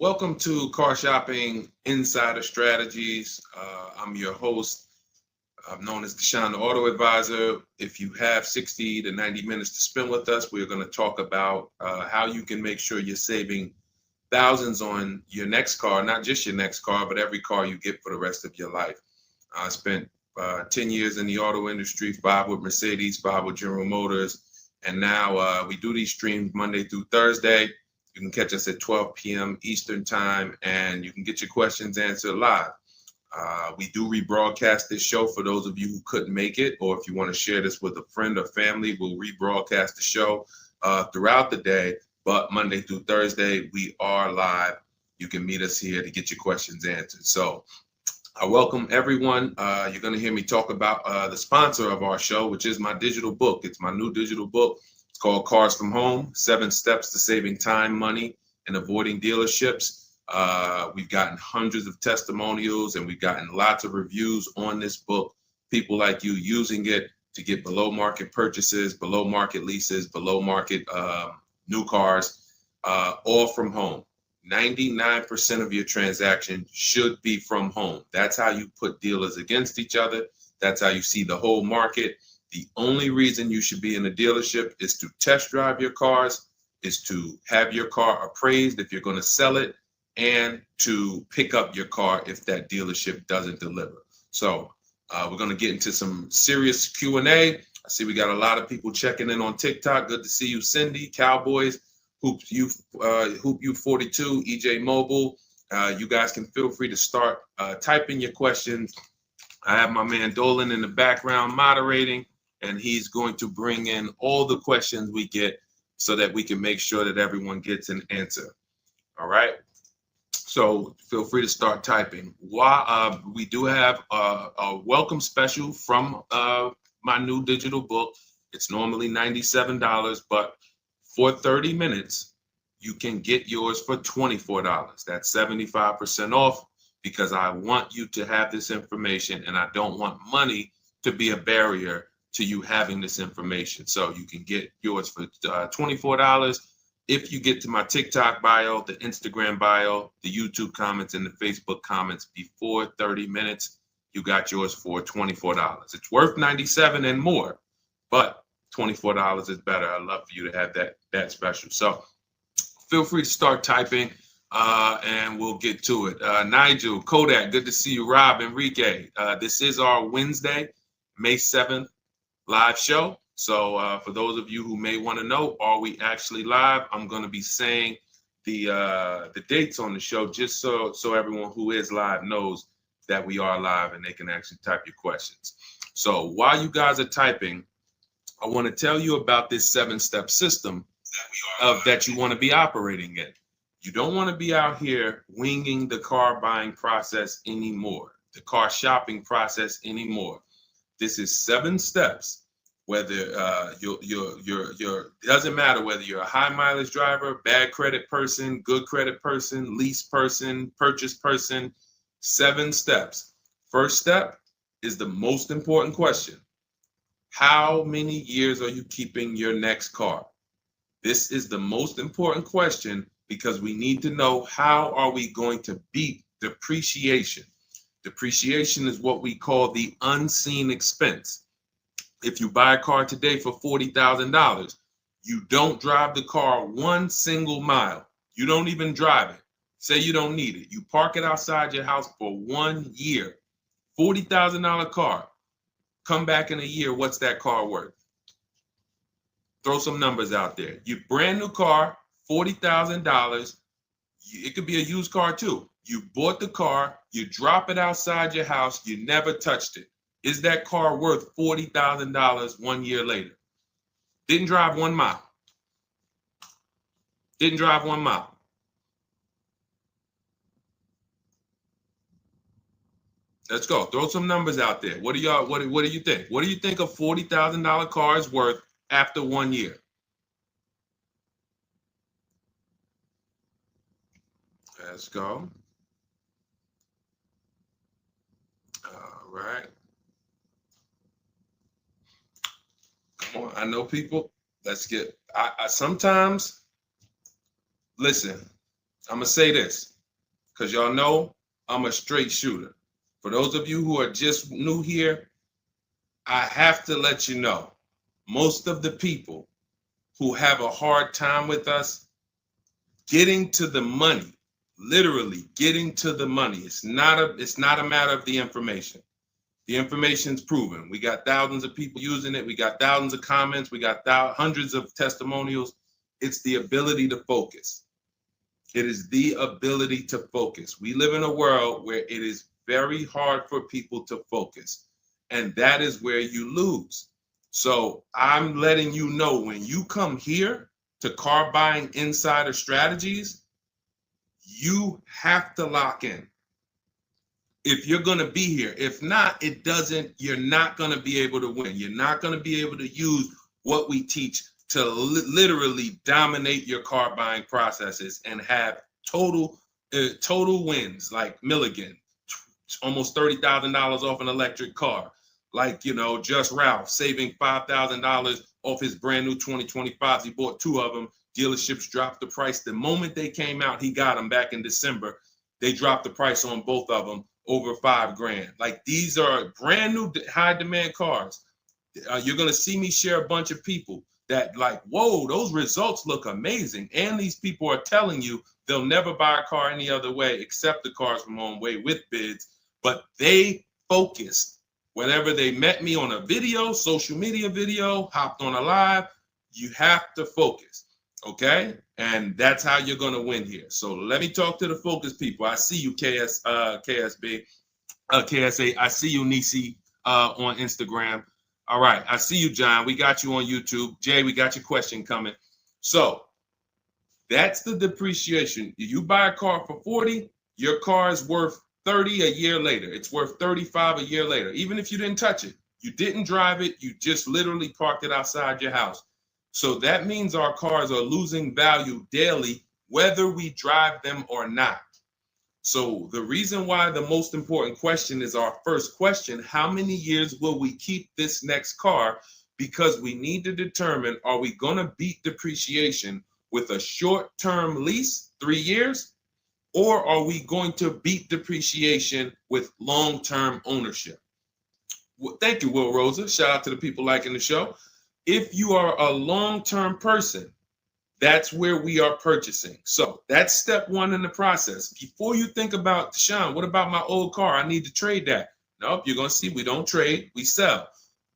Welcome to Car Shopping Insider Strategies. I'm your host. I'm known as Deshone the Auto Advisor. If you have 60 to 90 minutes to spend with us, we're going to talk about how you can make sure you're saving thousands on your next car, not just your next car, but every car you get for the rest of your life. I spent 10 years in the auto industry, 5 with Mercedes, 5 with General Motors, and now we do these streams Monday through Thursday. You can catch us at 12 p.m. Eastern time, and you can get your questions answered live. We do rebroadcast this show for those of you who couldn't make it, or if you want to share this with a friend or family, we'll rebroadcast the show throughout the day. But Monday through Thursday, we are live. You can meet us here to get your questions answered. So I welcome everyone. You're going to hear me talk about the sponsor of our show, which is my digital book. It's my new digital book. It's called Cars from Home, 7 Steps to Saving Time, Money, and Avoiding Dealerships. We've gotten hundreds of testimonials and we've gotten lots of reviews on this book. People like you using it to get below market purchases, below market leases, below market new cars, all from home. 99% of your transaction should be from home. That's how you put dealers against each other. That's how you see the whole market. The only reason you should be in a dealership is to test drive your cars, is to have your car appraised if you're going to sell it, and to pick up your car if that dealership doesn't deliver. So we're going to get into some serious Q&A. I see we got a lot of people checking in on TikTok. Good to see you, Cindy, Cowboys, Hoop you 42, EJ Mobile. You guys can feel free to start typing your questions. I have my man Dolan in the background moderating, and he's going to bring in all the questions we get so that we can make sure that everyone gets an answer. All right. So feel free to start typing. We do have a welcome special from my new digital book. It's normally $97, but for 30 minutes, you can get yours for $24. That's 75% off because I want you to have this information and I don't want money to be a barrier to you having this information. So you can get yours for $24. If you get to my TikTok bio, the Instagram bio, the YouTube comments, and the Facebook comments before 30 minutes, you got yours for $24. It's worth $97 and more, but $24 is better. I'd love for you to have that special. So feel free to start typing and we'll get to it. Nigel, Kodak, good to see you. Rob, Enrique, this is our Wednesday, May 7th live show. So for those of you who may want to know, are we actually live? I'm going to be saying the dates on the show just so everyone who is live knows that we are live and they can actually type your questions. So while you guys are typing, I want to tell you about this 7-step system that you want to be operating in. You don't want to be out here winging the car buying process anymore, the car shopping process anymore. This is 7 steps. Whether it doesn't matter whether you're a high mileage driver, bad credit person, good credit person, lease person, purchase person. 7 steps. First step is the most important question. How many years are you keeping your next car? This is the most important question because we need to know how are we going to beat depreciation. Depreciation is what we call the unseen expense. If you buy a car today for $40,000, you don't drive the car one single mile. You don't even drive it. Say you don't need it. You park it outside your house for 1 year. $40,000 car. Come back in a year, what's that car worth? Throw some numbers out there. Your brand new car, $40,000. It could be a used car too. You bought the car, you drop it outside your house, you never touched it. Is that car worth $40,000 1 year later? Didn't drive 1 mile. Didn't drive 1 mile. Let's go. Throw some numbers out there. What do you think? What do you think a $40,000 car is worth after 1 year? Let's go. All right. Come on. I know people. Let's get. I sometimes listen. I'm going to say this because y'all know I'm a straight shooter. For those of you who are just new here, I have to let you know, most of the people who have a hard time with us getting to the money, literally getting to the money. It's not a matter of the information. The information's proven. We got thousands of people using it. We got thousands of comments. We got hundreds of testimonials. It's the ability to focus. It is the ability to focus. We live in a world where it is very hard for people to focus, and that is where you lose. So I'm letting you know, when you come here to Car Buying Insider Strategies, you have to lock in. If you're going to be here, if not, you're not going to be able to win. You're not going to be able to use what we teach to literally dominate your car buying processes and have total wins, like Milligan, almost $30,000 off an electric car. Like, Just Ralph saving $5,000 off his brand new 2025s. He bought 2 of them. Dealerships dropped the price. The moment they came out, he got them back in December. They dropped the price on both of them over $5,000. Like, these are brand new high demand cars. You're going to see me share a bunch of people that like, whoa, those results look amazing. And these people are telling you they'll never buy a car any other way except the Cars from Home way with bids. But they focused. Whenever they met me on a video, social media video, hopped on a live, you have to focus, okay? And that's how you're going to win here. So let me talk to the focus people. I see you, KSA. I see you, Nisi, on Instagram. All right, I see you, John. We got you on YouTube. Jay, we got your question coming. So that's the depreciation. You buy a car for 40, your car is worth 30 a year later. It's worth 35 a year later. Even if you didn't touch it, you didn't drive it, you just literally parked it outside your house. So that means our cars are losing value daily, whether we drive them or not. So the reason why the most important question is our first question: how many years will we keep this next car? Because we need to determine, are we going to beat depreciation with a short-term lease, 3 years? Or are we going to beat depreciation with long-term ownership? Well, thank you, Will Rosa. Shout out to the people liking the show. If you are a long-term person, that's where we are purchasing. So that's step 1 in the process. Before you think about, Deshaun, what about my old car? I need to trade that. Nope, you're going to see we don't trade, we sell.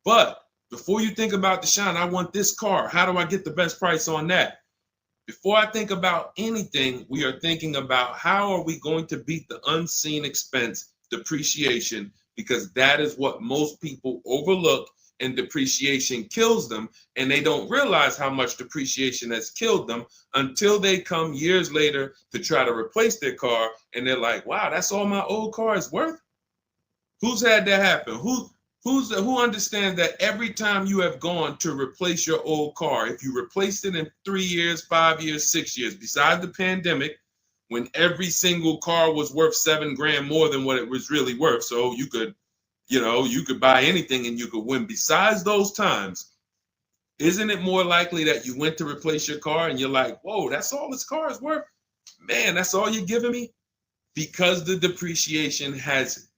But before you think about, Deshaun, I want this car. How do I get the best price on that? Before I think about anything, we are thinking about how are we going to beat the unseen expense, depreciation, because that is what most people overlook, and depreciation kills them, and they don't realize how much depreciation has killed them until they come years later to try to replace their car, and they're like, wow, that's all my old car is worth? Who's had that happen? Who understands that every time you have gone to replace your old car, if you replaced it in 3 years, 5 years, 6 years, besides the pandemic, when every single car was worth $7,000 more than what it was really worth, so you could buy anything and you could win. Besides those times, isn't it more likely that you went to replace your car and you're like, whoa, that's all this car is worth? Man, that's all you're giving me? Because the depreciation has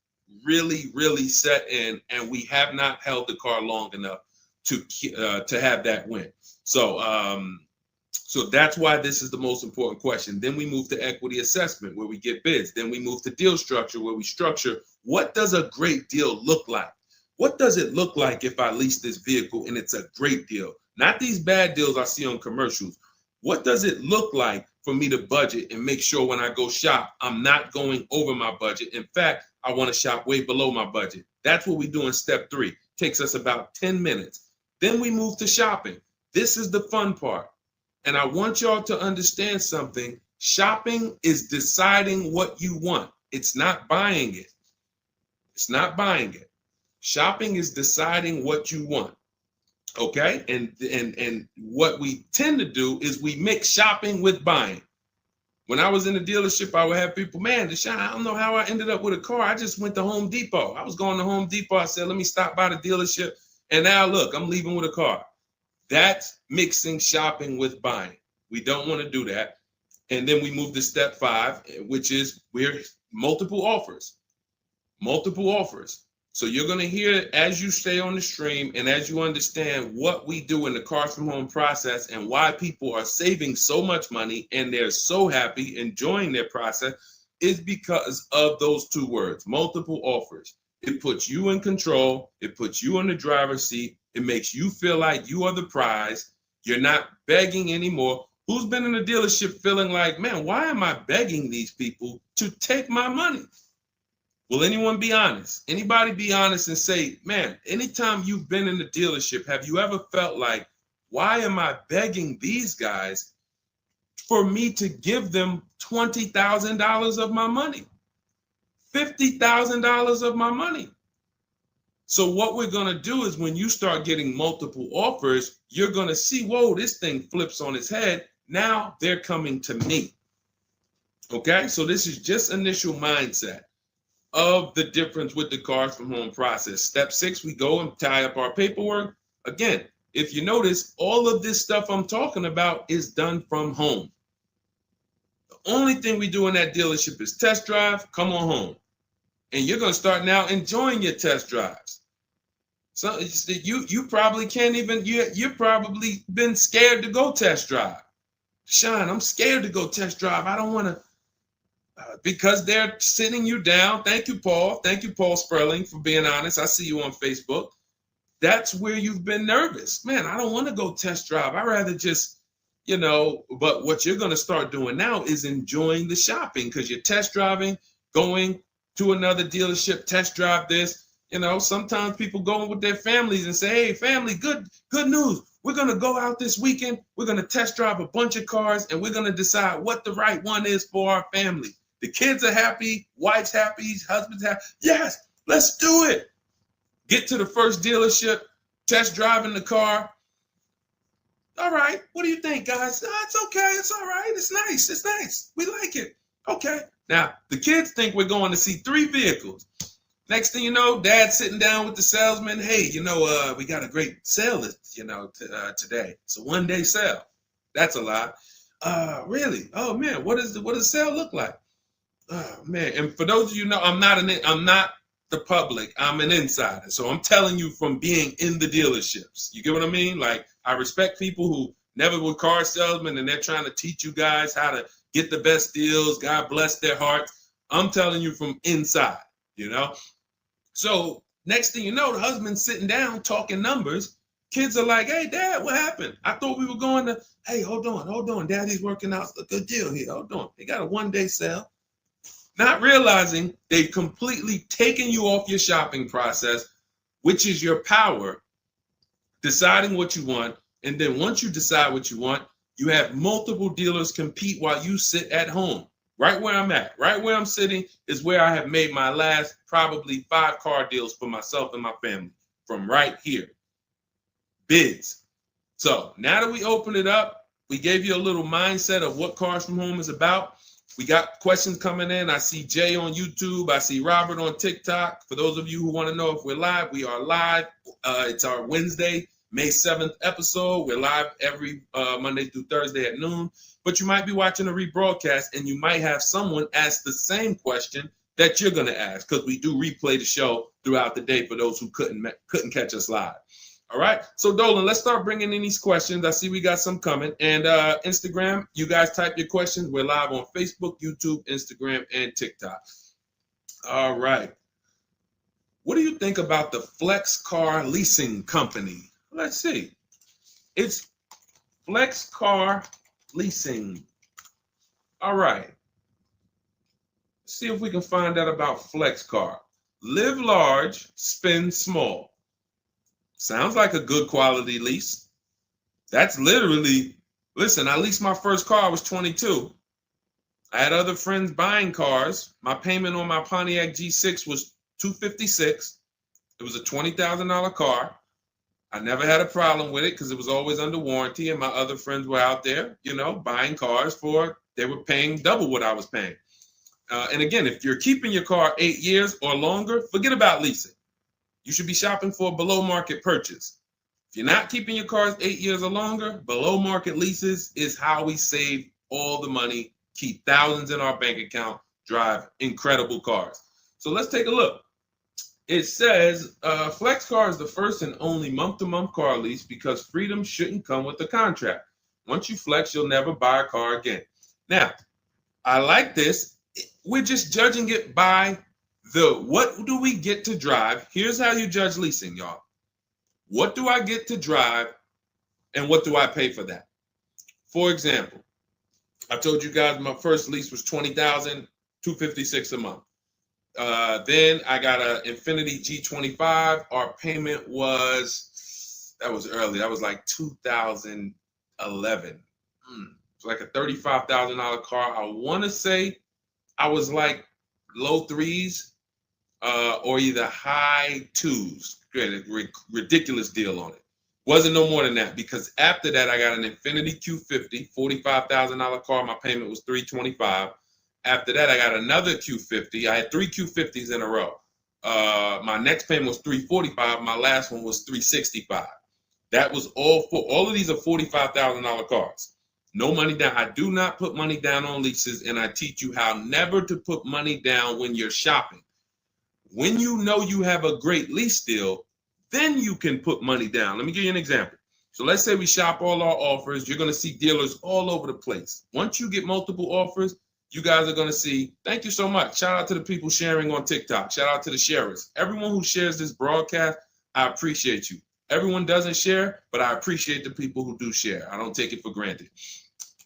really set in, and we have not held the car long enough to have that win. So that's why this is the most important question. Then we move to equity assessment, where we get bids. Then we move to deal structure, where we structure, what does a great deal look like? What does it look like if I lease this vehicle and it's a great deal? Not these bad deals I see on commercials. What does it look like for me to budget and make sure when I go shop, I'm not going over my budget? In fact, I want to shop way below my budget. That's what we do in step 3. Takes us about 10 minutes. Then we move to shopping. This is the fun part. And I want y'all to understand something. Shopping is deciding what you want. It's not buying it. It's not buying it. Shopping is deciding what you want. Okay? And what we tend to do is we mix shopping with buying. When I was in the dealership, I would have people, man, Deshaun, I don't know how I ended up with a car. I just went to Home Depot. I was going to Home Depot. I said, let me stop by the dealership. And now look, I'm leaving with a car. That's mixing shopping with buying. We don't want to do that. And then we move to step 5, which is we're multiple offers. Multiple offers. So you're going to hear as you stay on the stream and as you understand what we do in the Cars from Home process and why people are saving so much money and they're so happy enjoying their process is because of those 2 words, multiple offers. It puts you in control. It puts you in the driver's seat. It makes you feel like you are the prize. You're not begging anymore. Who's been in a dealership feeling like, man, why am I begging these people to take my money? Will anyone be honest? Anybody be honest and say, man, anytime you've been in the dealership, have you ever felt like, why am I begging these guys for me to give them $20,000 of my money? $50,000 of my money. So what we're going to do is when you start getting multiple offers, you're going to see, whoa, this thing flips on its head. Now they're coming to me. Okay, so this is just initial mindset of the difference with the Cars from Home process. Step 6, we go and tie up our paperwork. Again, if you notice, all of this stuff I'm talking about is done from home. The only thing we do in that dealership is test drive, come on home. And you're going to start now enjoying your test drives. So you probably can't even, you've probably been scared to go test drive. Sean, I'm scared to go test drive. I don't want to, because they're sitting you down. Thank you, Paul. Thank you, Paul Sperling, for being honest. I see you on Facebook. That's where you've been nervous. Man, I don't want to go test drive. I'd rather just, but what you're going to start doing now is enjoying the shopping because you're test driving, going to another dealership, test drive this. Sometimes people go with their families and say, hey, family, good news. We're going to go out this weekend. We're going to test drive a bunch of cars and we're going to decide what the right one is for our family. The kids are happy, wife's happy, husband's happy. Yes, let's do it. Get to the first dealership, test driving the car. All right, what do you think, guys? Oh, it's okay, it's all right, it's nice, we like it. Okay, now the kids think we're going to see 3 vehicles. Next thing you know, Dad's sitting down with the salesman. Hey, we got a great sale, today. It's a 1-day sale. That's a lie. Really? Oh man, what does the sale look like? Oh man, and for those of you know, I'm not the public. I'm an insider, so I'm telling you from being in the dealerships. You get what I mean? Like I respect people who never were car salesmen and they're trying to teach you guys how to get the best deals. God bless their hearts. I'm telling you from inside. So next thing you know, the husband's sitting down talking numbers. Kids are like, hey, Dad, what happened? I thought we were going to, hey, hold on. Daddy's working out a good deal here. Hold on. They got a 1-day sale. Not realizing they've completely taken you off your shopping process, which is your power, deciding what you want. And then once you decide what you want, you have multiple dealers compete while you sit at home. Right where I'm at, right where I'm sitting is where I have made my last probably 5 car deals for myself and my family from right here. Bids. So now that we open it up, we gave you a little mindset of what Cars from Home is about. We got questions coming in. I see Jay on YouTube. I see Robert on TikTok. For those of you who want to know if we're live, we are live. It's our Wednesday, May 7th episode. We're live every Monday through Thursday at noon. But you might be watching a rebroadcast and you might have someone ask the same question that you're going to ask because we do replay the show throughout the day for those who couldn't catch us live. All right. So Dolan, let's start bringing in these questions. I see we got some coming. And Instagram, you guys type your questions. We're live on Facebook, YouTube, Instagram, and TikTok. All right. What do you think about the Flex Car Leasing Company? Let's see. It's Flex Car Leasing. All right. Let's see if we can find out about Flex Car. Live large, spend small. Sounds like a good quality lease. That's literally, listen, I leased my first car, I was 22. I had other friends buying cars. My payment on my Pontiac G6 was $256. It was a $20,000 car. I never had a problem with it because it was always under warranty and my other friends were out there, buying cars they were paying double what I was paying. And again, if you're keeping your car 8 years or longer, forget about leasing. You should be shopping for a below market purchase. If you're not keeping your cars 8 years or longer, below market leases is how we save all the money keep thousands in our bank account, drive incredible cars. So let's take a look. It says Flex Car is the first and only month-to-month car lease because freedom shouldn't come with a contract. Once you flex, you'll never buy a car again. Now, I like this. We're just judging it by what do we get to drive? Here's how you judge leasing, y'all. What do I get to drive and what do I pay for that? For example, I told you guys my first lease was $20,256 a month. Then I got an Infiniti G25. Our payment was, that was early. That was like 2011. It's like a $35,000 car. I want to say I was like low threes or either high twos. Ridiculous deal on it. Wasn't no more than that because after that I got an Infiniti Q50, $45,000 car. My payment was $325. After that I got another Q50. I had 3 Q50s in a row. My next payment was $345. My last one was $365. That was all of these are $45,000 cars. No money down. I do not put money down on leases, and I teach you how never to put money down when you're shopping. When you know you have a great lease deal, then you can put money down. Let me give you an example. So let's say we shop all our offers. You're going to see dealers all over the place. Once you get multiple offers, you guys are going to see, thank you so much. Shout out to the people sharing on TikTok. Shout out to the sharers. Everyone who shares this broadcast, I appreciate you. Everyone doesn't share, but I appreciate the people who do share. I don't take it for granted.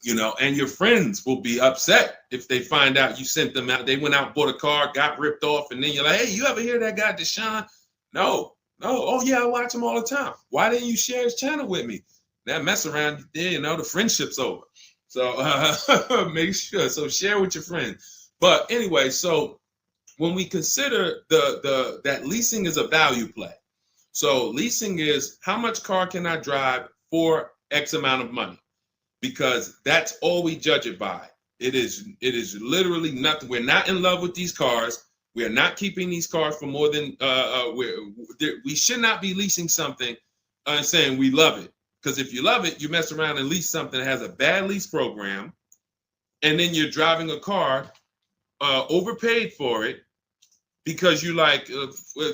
You know, and your friends will be upset if they find out you sent them out. They went out, bought a car, got ripped off, and then you're like, hey, you ever hear that guy, Deshone? No. Oh, yeah, I watch him all the time. Why didn't you share his channel with me? That mess around, you know, the friendship's over. So make sure. So share with your friends. But anyway, so when we consider that leasing is a value play. So leasing is how much car can I drive for X amount of money? Because that's all we judge it by. It is literally nothing. We're not in love with these cars. We are not keeping these cars for more than we should not be leasing something and saying we love it. Because if you love it, you mess around and lease something that has a bad lease program, and then you're driving a car overpaid for it because you like.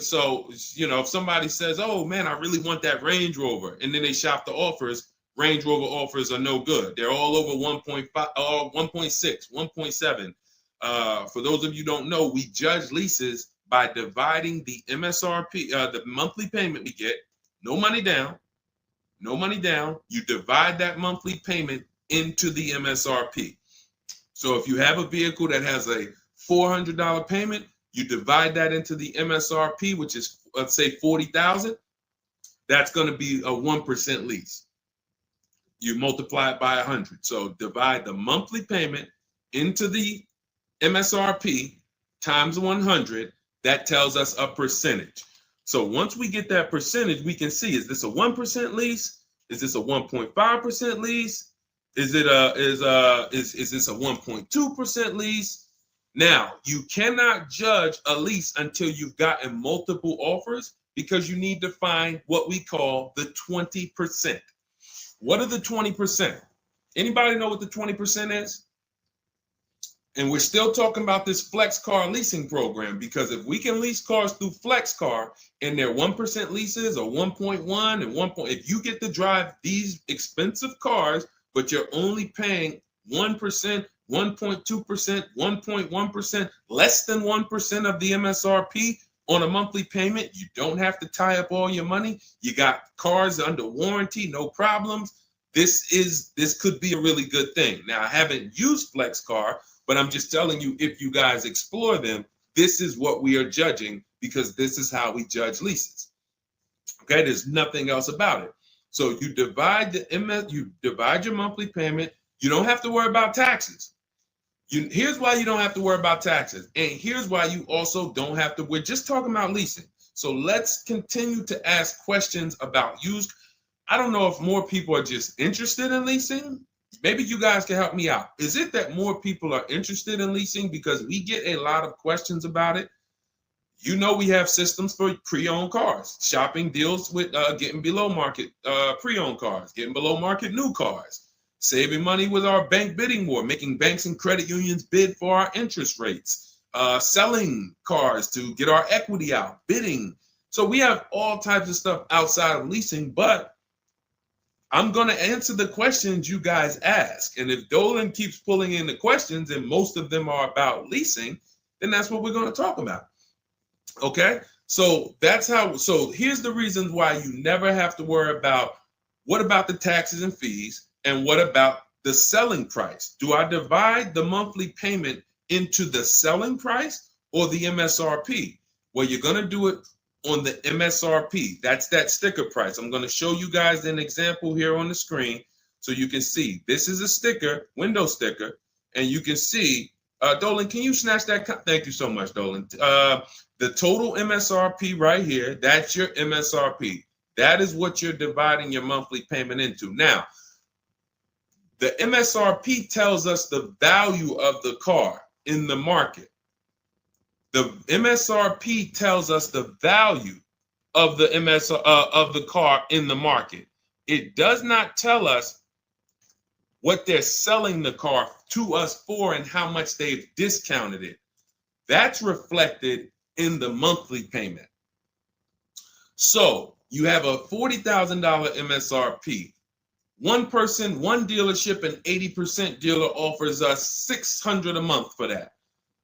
So you know, if somebody says, "Oh man, I really want that Range Rover," and then they shop the offers. Range Rover offers are no good. They're all over 1.5, 1.6, 1.7. For those of you who don't know, we judge leases by dividing the MSRP, the monthly payment we get, no money down. You divide that monthly payment into the MSRP. So if you have a vehicle that has a $400 payment, you divide that into the MSRP, which is, let's say, $40,000. That's going to be a 1% lease. You multiply it by 100. So divide the monthly payment into the MSRP times 100. That tells us a percentage. So once we get that percentage, we can see, is this a 1% lease? Is this a 1.5% lease? Is this a 1.2% lease? Now, you cannot judge a lease until you've gotten multiple offers because you need to find what we call the 20%. What are the 20%? Anybody know what the 20% is? And we're still talking about this Flex Car leasing program because if we can lease cars through Flex Car and they're 1% leases or 1.1 and 1. If you get to drive these expensive cars, but you're only paying 1%, 1.2%, 1.1%, less than 1% of the MSRP on a monthly payment, you don't have to tie up all your money. You got cars under warranty, no problems. This could be a really good thing. Now, I haven't used Flex Car, but I'm just telling you, if you guys explore them, this is what we are judging because this is how we judge leases. Okay, there's nothing else about it. So you divide your monthly payment. You don't have to worry about taxes. Here's why you don't have to worry about taxes. And here's why you also don't have to. We're just talking about leasing. So let's continue to ask questions about used. I don't know if more people are just interested in leasing. Maybe you guys can help me out. Is it that more people are interested in leasing because we get a lot of questions about it? You know, we have systems for pre-owned cars. Shopping deals with getting below market pre-owned cars, getting below market new cars. saving money with our bank bidding war, making banks and credit unions bid for our interest rates, selling cars to get our equity out, bidding. So we have all types of stuff outside of leasing, but I'm going to answer the questions you guys ask. And if Dolan keeps pulling in the questions and most of them are about leasing, then that's what we're going to talk about. Okay? So so here's the reasons why you never have to worry about what about the taxes and fees and what about the selling price? Do I divide the monthly payment into the selling price or the MSRP? Well, you're going to do it on the MSRP. That's that sticker price. I'm going to show you guys an example here on the screen so you can see. This is a sticker, window sticker, and you can see, Dolan, can you snatch that? Thank you so much, Dolan. The total MSRP right here, that's your MSRP. That is what you're dividing your monthly payment into. Now, the MSRP tells us the value of the car in the market. The MSRP tells us the value of the of the car in the market. It does not tell us what they're selling the car to us for and how much they've discounted it. That's reflected in the monthly payment. So you have a $40,000 MSRP. One person, one dealership, an 80% dealer offers us $600 a month for that.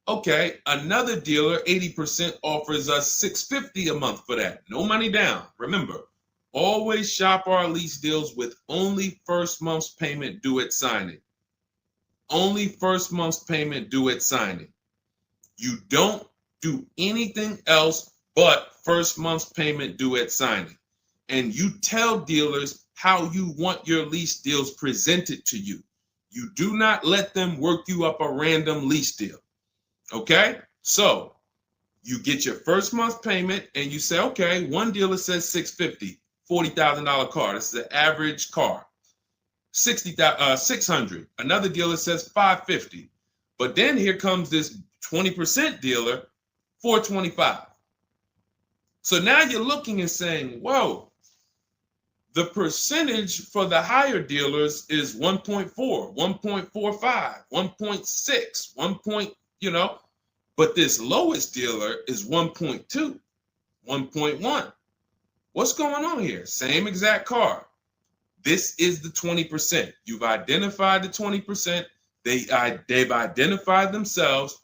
Okay, another dealer, 80%, offers us $650 a month for that. No money down. Remember, always shop our lease deals with only first month's payment due at signing. Only first month's payment due at signing. You don't do anything else but first month's payment due at signing. And you tell dealers how you want your lease deals presented to you. You do not let them work you up a random lease deal. Okay, so you get your first month payment and you say, okay, one dealer says $650, $40,000 car. This is an average car. $600. Another dealer says $550. But then here comes this 20% dealer, $425. So now you're looking and saying, whoa, the percentage for the higher dealers is 1.4, 1.45, 1.6, but this lowest dealer is 1.2, 1.1. What's going on here? Same exact car. This is the 20%. You've identified the 20%. They've identified themselves,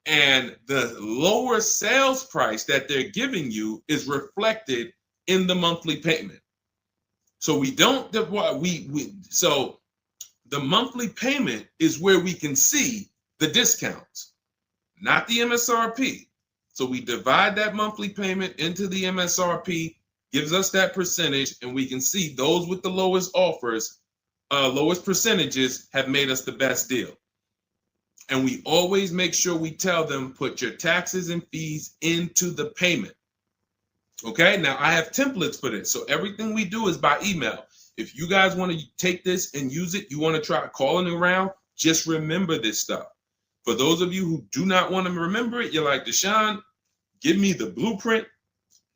and the lower sales price that they're giving you is reflected in the monthly payment. So so the monthly payment is where we can see the discounts, not the MSRP. So we divide that monthly payment into the MSRP, gives us that percentage, and we can see those with the lowest offers, lowest percentages have made us the best deal. And we always make sure we tell them, put your taxes and fees into the payment. Okay, now I have templates for this. So everything we do is by email. If you guys want to take this and use it, you want to try calling around, just remember this stuff. For those of you who do not want to remember it, you're like, Deshone, give me the blueprint,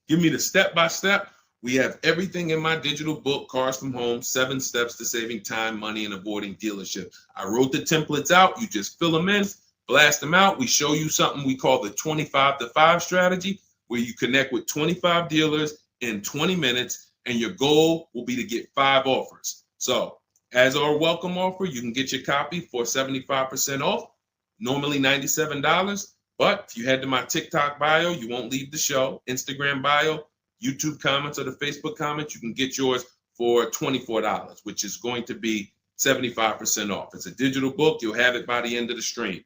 give me the step-by-step. We have everything in my digital book, Cars from Home, 7 Steps to Saving Time, Money, and Avoiding Dealership. I wrote the templates out. You just fill them in, blast them out. We show you something we call the 25-to-5 strategy, where you connect with 25 dealers in 20 minutes, and your goal will be to get 5 offers. So as our welcome offer, you can get your copy for 75% off, normally $97. But if you head to my TikTok bio, you won't leave the show, Instagram bio, YouTube comments, or the Facebook comments, you can get yours for $24, which is going to be 75% off. It's a digital book. You'll have it by the end of the stream.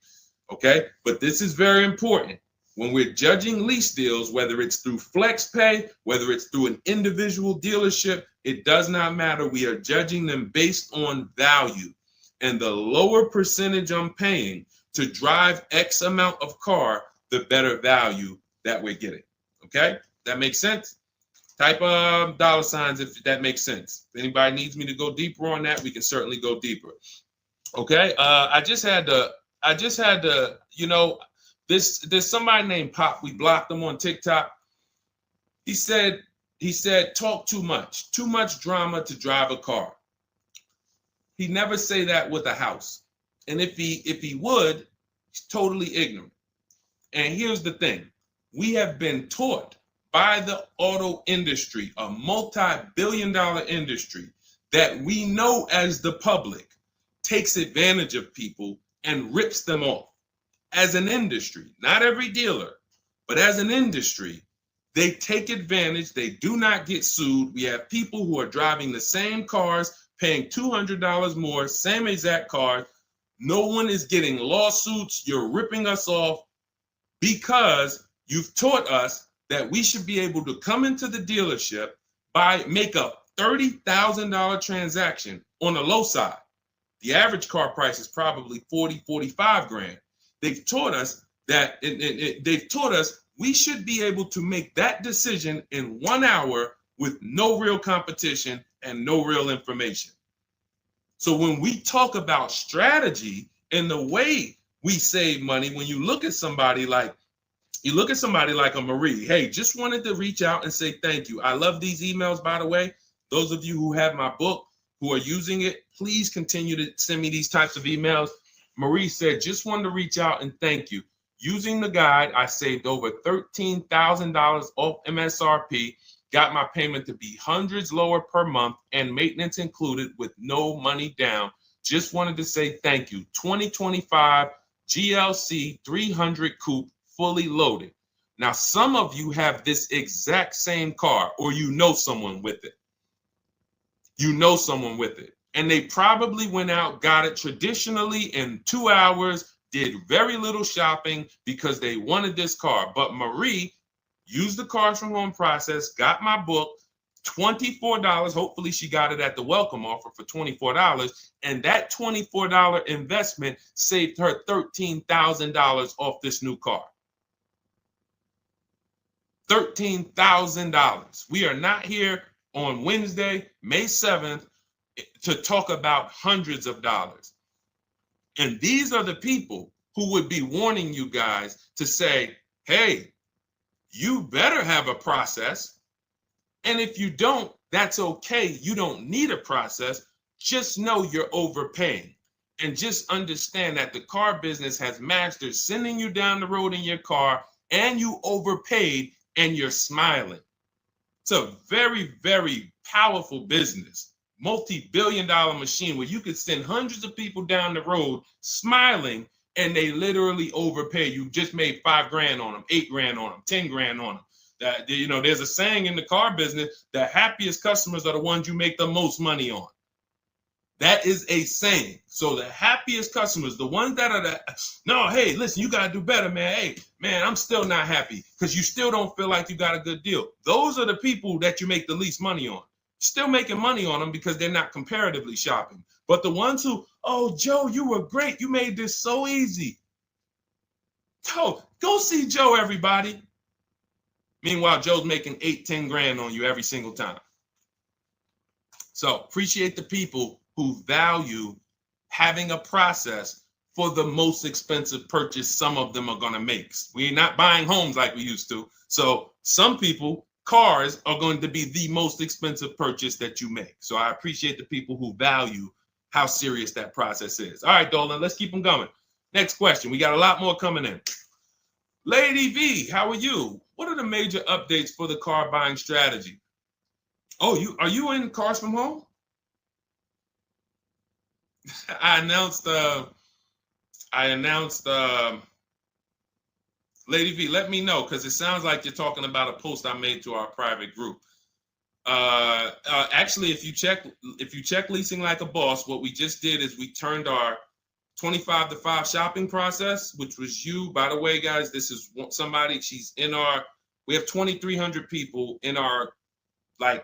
Okay? But this is very important. When we're judging lease deals, whether it's through FlexPay, whether it's through an individual dealership, it does not matter. We are judging them based on value. And the lower percentage I'm paying to drive X amount of car, the better value that we're getting. Okay? That makes sense? Type dollar signs if that makes sense. If anybody needs me to go deeper on that, we can certainly go deeper. Okay? I just had to, there's somebody named Pop. We blocked him on TikTok. He said, talk too much drama to drive a car. He never say that with a house. And if he would, he's totally ignorant. And here's the thing. We have been taught by the auto industry, a multi-billion-dollar industry, that we know as the public takes advantage of people and rips them off. As an industry, not every dealer, but as an industry, they take advantage. They do not get sued. We have people who are driving the same cars, paying $200 more, same exact car. No one is getting lawsuits. You're ripping us off because you've taught us that we should be able to come into the dealership, make a $30,000 transaction on the low side. The average car price is probably 40, 45 grand. They've taught us that they've taught us we should be able to make that decision in 1 hour with no real competition and no real information. So when we talk about strategy and the way we save money, when you look at somebody like a Marie, hey, just wanted to reach out and say thank you. I love these emails, by the way. Those of you who have my book, who are using it, please continue to send me these types of emails. Marie said, just wanted to reach out and thank you. Using the guide, I saved over $13,000 off MSRP, got my payment to be hundreds lower per month and maintenance included with no money down. Just wanted to say thank you. 2025 GLC 300 coupe, fully loaded. Now, some of you have this exact same car, or you know someone with it. You know someone with it. And they probably went out, got it traditionally in 2 hours, did very little shopping because they wanted this car. But Marie used the cars from home process, got my book, $24. Hopefully she got it at the welcome offer for $24. And that $24 investment saved her $13,000 off this new car. $13,000. We are not here on Wednesday, May 7th, to talk about hundreds of dollars. And these are the people who would be warning you guys to say, hey, you better have a process. And if you don't, that's okay. You don't need a process. Just know you're overpaying. And just understand that the car business has mastered sending you down the road in your car and you overpaid and you're smiling. It's a very, very powerful business, multi-billion-dollar machine where you could send hundreds of people down the road smiling and they literally overpay. You just made $5 grand on them, $8 grand on them, 10 grand on them. That, you know, there's a saying in the car business, the happiest customers are the ones you make the most money on. That is a saying. So the happiest customers, the ones that are no, hey, listen, you got to do better, man. Hey, man, I'm still not happy because you still don't feel like you got a good deal. Those are the people that you make the least money on. Still making money on them because they're not comparatively shopping. But the ones who, oh, Joe, you were great. You made this so easy. Go see Joe, everybody. Meanwhile, Joe's making 8, 10 grand on you every single time. So appreciate the people who value having a process for the most expensive purchase some of them are going to make. We're not buying homes like we used to. So some people, cars are going to be the most expensive purchase that you make. So I appreciate the people who value how serious that process is. All right, Dolan, let's keep them going. Next question. We got a lot more coming in. Lady V, how are you? What are the major updates for the car buying strategy? Oh, are you in Cars from Home? I announced Lady V, let me know, because it sounds like you're talking about a post I made to our private group. Actually, if you check Leasing Like a Boss, what we just did is we turned our 25 to 5 shopping process, which was you. By the way, guys, this is somebody, we have 2,300 people in our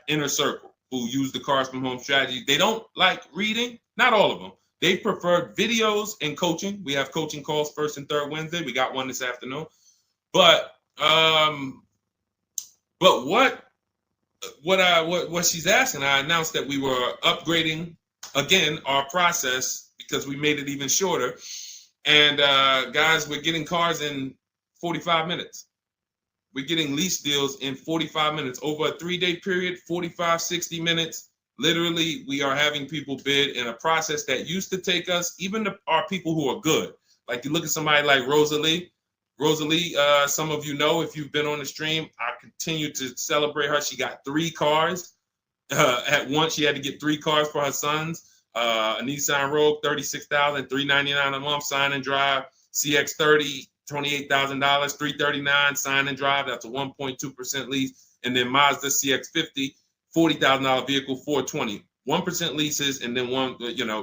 inner circle who use the Cars from Home strategy. They don't like reading, not all of them. They prefer videos and coaching. We have coaching calls first and third Wednesday. We got one this afternoon. But what she's asking, I announced that we were upgrading again our process because we made it even shorter. And guys, we're getting cars in 45 minutes. We're getting lease deals in 45 minutes over a 3-day period, 45, 60 minutes. Literally, we are having people bid in a process that used to take us, even our people who are good. Like you look at somebody like Rosalie. Rosalie, some of you know if you've been on the stream, I continue to celebrate her. She got 3 cars. At once, she had to get 3 cars for her sons. A Nissan Rogue, $36,000, $399 a month, sign and drive. CX-30, $28,000, $339 sign and drive. That's a 1.2% lease. And then Mazda CX-50, $40,000 vehicle, $420. 1% leases, and then one,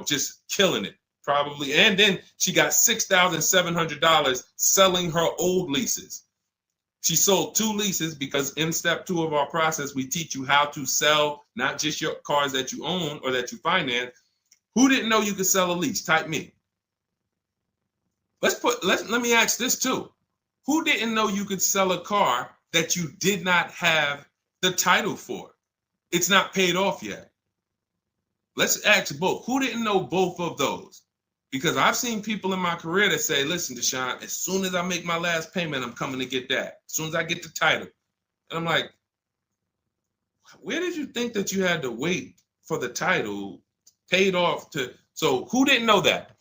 just killing it. Probably. And then she got $6,700 selling her old leases. She sold 2 leases because in step 2 of our process, we teach you how to sell not just your cars that you own or that you finance. Who didn't know you could sell a lease? Type me. Let me ask this too. Who didn't know you could sell a car that you did not have the title for? It's not paid off yet. Let's ask both. Who didn't know both of those? Because I've seen people in my career that say, listen, Deshone, as soon as I make my last payment, I'm coming to get that. As soon as I get the title. And I'm like, where did you think that you had to wait for the title paid off to? So who didn't know that?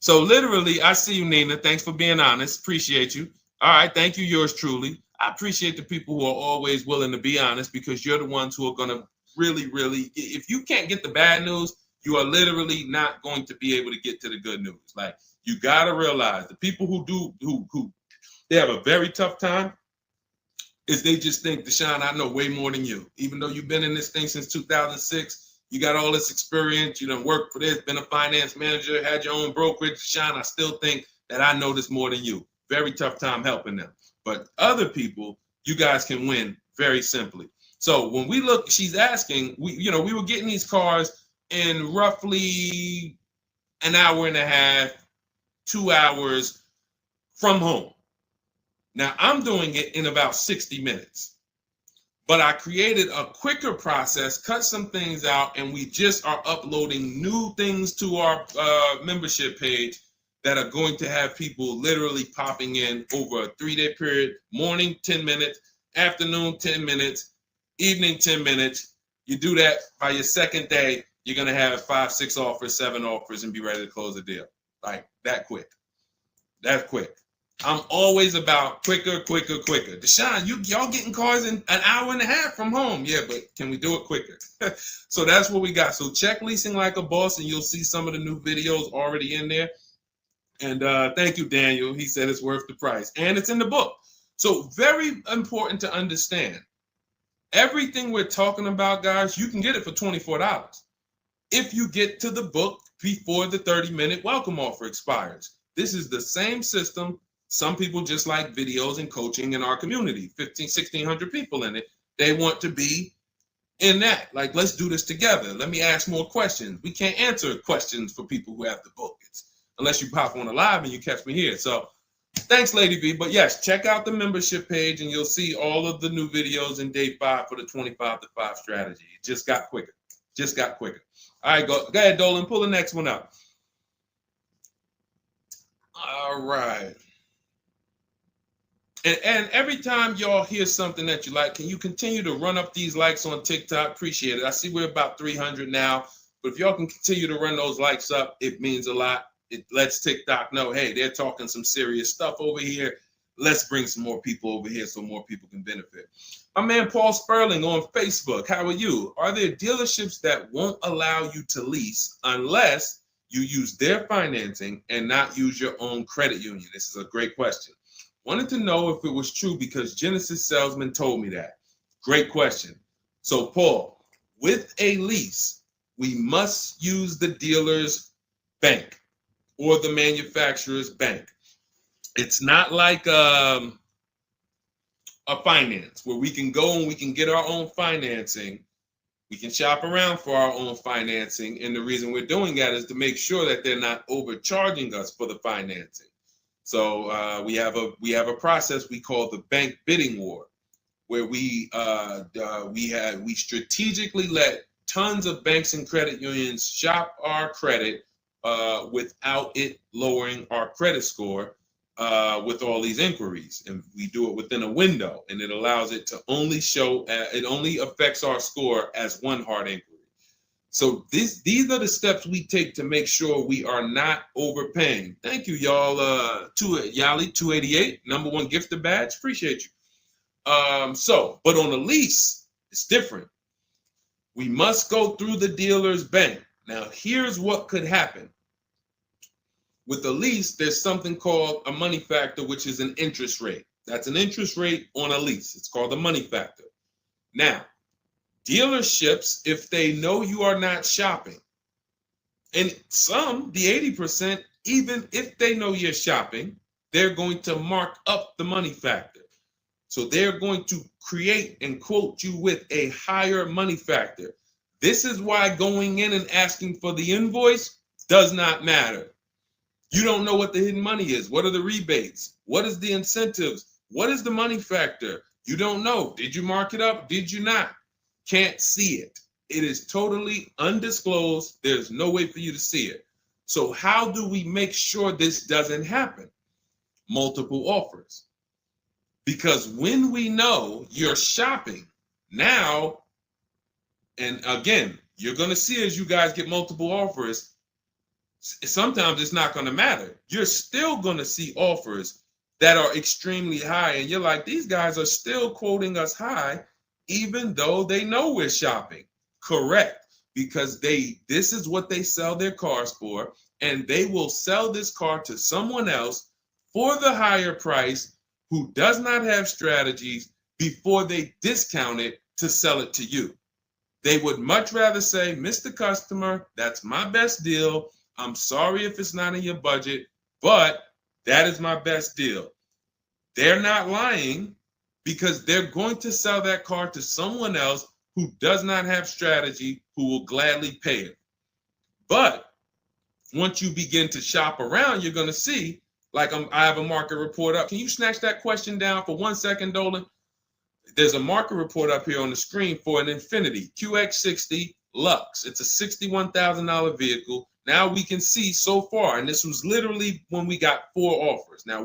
So literally, I see you, Nina. Thanks for being honest. Appreciate you. All right. Thank you, yours truly. I appreciate the people who are always willing to be honest, because you're the ones who are going to really, if you can't get the bad news, you are literally not going to be able to get to the good news. Like, you got to realize the people who they have a very tough time is they just think, Deshone, I know way more than you. Even though you've been in this thing since 2006, you got all this experience, you done worked for this, been a finance manager, had your own brokerage. Deshone, I still think that I know this more than you. Very tough time helping them. But other people, you guys can win very simply. So when we look, she's asking, we were getting these cars in roughly an hour and a half, 2 hours from home. Now I'm doing it in about 60 minutes, but I created a quicker process, cut some things out, and we just are uploading new things to our membership page that are going to have people literally popping in over a 3-day period. Morning, 10 minutes, afternoon, 10 minutes, evening, 10 minutes. You do that by your second day, you're going to have 5, 6 offers, 7 offers, and be ready to close the deal. Like that quick. That quick. I'm always about quicker. Deshone, y'all getting cars in an hour and a half from home. Yeah, but can we do it quicker? So that's what we got. So check Leasing Like a Boss, and you'll see some of the new videos already in there. And thank you, Daniel. He said it's worth the price. And it's in the book. So very important to understand. Everything we're talking about, guys, you can get it for $24 if you get to the book before the 30-minute welcome offer expires. This is the same system. Some people just like videos and coaching in our community, 1,600 people in it. They want to be in that. Like, let's do this together. Let me ask more questions. We can't answer questions for people who have the book. Unless you pop on a live and you catch me here. So thanks, Lady V. But yes, check out the membership page and you'll see all of the new videos in day 5 for the 25 to 5 strategy. It just got quicker. All right, go ahead, Dolan. Pull the next one up. All right. And every time y'all hear something that you like, can you continue to run up these likes on TikTok? Appreciate it. I see we're about 300 now. But if y'all can continue to run those likes up, it means a lot. It lets TikTok know, hey, they're talking some serious stuff over here. Let's bring some more people over here so more people can benefit. My man Paul Sperling on Facebook. How are you? Are there dealerships that won't allow you to lease unless you use their financing and not use your own credit union? This is a great question. Wanted to know if it was true because Genesis Salesman told me that. Great question. So Paul, with a lease, we must use the dealer's bank or the manufacturer's bank. It's not like a finance where we can go and we can get our own financing. We can shop around for our own financing. And the reason we're doing that is to make sure that they're not overcharging us for the financing. So we have a process we call the bank bidding war, where we strategically let tons of banks and credit unions shop our credit without it lowering our credit score with all these inquiries. And we do it within a window, and it allows it to only show, it only affects our score as one hard inquiry. So these are the steps we take to make sure we are not overpaying. Thank you, y'all. Yali 288, #1 gifted badge. Appreciate you. But on a lease, it's different. We must go through the dealer's bank. Now, here's what could happen. With a lease, there's something called a money factor, which is an interest rate. That's an interest rate on a lease. It's called a money factor. Now, dealerships, if they know you are not shopping, and some, the 80%, even if they know you're shopping, they're going to mark up the money factor. So they're going to create and quote you with a higher money factor. This is why going in and asking for the invoice does not matter. You don't know what the hidden money is. What are the rebates? What is the incentives? What is the money factor? You don't know. Did you mark it up? Did you not? Can't see it. It is totally undisclosed. There's no way for you to see it. So how do we make sure this doesn't happen? Multiple offers. Because when we know you're shopping now, and again, you're going to see as you guys get multiple offers, sometimes it's not going to matter. You're still going to see offers that are extremely high. And you're like, these guys are still quoting us high, even though they know we're shopping. Correct. Because this is what they sell their cars for. And they will sell this car to someone else for the higher price who does not have strategies before they discount it to sell it to you. They would much rather say, Mr. Customer, that's my best deal. I'm sorry if it's not in your budget, but that is my best deal. They're not lying because they're going to sell that car to someone else who does not have strategy, who will gladly pay it. But once you begin to shop around, you're going to see, like I have a market report up. Can you snatch that question down for 1 second, Dolan? There's a market report up here on the screen for an Infiniti QX60 Lux. It's a $61,000 vehicle. Now we can see so far, and this was literally when we got 4 offers. Now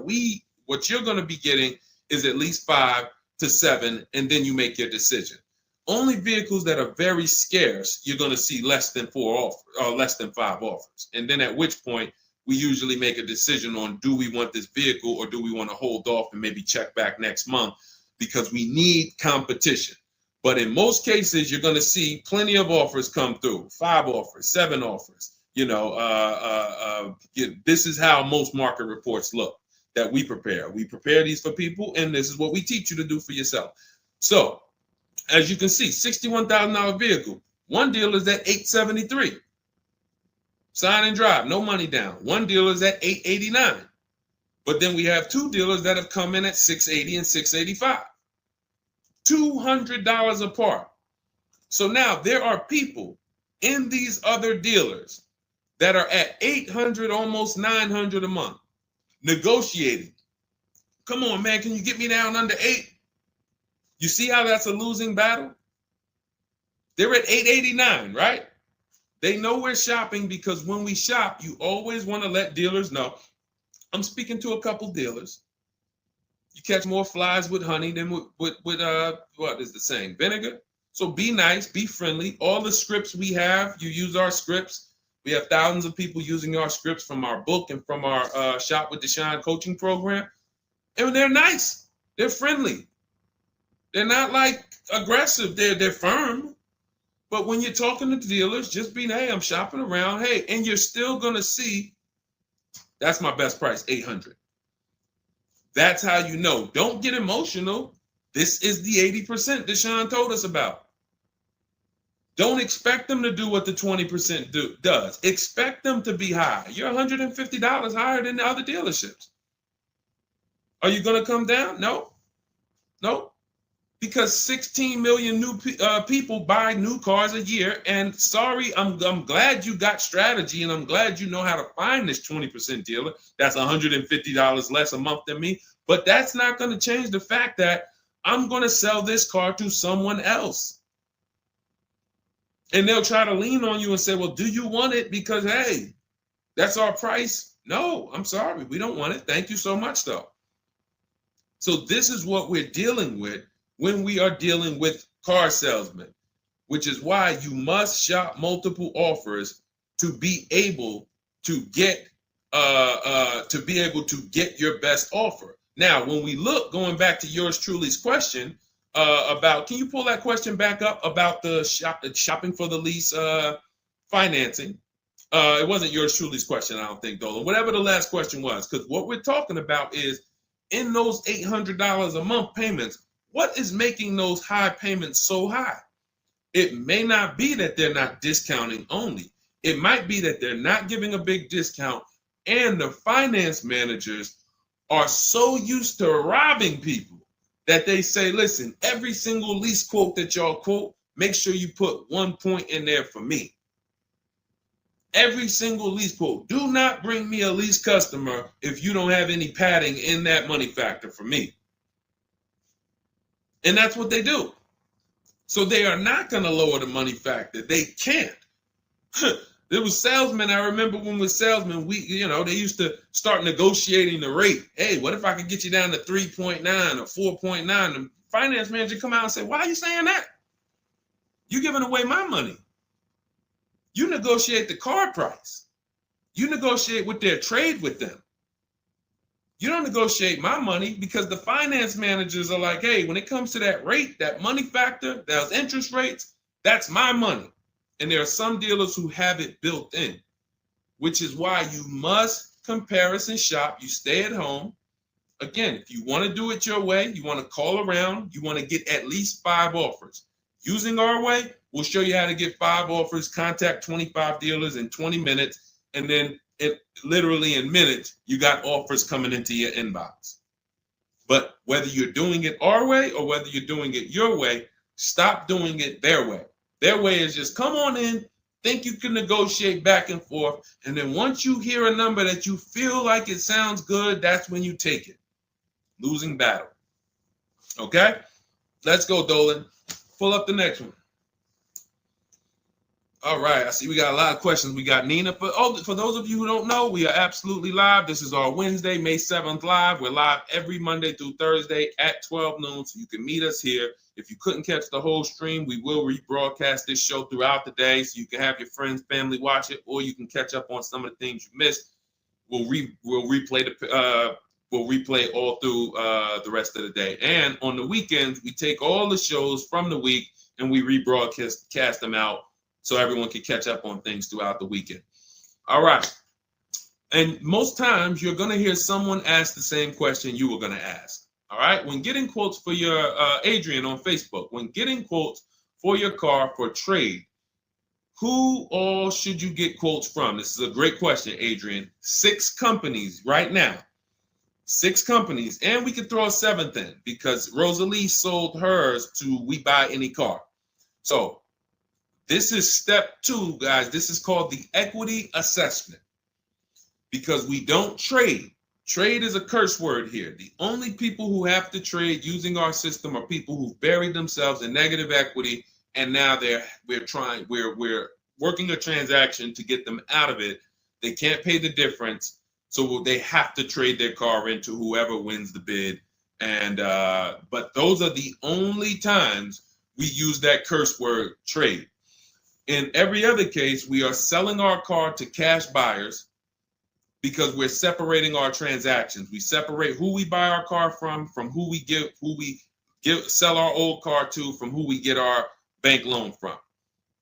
what you're going to be getting is at least 5 to 7, and then you make your decision. Only vehicles that are very scarce, you're going to see less than 4 offers, or less than 5 offers. And then at which point, we usually make a decision on, do we want this vehicle or do we want to hold off and maybe check back next month, because we need competition. But in most cases, you're going to see plenty of offers come through, 5 offers, 7 offers. This is how most market reports look that we prepare. We prepare these for people, and this is what we teach you to do for yourself. So as you can see, $61,000 vehicle. One deal is at $873. Sign and drive, no money down. One dealer is at $889. But then we have 2 dealers that have come in at $680 and $685. $200 apart. So now there are people in these other dealers that are at $800, almost $900 a month, negotiating. Come on, man, can you get me down under 8? You see how that's a losing battle? They're at $889, right? They know we're shopping, because when we shop, you always want to let dealers know. I'm speaking to a couple dealers. You catch more flies with honey than with what is the saying? Vinegar. So be nice, be friendly. All the scripts we have, you use our scripts. We have thousands of people using our scripts from our book and from our Shop with Deshone coaching program. And they're nice. They're friendly. They're not like aggressive. They're firm. But when you're talking to dealers, just be, hey, I'm shopping around. Hey, and you're still going to see, that's my best price, $800. That's how you know. Don't get emotional. This is the 80% Deshone told us about. Don't expect them to do what the 20% does. Expect them to be high. You're $150 higher than the other dealerships. Are you going to come down? No. No. Because 16 million new people buy new cars a year. And sorry, I'm glad you got strategy, and I'm glad you know how to find this 20% dealer that's $150 less a month than me. But that's not going to change the fact that I'm going to sell this car to someone else. And they'll try to lean on you and say, well, do you want it? Because, hey, that's our price. No, I'm sorry. We don't want it. Thank you so much, though. So this is what we're dealing with when we are dealing with car salesmen. which is why you must shop multiple offers to be able to get your best offer. Now, when we look, going back to yours truly's question about, can you pull that question back up about the shopping for the lease financing? It wasn't yours truly's question, I don't think, Dolan. Whatever the last question was, because what we're talking about is in those $800 a month payments, what is making those high payments so high? It may not be that they're not discounting only. It might be that they're not giving a big discount, and the finance managers are so used to robbing people that they say, listen, every single lease quote that y'all quote, make sure you put 1 point in there for me. Every single lease quote. Do not bring me a lease customer if you don't have any padding in that money factor for me. And that's what they do. So they are not going to lower the money factor. They can't. There was salesmen. I remember when we were salesmen, they used to start negotiating the rate. Hey, what if I could get you down to 3.9 or 4.9? The finance manager come out and say, why are you saying that? You're giving away my money. You negotiate the car price. You negotiate with their trade with them. You don't negotiate my money, because the finance managers are like, hey, when it comes to that rate, that money factor, those interest rates, that's my money. And there are some dealers who have it built in, which is why you must comparison shop. You stay at home. Again, if you want to do it your way, you want to call around, you want to get at least 5 offers. Using our way, we'll show you how to get 5 offers, contact 25 dealers in 20 minutes, and then literally in minutes, you got offers coming into your inbox. But whether you're doing it our way or whether you're doing it your way, stop doing it their way. Their way is just come on in, think you can negotiate back and forth, and then once you hear a number that you feel like it sounds good, that's when you take it. Losing battle. Okay? Let's go, Dolan. Pull up the next one. All right, I see we got a lot of questions. We got Nina. For those of you who don't know, we are absolutely live. This is our Wednesday, May 7th live. We're live every Monday through Thursday at 12 noon, so you can meet us here. If you couldn't catch the whole stream, we will rebroadcast this show throughout the day, so you can have your friends, family watch it, or you can catch up on some of the things you missed. We'll replay all through the rest of the day. And on the weekends, we take all the shows from the week and we rebroadcast them out, so everyone can catch up on things throughout the weekend. All right. And most times you're going to hear someone ask the same question you were going to ask. All right. When getting quotes for your Adrian on Facebook, when getting quotes for your car for trade, who all should you get quotes from? This is a great question, Adrian. 6 companies right now. 6 companies. And we could throw a 7th in because Rosalie sold hers to We Buy Any Car. So this is step 2, guys. This is called the equity assessment, because we don't trade. Trade is a curse word here. The only people who have to trade using our system are people who've buried themselves in negative equity, and now we're working a transaction to get them out of it. They can't pay the difference, so they have to trade their car into whoever wins the bid. And but those are the only times we use that curse word, trade. In every other case, we are selling our car to cash buyers because we're separating our transactions. We separate who we buy our car from who we sell our old car to, from who we get our bank loan from.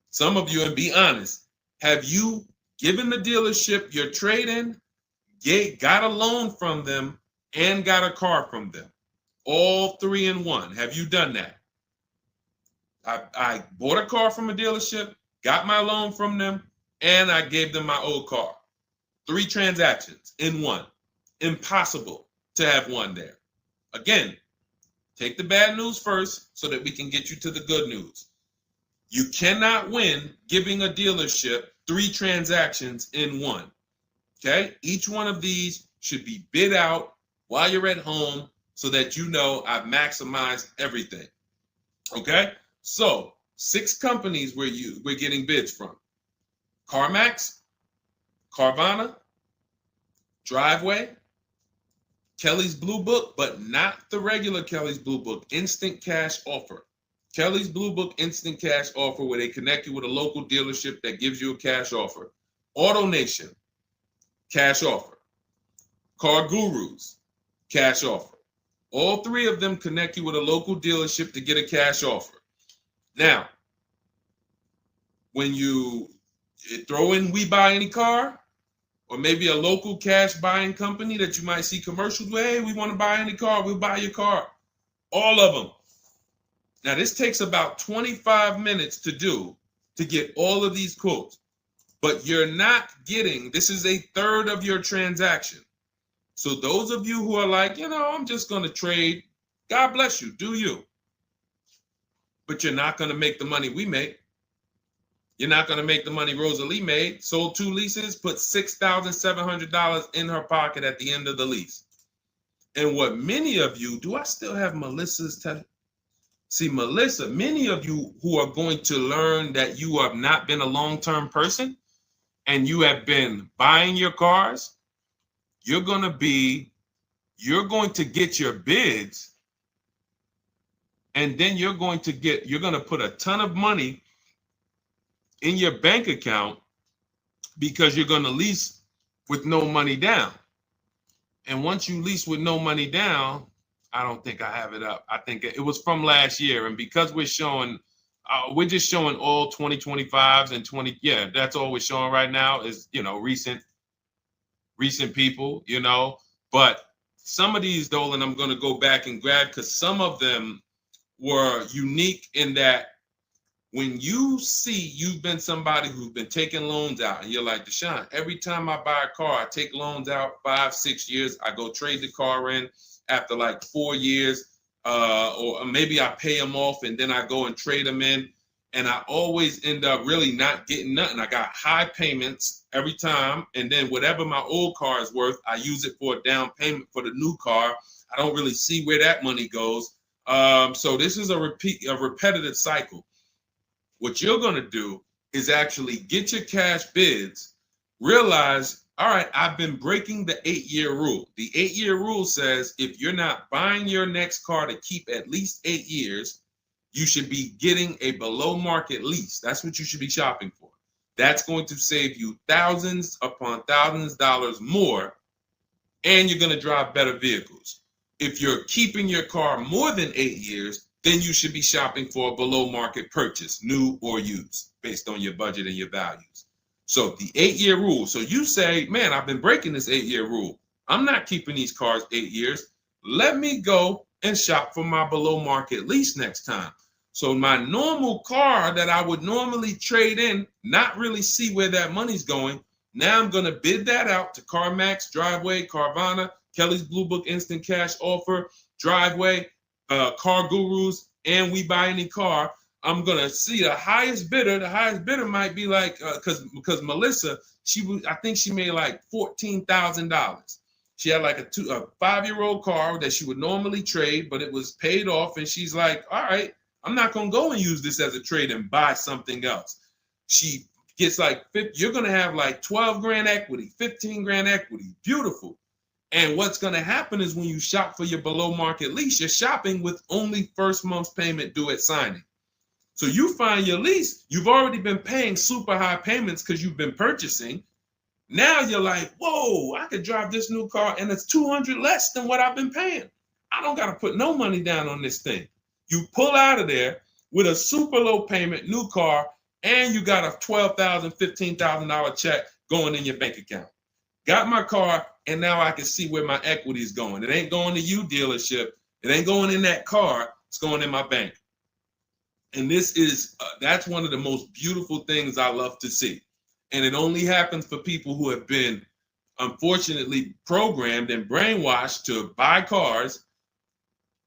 Some of you, and be honest, have you given the dealership your trade-in, got a loan from them, and got a car from them? All 3 in one. Have you done that? I bought a car from a dealership, got my loan from them, and I gave them my old car. 3 transactions in one. Impossible to have one there. Again, take the bad news first so that we can get you to the good news. You cannot win giving a dealership 3 transactions in one. Okay? Each one of these should be bid out while you're at home so that you know I've maximized everything. Okay? So 6 companies we're getting bids from: CarMax, Carvana, Driveway, Kelly's Blue Book, but not the regular Kelly's Blue Book, Instant Cash Offer. Kelly's Blue Book Instant Cash Offer, where they connect you with a local dealership that gives you a cash offer. Auto Nation, cash offer. Car Gurus, cash offer. All three of them connect you with a local dealership to get a cash offer. Now, when you throw in We Buy Any Car, or maybe a local cash buying company that you might see commercials with, hey, we want to buy any car, we'll buy your car. All of them. Now, this takes about 25 minutes to do to get all of these quotes, but you're not getting, this is a third of your transaction. So those of you who are like, I'm just going to trade, God bless you, do you. But you're not going to make the money we make. You're not going to make the money Rosalie made. Sold 2 leases, put $6,700 in her pocket at the end of the lease. And what many of you, do I still have Melissa's test? See, Melissa, many of you who are going to learn that you have not been a long-term person and you have been buying your cars, you're going to get your bids, and then you're going to put a ton of money in your bank account because you're going to lease with no money down. And once you lease with no money down, I don't think I have it up. I think it was from last year. And because we're just showing all 2025s and 20. Yeah, that's all we're showing right now is, recent people, But some of these, Dolan, I'm going to go back and grab because some of them were unique in that when you see you've been somebody who's been taking loans out and you're like, Deshone, every time I buy a car, I take loans out 5-6 years. I go trade the car in after like 4 years, or maybe I pay them off and then I go and trade them in. And I always end up really not getting nothing. I got high payments every time. And then whatever my old car is worth, I use it for a down payment for the new car. I don't really see where that money goes. So this is a repetitive cycle. What you're going to do is actually get your cash bids, realize, all right, I've been breaking the 8-year rule. The 8-year rule says if you're not buying your next car to keep at least 8 years, you should be getting a below market lease. That's what you should be shopping for. That's going to save you thousands upon thousands of dollars more, and you're going to drive better vehicles. If you're keeping your car more than 8 years, then you should be shopping for a below market purchase, new or used, based on your budget and your values. So the 8-year rule. So you say, man, I've been breaking this 8-year rule. I'm not keeping these cars 8 years. Let me go and shop for my below market lease next time. So my normal car that I would normally trade in, not really see where that money's going. Now I'm going to bid that out to CarMax, Driveway, Carvana, Kelly's Blue Book Instant Cash Offer, Driveway, Car Gurus, and We Buy Any Car. I'm gonna see the highest bidder. The highest bidder might be like because Melissa, I think she made like $14,000. She had like a 5-year-old car that she would normally trade, but it was paid off, and she's like, all right, I'm not gonna go and use this as a trade and buy something else. She gets like you're gonna have like 12 grand equity, 15 grand equity, beautiful. And what's going to happen is when you shop for your below market lease, you're shopping with only first month's payment due at signing. So you find your lease, you've already been paying super high payments because you've been purchasing. Now you're like, whoa, I could drive this new car and it's $200 less than what I've been paying. I don't got to put no money down on this thing. You pull out of there with a super low payment new car, and you got a $12,000, $15,000 check going in your bank account. Got my car, and now I can see where my equity is going. It ain't going to you, dealership. It ain't going in that car. It's going in my bank. And this is, that's one of the most beautiful things I love to see. And it only happens for people who have been, unfortunately, programmed and brainwashed to buy cars.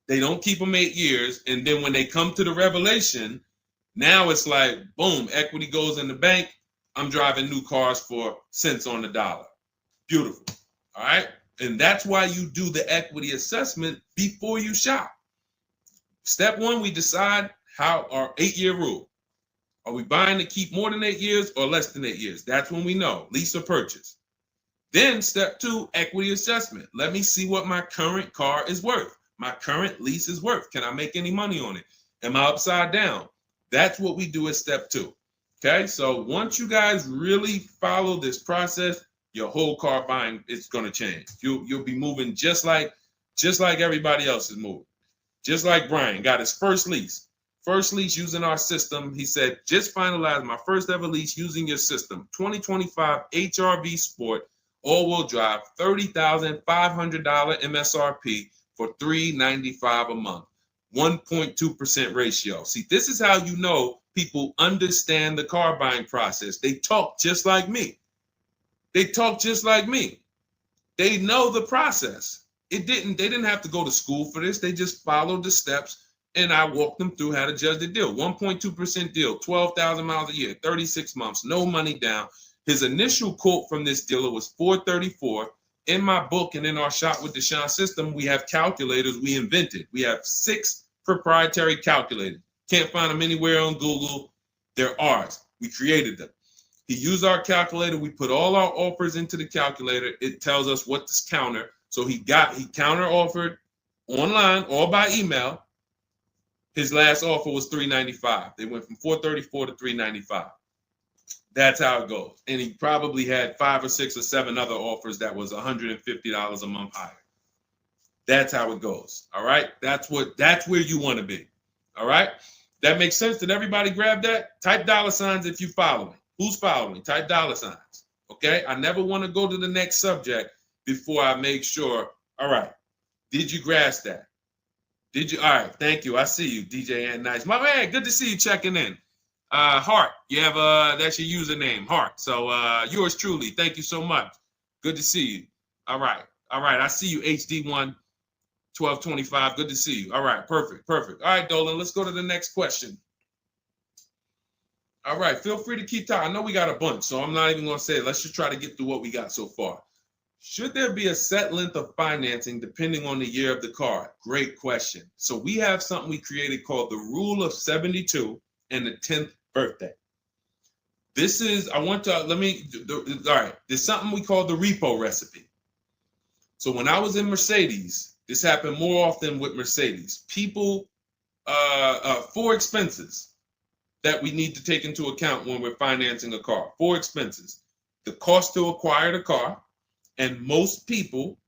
They don't keep them 8 years. And then when they come to the revelation, now it's like, boom, equity goes in the bank. I'm driving new cars for cents on the dollar. Beautiful. All right. And that's why you do the equity assessment before you shop. Step one, we decide how our 8-year rule. Are we buying to keep more than 8 years or less than 8 years? That's when we know, lease or purchase. Then step two, equity assessment. Let me see what my current car is worth. My current lease is worth. Can I make any money on it? Am I upside down? That's what we do at step 2. Okay, so once you guys really follow this process, your whole car buying is going to change. You'll be moving just like everybody else is moving. Just like Brian got his first lease. First lease using our system. He said, just finalized my first ever lease using your system. 2025 HRV Sport, all-wheel drive, $30,500 MSRP for $395 a month. 1.2% ratio. See, this is how you know people understand the car buying process. They talk just like me. They talk just like me. They know the process. They didn't have to go to school for this. They just followed the steps, and I walked them through how to judge the deal. 1.2% deal, 12,000 miles a year, 36 months, no money down. His initial quote from this dealer was $434. In my book and in our Shop with Deshone system, we have calculators we invented. We have 6 proprietary calculators. Can't find them anywhere on Google. They're ours. We created them. He used our calculator. We put all our offers into the calculator. It tells us what to counter. So he counter offered online or by email. His last offer was $395. They went from $434 to $395. That's how it goes. And he probably had 5 or 6 or 7 other offers that was $150 a month higher. That's how it goes. All right. That's where you want to be. All right. That makes sense. Did everybody grab that? Type $ if you follow me. Who's following? Type $. Okay. I never want to go to the next subject before I make sure. All right. Did you grasp that? Did you? All right. Thank you. I see you, DJ and Nice. My man, good to see you checking in. Hart, you have that's your username, Hart. So yours truly. Thank you so much. Good to see you. All right. I see you, HD1 1225. Good to see you. All right, perfect. All right, Dolan, let's go to the next question. All right, feel free to keep talking. I know we got a bunch, so I'm not even gonna say it. Let's just try to get through what we got so far. Should there be a set length of financing depending on the year of the car? Great question. So we have something we created called the Rule of 72 and the 10th birthday. This is, all right, there's something we call the repo recipe. So when I was in Mercedes, this happened more often with Mercedes. People, 4 expenses that we need to take into account when we're financing a car. 4 expenses. The cost to acquire the car, and most people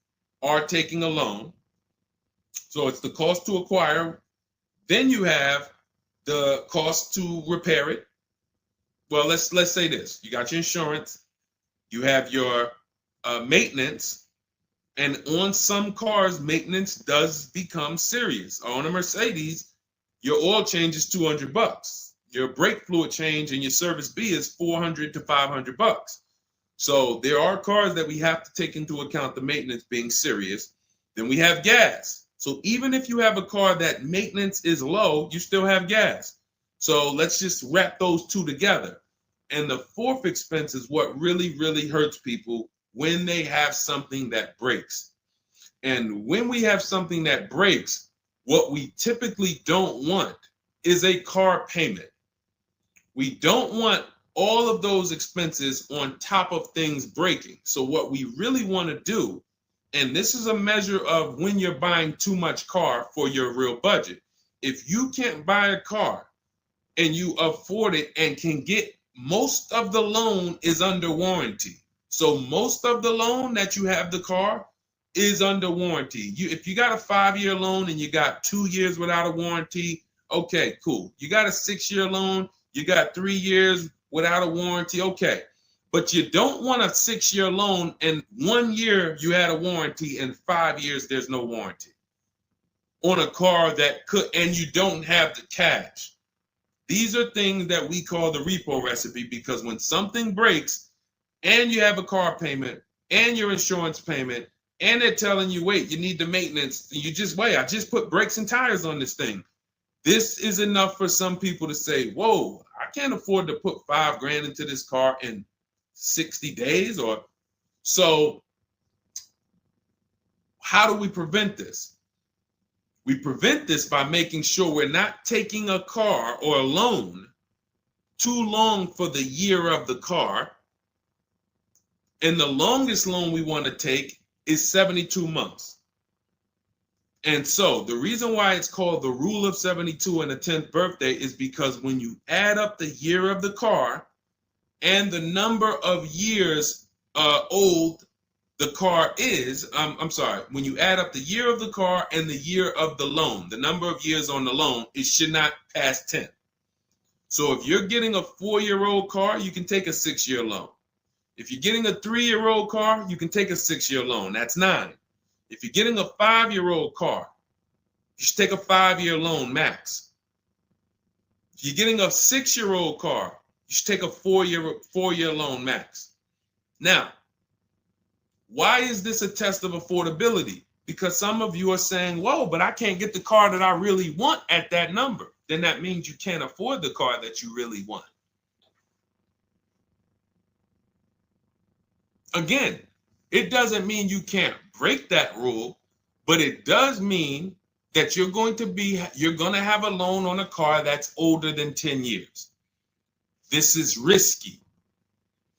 are taking a loan. So it's the cost to acquire. Then you have the cost to repair it. Well, let's say this. You got your insurance. You have your maintenance. And on some cars, maintenance does become serious. On a Mercedes, your oil change is $200. Your brake fluid change and your service B is $400 to $500. So there are cars that we have to take into account the maintenance being serious. Then we have gas. So even if you have a car that maintenance is low, you still have gas. So let's just wrap those 2 together. And the 4th expense is what really, really hurts people when they have something that breaks. And when we have something that breaks, what we typically don't want is a car payment. We don't want all of those expenses on top of things breaking. So what we really want to do, and this is a measure of when you're buying too much car for your real budget. If you can't buy a car and you afford it and can get, most of the loan is under warranty. So most of the loan that you have the car is under warranty. If you got a 5-year loan and you got 2 years without a warranty, okay, cool. You got a 6-year loan, you got 3 years without a warranty, okay. But you don't want a 6-year loan and 1 year you had a warranty and 5 years there's no warranty on a car that could, and you don't have the cash. These are things that we call the repo recipe, because when something breaks and you have a car payment and your insurance payment and they're telling you, wait, you need the maintenance, you just wait, I just put brakes and tires on this thing. This is enough for some people to say, whoa, I can't afford to put $5,000 into this car in 60 days. Or so how do we prevent this? We prevent this by making sure we're not taking a car or a loan too long for the year of the car. And the longest loan we want to take is 72 months. And so the reason why it's called the rule of 72 and the 10th birthday is because when you add up the year of the car and the number of years old the car is, I'm sorry, when you add up the year of the car and the year of the loan, the number of years on the loan, it should not pass 10. So if you're getting a 4-year-old car, you can take a 6-year loan. If you're getting a 3-year-old car, you can take a 6-year loan. That's 9. If you're getting a 5-year-old car, you should take a 5-year loan max. If you're getting a 6-year-old car, you should take a 4-year loan max. Now, why is this a test of affordability? Because some of you are saying, whoa, but I can't get the car that I really want at that number. Then that means you can't afford the car that you really want. Again, it doesn't mean you can't break that rule, but it does mean that you're going to have a loan on a car that's older than 10 years. This is risky.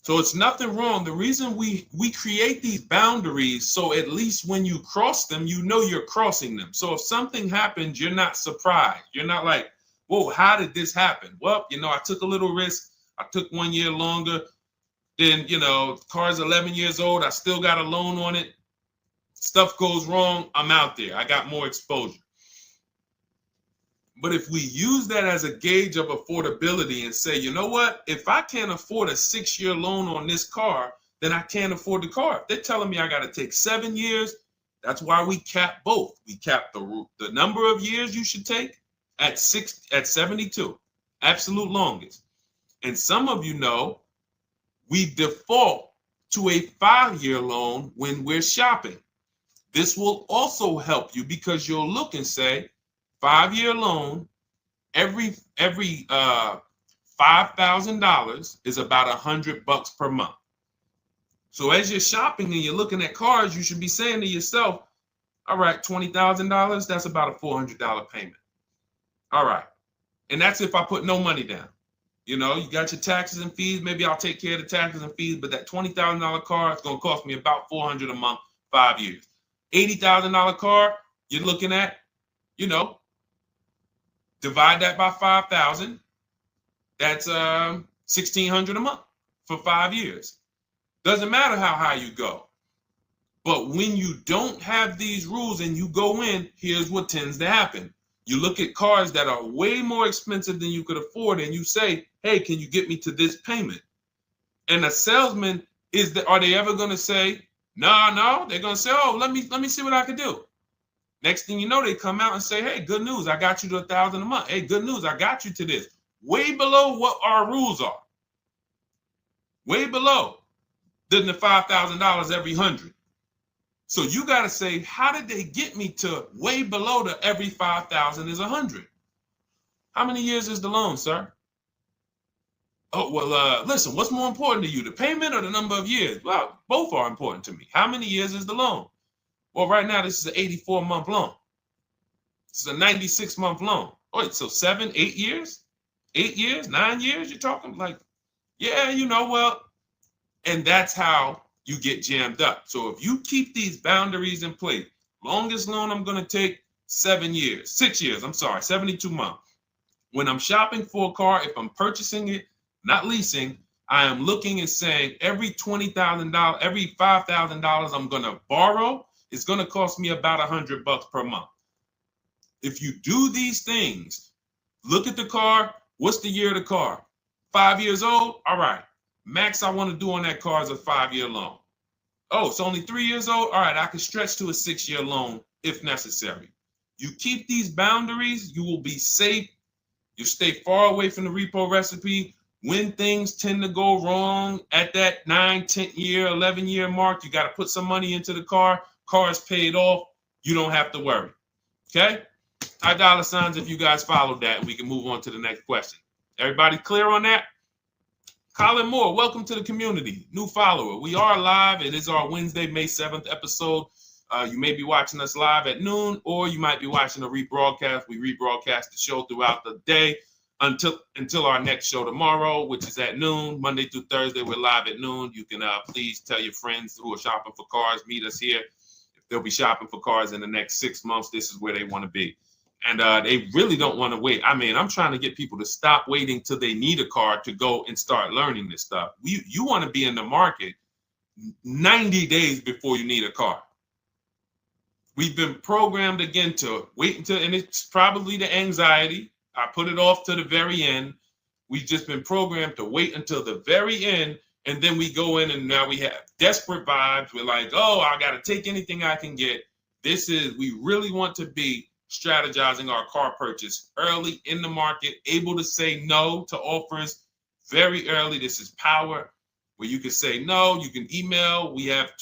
So it's nothing wrong. The reason we create these boundaries, so at least when you cross them, you know you're crossing them. So if something happens, you're not surprised. You're not like, whoa, how did this happen? Well, I took a little risk. I took 1 year longer. Then, the car's 11 years old. I still got a loan on it. Stuff goes wrong. I'm out there. I got more exposure. But if we use that as a gauge of affordability and say, you know what, if I can't afford a 6-year loan on this car, then I can't afford the car. If they're telling me I got to take 7 years, that's why we cap both. We cap the number of years you should take at 72, absolute longest. And some of you know we default to a 5-year loan when we're shopping. This will also help you because you'll look and say, 5-year loan, every $5,000 is about $100 per month. So as you're shopping and you're looking at cars, you should be saying to yourself, all right, $20,000, that's about a $400 payment. All right. And that's if I put no money down. You got your taxes and fees. Maybe I'll take care of the taxes and fees, but that $20,000 car is going to cost me about $400 a month, 5 years. $80,000 car, you're looking at, divide that by 5,000. That's $1,600 a month for 5 years. Doesn't matter how high you go. But when you don't have these rules and you go in, here's what tends to happen. You look at cars that are way more expensive than you could afford, and you say, hey, can you get me to this payment? And a salesman, are they ever going to say, no? They're going to say, oh, let me see what I can do. Next thing you know, they come out and say, hey, good news, I got you to $1,000 a month. Hey, good news, I got you to this. Way below what our rules are. Way below than the $5,000 every 100. So you got to say, how did they get me to way below the every 5,000 is 100? How many years is the loan, sir? Oh, well, listen, what's more important to you, the payment or the number of years? Well, both are important to me. How many years is the loan? Well, right now, this is an 84-month loan. This is a 96-month loan. Wait, so 7, 8 years? 8 years, 9 years? You're talking like, yeah, well, and that's how you get jammed up. So if you keep these boundaries in place, longest loan I'm going to take 6 years, 72 months. When I'm shopping for a car, if I'm purchasing it, not leasing, I am looking and saying every $20,000, every $5,000 I'm going to borrow, it's going to cost me about $100 per month. If you do these things, look at the car. What's the year of the car? 5 years old? All right. Max I want to do on that car is a 5-year loan. Oh, it's only 3 years old? All right, I can stretch to a 6-year loan if necessary. You keep these boundaries, you will be safe. You stay far away from the repo recipe. When things tend to go wrong at that 9, 10 year, 11 year mark, you got to put some money into the car. Car is paid off. You don't have to worry. Okay? High dollar signs if you guys followed that. We can move on to the next question. Everybody clear on that? Colin Moore, welcome to the community. New follower. We are live. It is our Wednesday, May 7th episode. You may be watching us live at noon, or you might be watching a rebroadcast. We rebroadcast the show throughout the day until our next show tomorrow, which is at noon. Monday through Thursday, we're live at noon. You can please tell your friends who are shopping for cars, meet us here. they'll be shopping for cars in the next 6 months. This is where they want to be. And they really don't want to wait. I mean, I'm trying to get people to stop waiting till they need a car to go and start learning this stuff. You want to be in the market 90 days before you need a car. We've been programmed again to wait until, and it's probably the anxiety. I put it off to the very end. We've just been programmed to wait until the very end, and then we go in and now we have desperate vibes. We're like, oh, I got to take anything I can get. We really want to be strategizing our car purchase early in the market, able to say no to offers very early. This is power, where you can say no. You can email. We have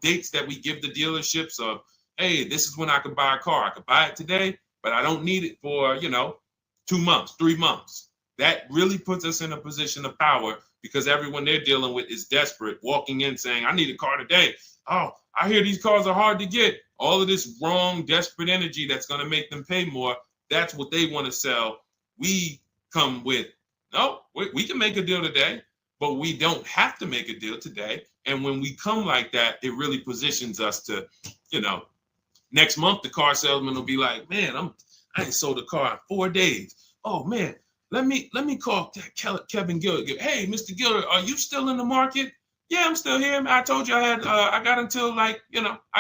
dates that we give the dealerships of, hey, this is when I could buy a car. I could buy it today, but I don't need it for, 2 months, 3 months. That really puts us in a position of power because everyone they're dealing with is desperate, walking in saying, I need a car today. Oh, I hear these cars are hard to get. All of this wrong, desperate energy that's going to make them pay more. That's what they want to sell. We come with, no, we can make a deal today, but we don't have to make a deal today. And when we come like that, it really positions us to, next month, the car salesman will be like, man, I ain't sold a car in 4 days. Oh man, let me call Kevin Gilder. Hey, Mr. Gilder, are you still in the market? Yeah, I'm still here. I told you I got until I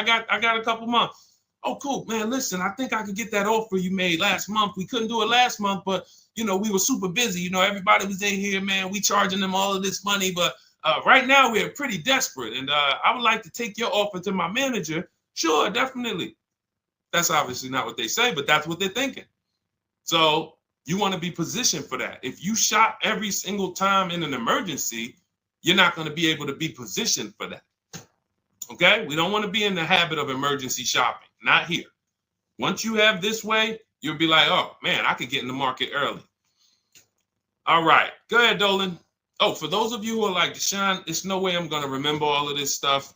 got a couple months. Oh, cool, man. Listen, I think I could get that offer you made last month. We couldn't do it last month, but we were super busy. Everybody was in here, man. We charging them all of this money, but right now we're pretty desperate, and I would like to take your offer to my manager. Sure, definitely. That's obviously not what they say, but that's what they're thinking. So you want to be positioned for that. If you shop every single time in an emergency, you're not going to be able to be positioned for that. Okay? We don't want to be in the habit of emergency shopping. Not here. Once you have this way, you'll be like, oh, man, I could get in the market early. All right. Go ahead, Dolan. Oh, for those of you who are like, Deshone, there's no way I'm going to remember all of this stuff.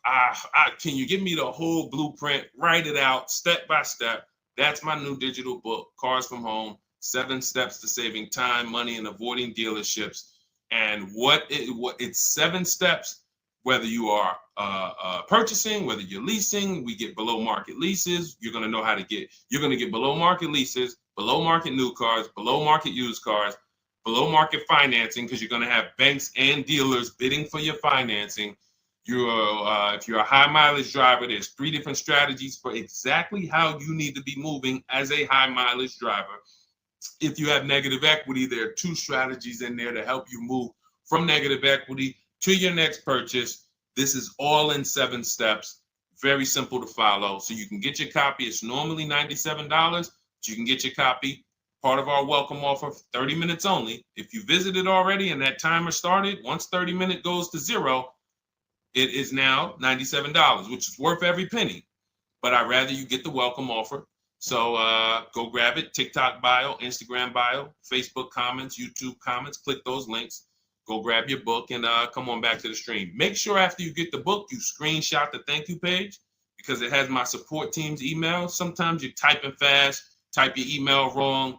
Can you give me the whole blueprint? Write it out step by step. That's my new digital book, Cars from Home, 7 Steps to Saving Time, Money, and Avoiding Dealerships. And it's 7 steps, whether you are purchasing, whether you're leasing. We get below market leases. You're going to get below market leases, below market new cars, below market used cars, below market financing, because you're going to have banks and dealers bidding for your financing. If you're a high mileage driver, there's 3 different strategies for exactly how you need to be moving as a high mileage driver. If you have negative equity, there are 2 strategies in there to help you move from negative equity to your next purchase. This is all in 7 steps. Very simple to follow. So you can get your copy. It's normally $97, but you can get your copy. Part of our welcome offer, 30 minutes only. If you visited already and that timer started, once 30 minutes goes to 0, it is now $97, which is worth every penny. But I'd rather you get the welcome offer. So go grab it. TikTok bio, Instagram bio, Facebook comments, YouTube comments. Click those links. Go grab your book and come on back to the stream. Make sure after you get the book, you screenshot the thank you page because it has my support team's email. Sometimes you're typing fast, type your email wrong.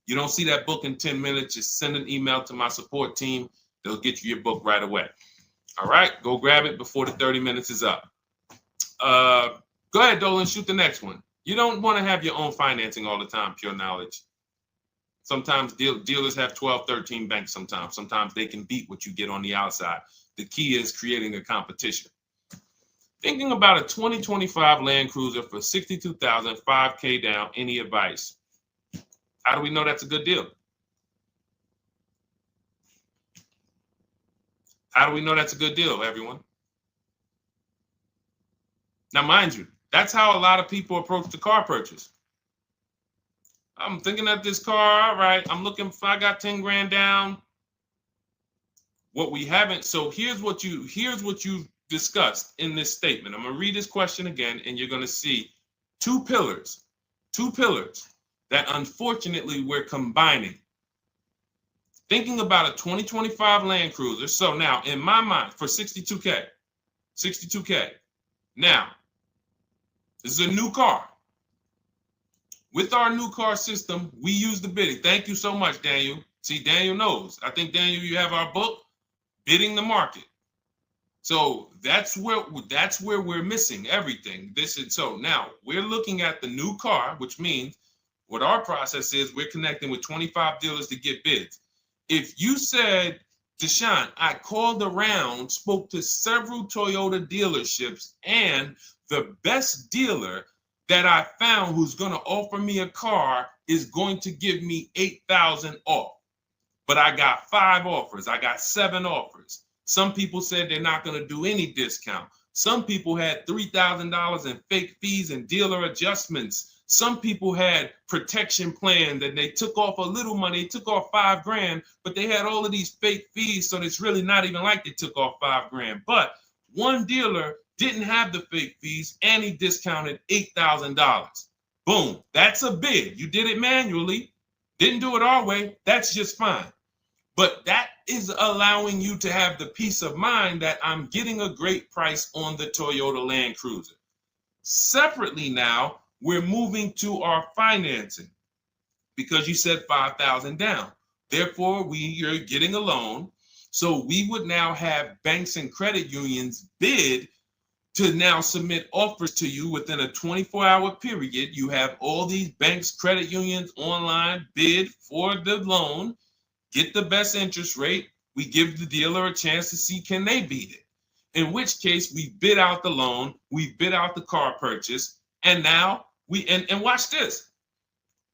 You don't see that book in 10 minutes, just send an email to my support team. They'll get you your book right away. All right, go grab it before the 30 minutes is up. Go ahead, Dolan, shoot the next one. You don't want to have your own financing all the time, pure knowledge. Sometimes dealers have 12, 13 banks sometimes. Sometimes they can beat what you get on the outside. The key is creating a competition. Thinking about a 2025 Land Cruiser for $62,000, $5K down, any advice? How do we know that's a good deal? How do we know that's a good deal, everyone? Now, mind you, that's how a lot of people approach the car purchase. I'm thinking of this car, all right, I'm looking for, I got 10 grand down. What we haven't, so here's what you discussed in this statement. I'm gonna read this question again, and you're gonna see 2 pillars that unfortunately we're combining. Thinking about a 2025 Land Cruiser. So now in my mind for 62K. Now, this is a new car. With our new car system, we use the bidding. Thank you so much, Daniel. See, Daniel knows. I think, Daniel, you have our book, Bidding the Market. So that's where we're missing everything. So now we're looking at the new car, which means what our process is, we're connecting with 25 dealers to get bids. If you said, Deshone, I called around, spoke to several Toyota dealerships, and the best dealer that I found who's going to offer me a car is going to give me $8,000 off. But I got 5 offers. I got 7 offers. Some people said they're not going to do any discount. Some people had $3,000 in fake fees and dealer adjustments. Some people had protection plans and they took off a little money, took off $5,000, but they had all of these fake fees. So it's really not even like they took off $5,000. But one dealer didn't have the fake fees and he discounted $8,000. Boom. That's a bid. You did it manually. Didn't do it our way. That's just fine. But that is allowing you to have the peace of mind that I'm getting a great price on the Toyota Land Cruiser. Separately now, we're moving to our financing because you said $5,000 down. Therefore, you're getting a loan. So we would now have banks and credit unions bid to now submit offers to you within a 24-hour period. You have all these banks, credit unions online bid for the loan, get the best interest rate. We give the dealer a chance to see can they beat it. In which case we bid out the loan, we bid out the car purchase, and now and watch this.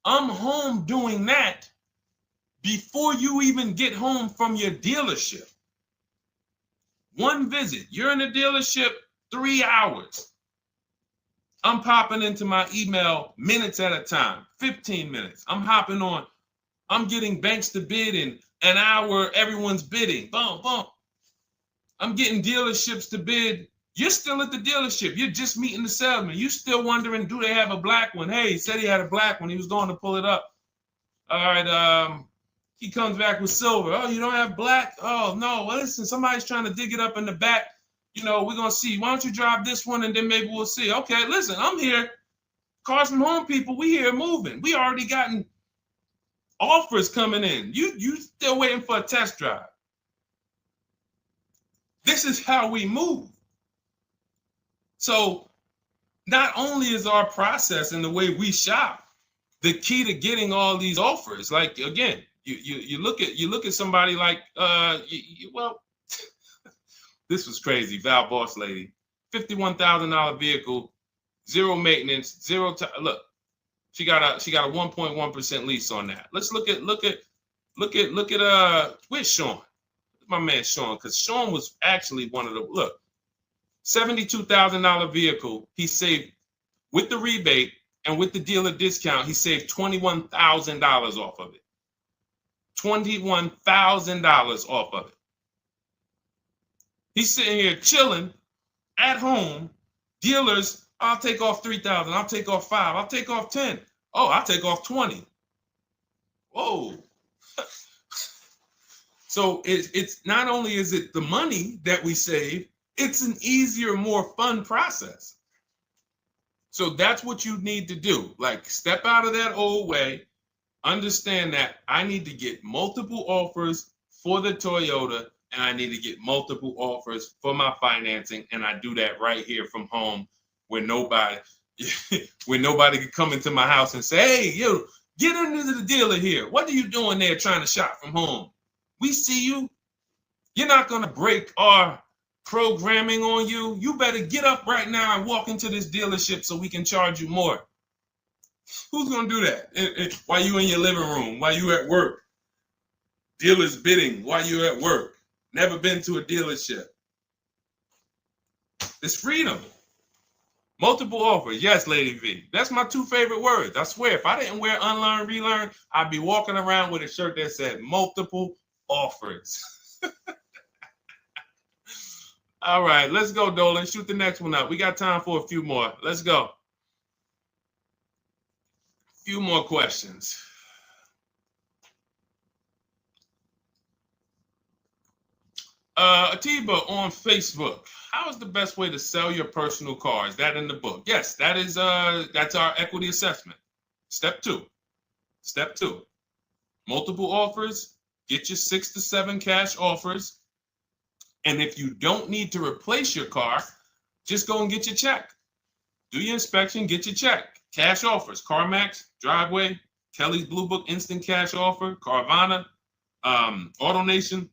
I'm home doing that before you even get home from your dealership. One visit, you're in the dealership 3 hours. I'm popping into my email minutes at a time, 15 minutes. I'm hopping on. I'm getting banks to bid in an hour. Everyone's bidding. Boom, boom. I'm getting dealerships to bid. You're still at the dealership. You're just meeting the salesman. You're still wondering, do they have a black one? Hey, he said he had a black one. He was going to pull it up. All right. He comes back with silver. Oh, you don't have black? Oh, no. Well, listen, somebody's trying to dig it up in the back. We're going to see. Why don't you drive this one and then maybe we'll see. Okay, listen, I'm here. Cars from Home people, we here moving. We already gotten offers coming in. You still waiting for a test drive. This is how we move. So not only is our process and the way we shop the key to getting all these offers, like again, you look at somebody like this was crazy. Val Boss lady, $51,000 vehicle, zero maintenance, zero time. Look, she got a 1.1% lease on that. Let's look at where's Sean? My man Sean, because Sean was actually one of the $72,000 vehicle. He saved with the rebate and with the dealer discount. He saved $21,000 off of it. $21,000 off of it. He's sitting here chilling at home. Dealers, I'll take off $3,000. I'll take off $5,000. I'll take off $10,000. Oh, I'll take off $20,000. Whoa. So it's not only is it the money that we save, it's an easier, more fun process. So that's what you need to do. Like, step out of that old way. Understand that I need to get multiple offers for the Toyota, and I need to get multiple offers for my financing, and I do that right here from home, where nobody can come into my house and say, hey, get into the dealer here. What are you doing there trying to shop from home? We see you. You're not going to break our programming on you. You better get up right now and walk into this dealership so we can charge you more. Who's going to do that? While you in your living room, while you at work? Dealers bidding while you're at work. Never been to a dealership. It's freedom. Multiple offers. Yes, Lady V. That's my 2 favorite words. I swear, if I didn't wear unlearn, relearn, I'd be walking around with a shirt that said multiple offers. All right, let's go, Dolan. Shoot the next one up. We got time for a few more. Let's go. A few more questions. Atiba on Facebook. How is the best way to sell your personal car? Is that in the book? Yes, that's our equity assessment. Step 2. Step 2. Multiple offers. Get your 6 to 7 cash offers. And if you don't need to replace your car, just go and get your check. Do your inspection, get your check. Cash offers, CarMax, Driveway, Kelly's Blue Book Instant Cash Offer, Carvana, AutoNation,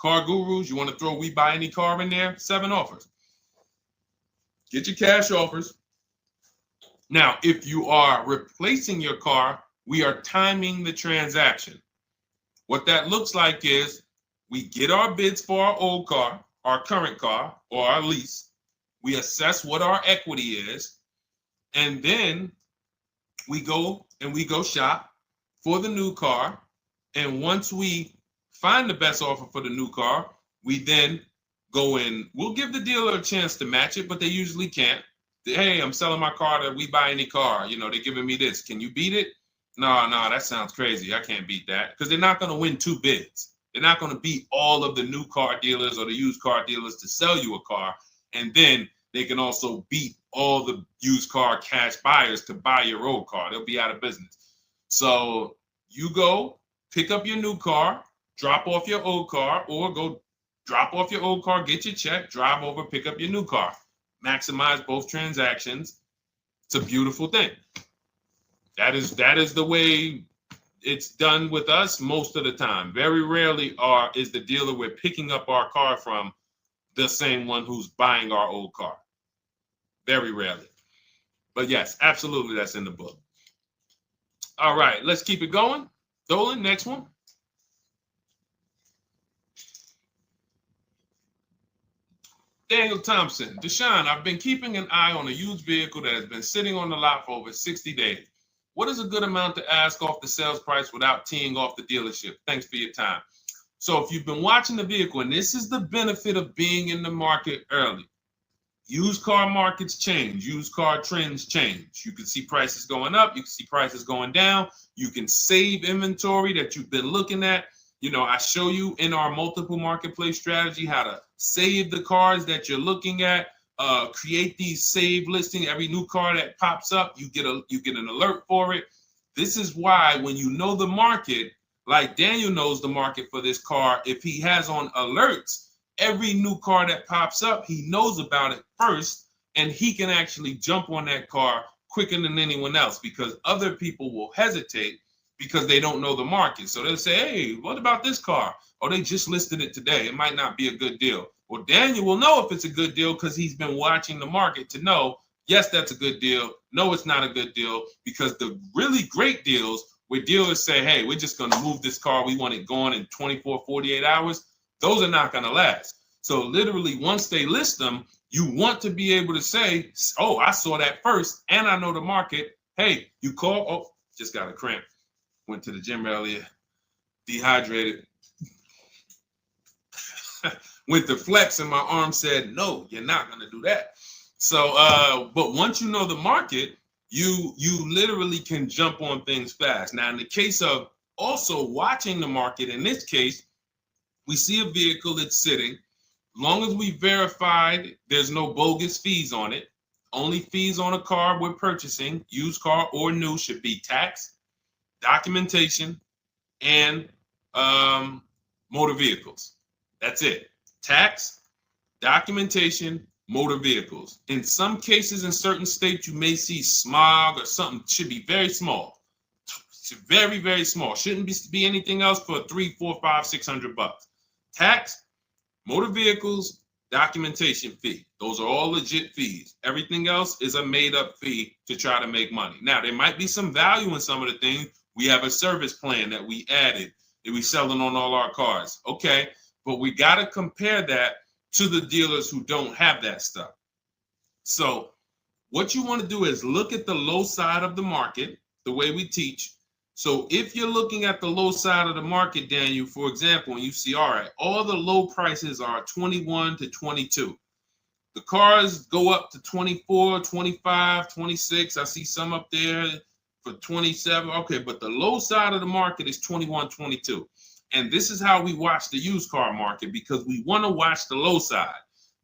Car Gurus. You want to throw We Buy Any Car in there? 7 offers. Get your cash offers. Now, if you are replacing your car, we are timing the transaction. What that looks like is we get our bids for our old car, our current car, or our lease. We assess what our equity is, and then we go shop for the new car. And once we find the best offer for the new car, we then go in. We'll give the dealer a chance to match it, but they usually can't. Hey, I'm selling my car to We Buy Any Car. You know, they're giving me this. Can you beat it? No, that sounds crazy. I can't beat that, because they're not going to win 2 bids. They're not going to beat all of the new car dealers or the used car dealers to sell you a car. And then they can also beat all the used car cash buyers to buy your old car. They'll be out of business. So you go pick up your new car, drop off your old car, or go drop off your old car, get your check, drive over, pick up your new car. Maximize both transactions. It's a beautiful thing. That is the way it's done with us most of the time. Very rarely is the dealer we're picking up our car from the same one who's buying our old car. Very rarely. But yes, absolutely, that's in the book. All right, let's keep it going. Dolan, next one. Daniel Thompson. Deshone, I've been keeping an eye on a used vehicle that has been sitting on the lot for over 60 days. What is a good amount to ask off the sales price without teeing off the dealership? Thanks for your time. So if you've been watching the vehicle, and this is the benefit of being in the market early, used car markets change, used car trends change. You can see prices going up, you can see prices going down, you can save inventory that you've been looking at. You know, I show you in our multiple marketplace strategy how to save the cars that you're looking at, create these save listings. Every new car that pops up, you get an alert for it. This is why when you know the market, like Daniel knows the market for this car, if he has on alerts, every new car that pops up, he knows about it first, and he can actually jump on that car quicker than anyone else, because other people will hesitate because they don't know the market. So they'll say, hey, what about this car? Oh, they just listed it today. It might not be a good deal. Well, Daniel will know if it's a good deal because he's been watching the market to know, yes, that's a good deal. No, it's not a good deal, because the really great deals where dealers say, hey, we're just going to move this car. We want it gone in 24, 48 hours. Those are not going to last. So literally, once they list them, you want to be able to say, oh, I saw that first and I know the market. Hey, you call. Oh, just got a cramp. Went to the gym earlier, dehydrated. Went to flex and my arm said, no, you're not going to do that. So, but once you know the market, you literally can jump on things fast. Now, in the case of also watching the market, in this case, we see a vehicle that's sitting. Long as we verified there's no bogus fees on it, only fees on a car we're purchasing, used car or new, should be tax, documentation, and motor vehicles. That's it. Tax, documentation, motor vehicles. In some cases, in certain states, you may see smog or something. Should be very small. Very, very small. Shouldn't be anything else for $300, $400, $500, $600. Tax, motor vehicles, documentation fee. Those are all legit fees. Everything else is a made-up fee to try to make money. Now, there might be some value in some of the things. We have a service plan that we added that we selling on all our cars. Okay, but we got to compare that to the dealers who don't have that stuff. So what you want to do is look at the low side of the market, the way we teach. So if you're looking at the low side of the market, Daniel, for example, and you see, all right, all the low prices are 21 to 22. The cars go up to 24, 25, 26. I see some up there for 27. Okay, but the low side of the market is 21, 22. And this is how we watch the used car market, because we want to watch the low side.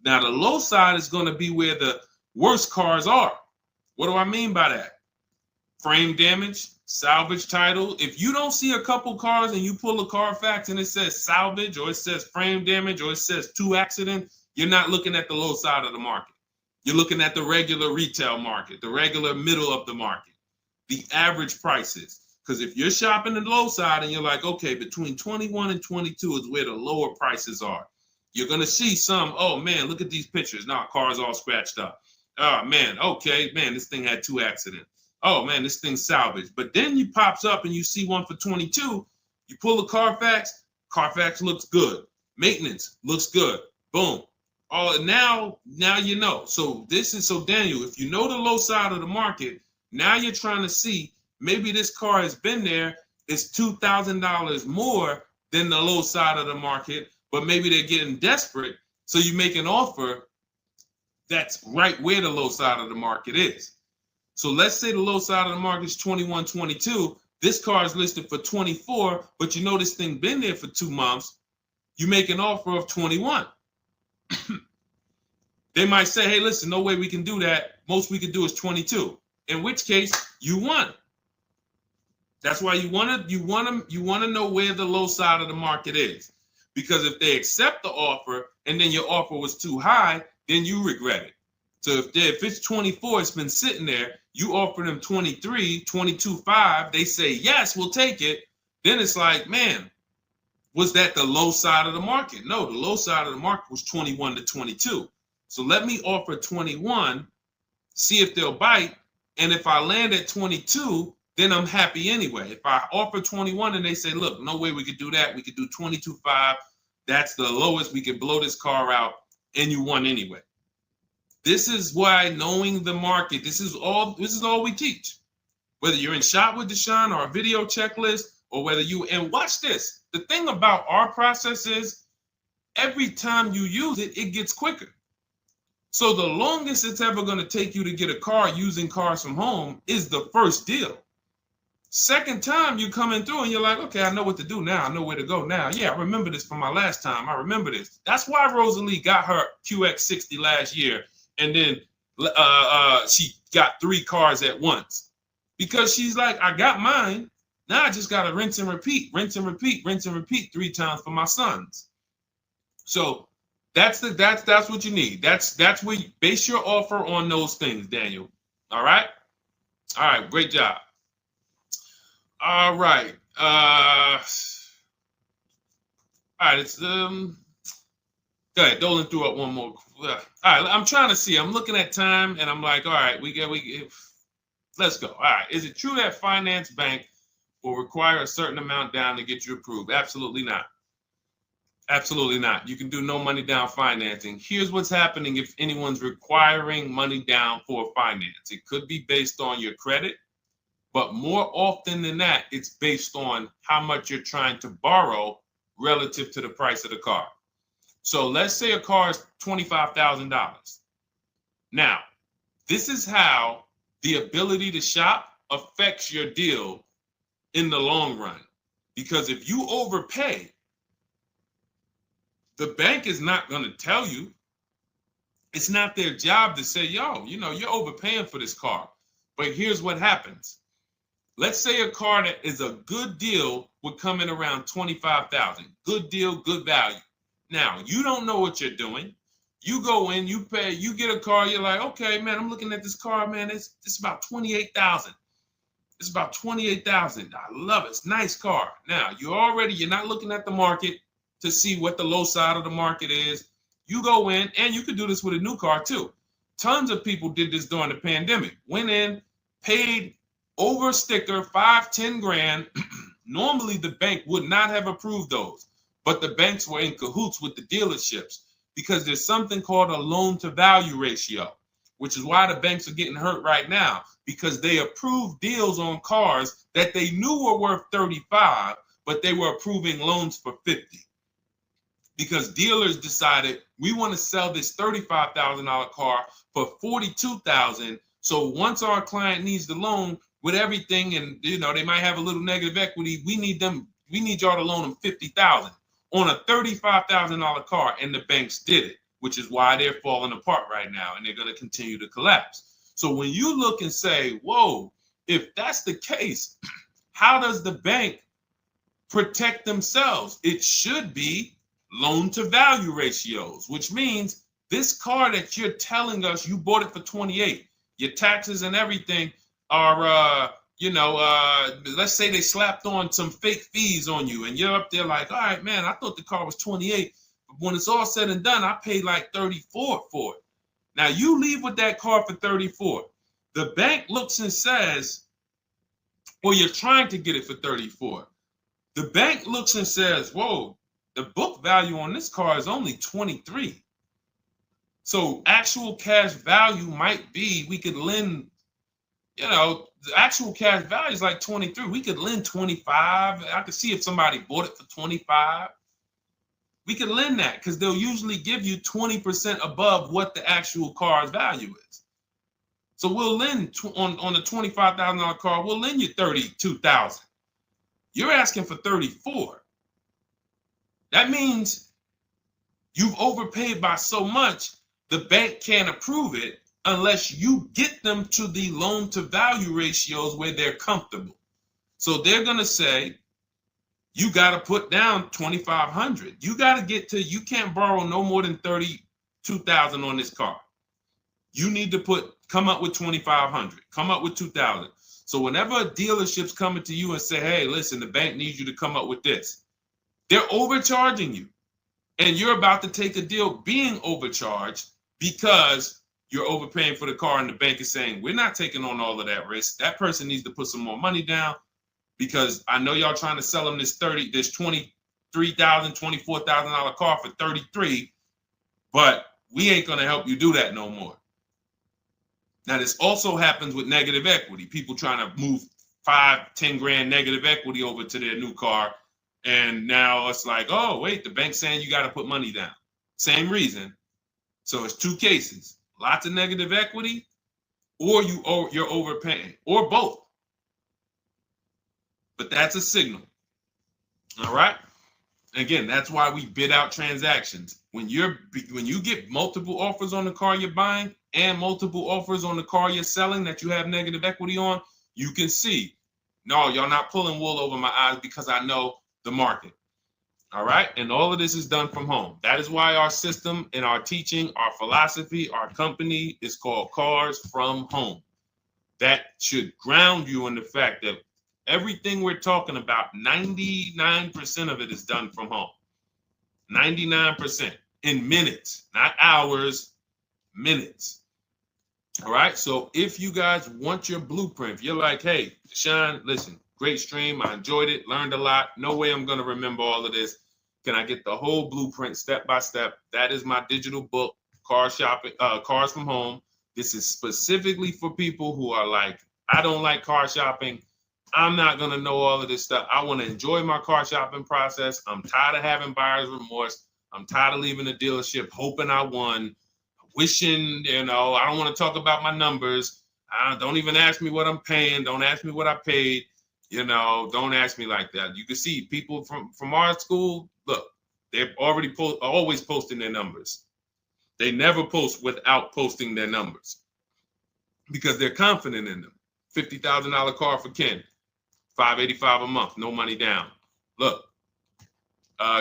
Now, the low side is going to be where the worst cars are. What do I mean by that? frame damage, salvage title. If you don't see a couple cars and you pull a Carfax and it says salvage or it says frame damage or it says 2 accident, you're not looking at the low side of the market. You're looking at the regular retail market, the regular middle of the market, the average prices. Because if you're shopping the low side and you're like, okay, between 21 and 22 is where the lower prices are, you're going to see some, oh man, look at these pictures. Now, car's all scratched up. Oh man, okay, man, this thing had 2 accidents. Oh man, this thing's salvaged. But then you pops up and you see one for 22. You pull a Carfax. Carfax looks good. Maintenance looks good. Boom. Oh, now you know. So Daniel, if you know the low side of the market, now you're trying to see maybe this car has been there. It's $2,000 more than the low side of the market, but maybe they're getting desperate. So you make an offer that's right where the low side of the market is. So let's say the low side of the market is 21, 22. This car is listed for 24, but you know this thing been there for 2 months. You make an offer of 21. They might say, hey, listen, no way we can do that. Most we can do is 22. In which case, you won. That's why you want to know where the low side of the market is. Because if they accept the offer and then your offer was too high, then you regret it. So if it's 24, it's been sitting there, you offer them 23, 22.5, they say, yes, we'll take it. Then it's like, man, was that the low side of the market? No, the low side of the market was 21 to 22. So let me offer 21, see if they'll bite. And if I land at 22, then I'm happy anyway. If I offer 21 and they say, look, no way we could do that. We could do 22.5. That's the lowest. We can blow this car out, and you won anyway. This is why knowing the market, this is all we teach. Whether you're in Shop with Deshone or a video checklist, or whether and watch this. The thing about our process is every time you use it, it gets quicker. So the longest it's ever going to take you to get a car using Cars from Home is the first deal. Second time you coming through and you're like, okay, I know what to do now. I know where to go now. Yeah, I remember this from my last time. I remember this. That's why Rosalie got her QX60 last year. And then she got 3 cars at once. Because she's like, I got mine. Now I just got to rinse and repeat 3 times for my sons. So that's what you need. That's where you base your offer on those things, Daniel. All right? All right, great job. All right. All right, it's go ahead, Dolan threw up one more. All right, I'm trying to see. I'm looking at time and I'm like, all right, let's go. All right. Is it true that finance bank will require a certain amount down to get you approved? Absolutely not. Absolutely not. You can do no money down financing. Here's what's happening if anyone's requiring money down for finance. It could be based on your credit, but more often than that, it's based on how much you're trying to borrow relative to the price of the car. So let's say a car is $25,000. Now, this is how the ability to shop affects your deal in the long run. Because if you overpay, the bank is not going to tell you. It's not their job to say, yo, you're overpaying for this car. But here's what happens. Let's say a car that is a good deal would come in around $25,000. Good deal, good value. Now, you don't know what you're doing. You go in, you pay, you get a car, you're like, okay, man, I'm looking at this car, man, it's about $28,000. It's about $28,000. I love it. It's a nice car. Now, you're not looking at the market to see what the low side of the market is. You go in, and you could do this with a new car too. Tons of people did this during the pandemic. Went in, paid over sticker, 5-10 grand. Normally, the bank would not have approved those, but the banks were in cahoots with the dealerships because there's something called a loan to value ratio, which is why the banks are getting hurt right now because they approved deals on cars that they knew were worth 35, but they were approving loans for 50. Because dealers decided we want to sell this $35,000 car for $42,000. So once our client needs the loan with everything, and they might have a little negative equity, we need y'all to loan them $50,000 on a $35,000 car, and the banks did it, which is why they're falling apart right now, and they're going to continue to collapse. So when you look and say, whoa, if that's the case, how does the bank protect themselves? It should be loan to value ratios, which means this car that you're telling us you bought it for 28, your taxes and everything are, let's say they slapped on some fake fees on you and you're up there like, all right, man, I thought the car was 28. But when it's all said and done, I paid like 34 for it. Now you leave with that car for 34. The bank looks and says, well, you're trying to get it for 34. The bank looks and says, whoa, the book value on this car is only 23. So actual cash value might be, we could lend, the actual cash value is like 23. We could lend 25. I could see if somebody bought it for 25. We could lend that because they'll usually give you 20% above what the actual car's value is. So we'll lend on the $25,000 car, we'll lend you $32,000. You're asking for 34. That means you've overpaid by so much, the bank can't approve it unless you get them to the loan to value ratios where they're comfortable. So they're going to say, you got to put down $2,500. You got to get to, you can't borrow no more than $32,000 on this car. You need to come up with $2,500, come up with $2,000. So whenever a dealership's coming to you and say, hey, listen, the bank needs you to come up with this, they're overcharging you. And you're about to take a deal being overcharged because you're overpaying for the car and the bank is saying, we're not taking on all of that risk. That person needs to put some more money down because I know y'all trying to sell them this $23,000, $24,000 car for 33, but we ain't going to help you do that no more. Now, this also happens with negative equity. People trying to move 5-10 grand negative equity over to their new car. And now it's like, oh, wait, the bank's saying you got to put money down. Same reason. So it's two cases, lots of negative equity or you're overpaying or both. But that's a signal. All right. Again, that's why we bid out transactions. When you get multiple offers on the car you're buying and multiple offers on the car you're selling that you have negative equity on, you can see, no, y'all not pulling wool over my eyes because I know the market. All right. And all of this is done from home. That is why our system and our teaching, our philosophy, our company is called Cars from Home. That should ground you in the fact that everything we're talking about, 99% of it is done from home. 99% in minutes, not hours, minutes. All right. So if you guys want your blueprint, if you're like, hey, Deshone, listen, great stream. I enjoyed it, learned a lot. No way I'm going to remember all of this. Can I get the whole blueprint step by step? That is my digital book, Cars from Home. This is specifically for people who are like, I don't like car shopping. I'm not going to know all of this stuff. I want to enjoy my car shopping process. I'm tired of having buyer's remorse. I'm tired of leaving the dealership hoping I won, wishing, I don't want to talk about my numbers. Don't even ask me what I'm paying. Don't ask me what I paid. Don't ask me like that. You can see people from our school, look, they're already always posting their numbers. They never post without posting their numbers because they're confident in them. $50,000 car for Ken, $585 a month, no money down. Look,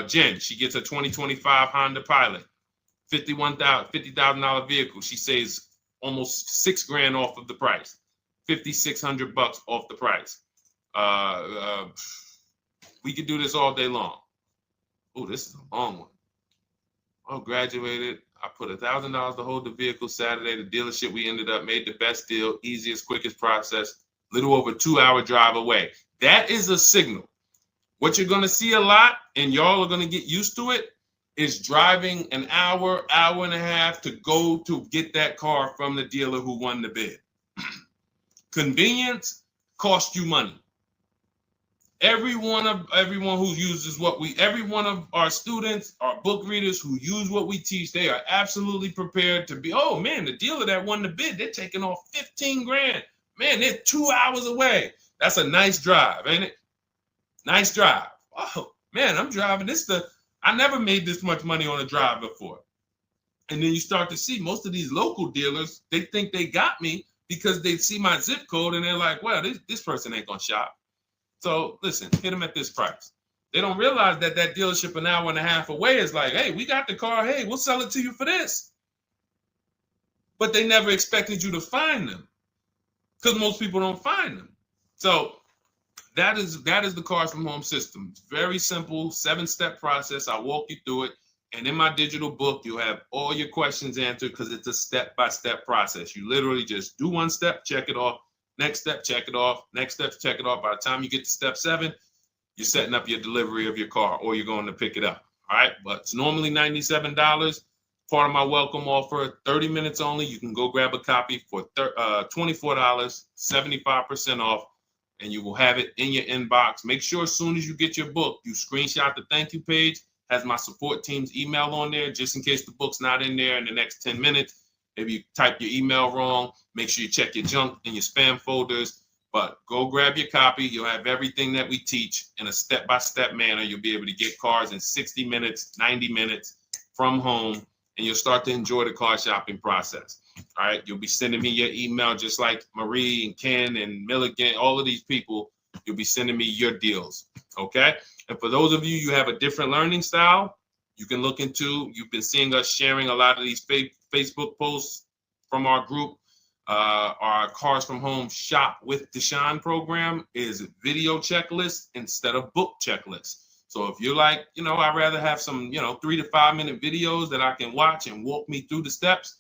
Jen, she gets a 2025 Honda Pilot, $50,000 vehicle. She saves almost $6,000 off of the price, $5,600 off the price. We could do this all day long. Oh, this is a long one. Oh, graduated. I put $1,000 to hold the vehicle Saturday. The dealership we ended up made the best deal, easiest, quickest process, little over 2-hour drive away. That is a signal. What you're going to see a lot, and y'all are going to get used to it, is driving an hour, hour and a half to go to get that car from the dealer who won the bid. Convenience costs you money. Every one of our students, our book readers who use what we teach, they are absolutely prepared to be, oh man, the dealer that won the bid, they're taking off $15,000. Man, they're 2 hours away. That's a nice drive, ain't it? Nice drive. Oh man, I'm driving I never made this much money on a drive before. And then you start to see most of these local dealers, they think they got me because they see my zip code and they're like, well, this person ain't gonna shop. So listen, hit them at this price. They don't realize that that dealership an hour and a half away is like, hey, we got the car. Hey, we'll sell it to you for this. But they never expected you to find them because most people don't find them. So that is the Cars from Home system. It's very simple, 7-step process. I walk you through it. And in my digital book, you'll have all your questions answered because it's a step-by-step process. You literally just do one step, check it off. Next step, check it off. Next step, check it off. By the time you get to step 7, you're setting up your delivery of your car or you're going to pick it up. All right. But it's normally $97. Part of my welcome offer, 30 minutes only. You can go grab a copy for $24, 75% off, and you will have it in your inbox. Make sure as soon as you get your book, you screenshot the thank you page, has my support team's email on there, just in case the book's not in there in the next 10 minutes. Maybe you type your email wrong. Make sure you check your junk and your spam folders. But go grab your copy. You'll have everything that we teach in a step-by-step manner. You'll be able to get cars in 60 minutes, 90 minutes from home, and you'll start to enjoy the car shopping process. All right. You'll be sending me your email just like Marie and Ken and Milligan, all of these people. You'll be sending me your deals. Okay. And for those of you, you have a different learning style, you can look into, you've been seeing us sharing a lot of these Facebook posts from our group. Our Cars from Home Shop with Deshone program is video checklist instead of book checklist. So if you're like, I'd rather have some, 3 to 5 minute videos that I can watch and walk me through the steps,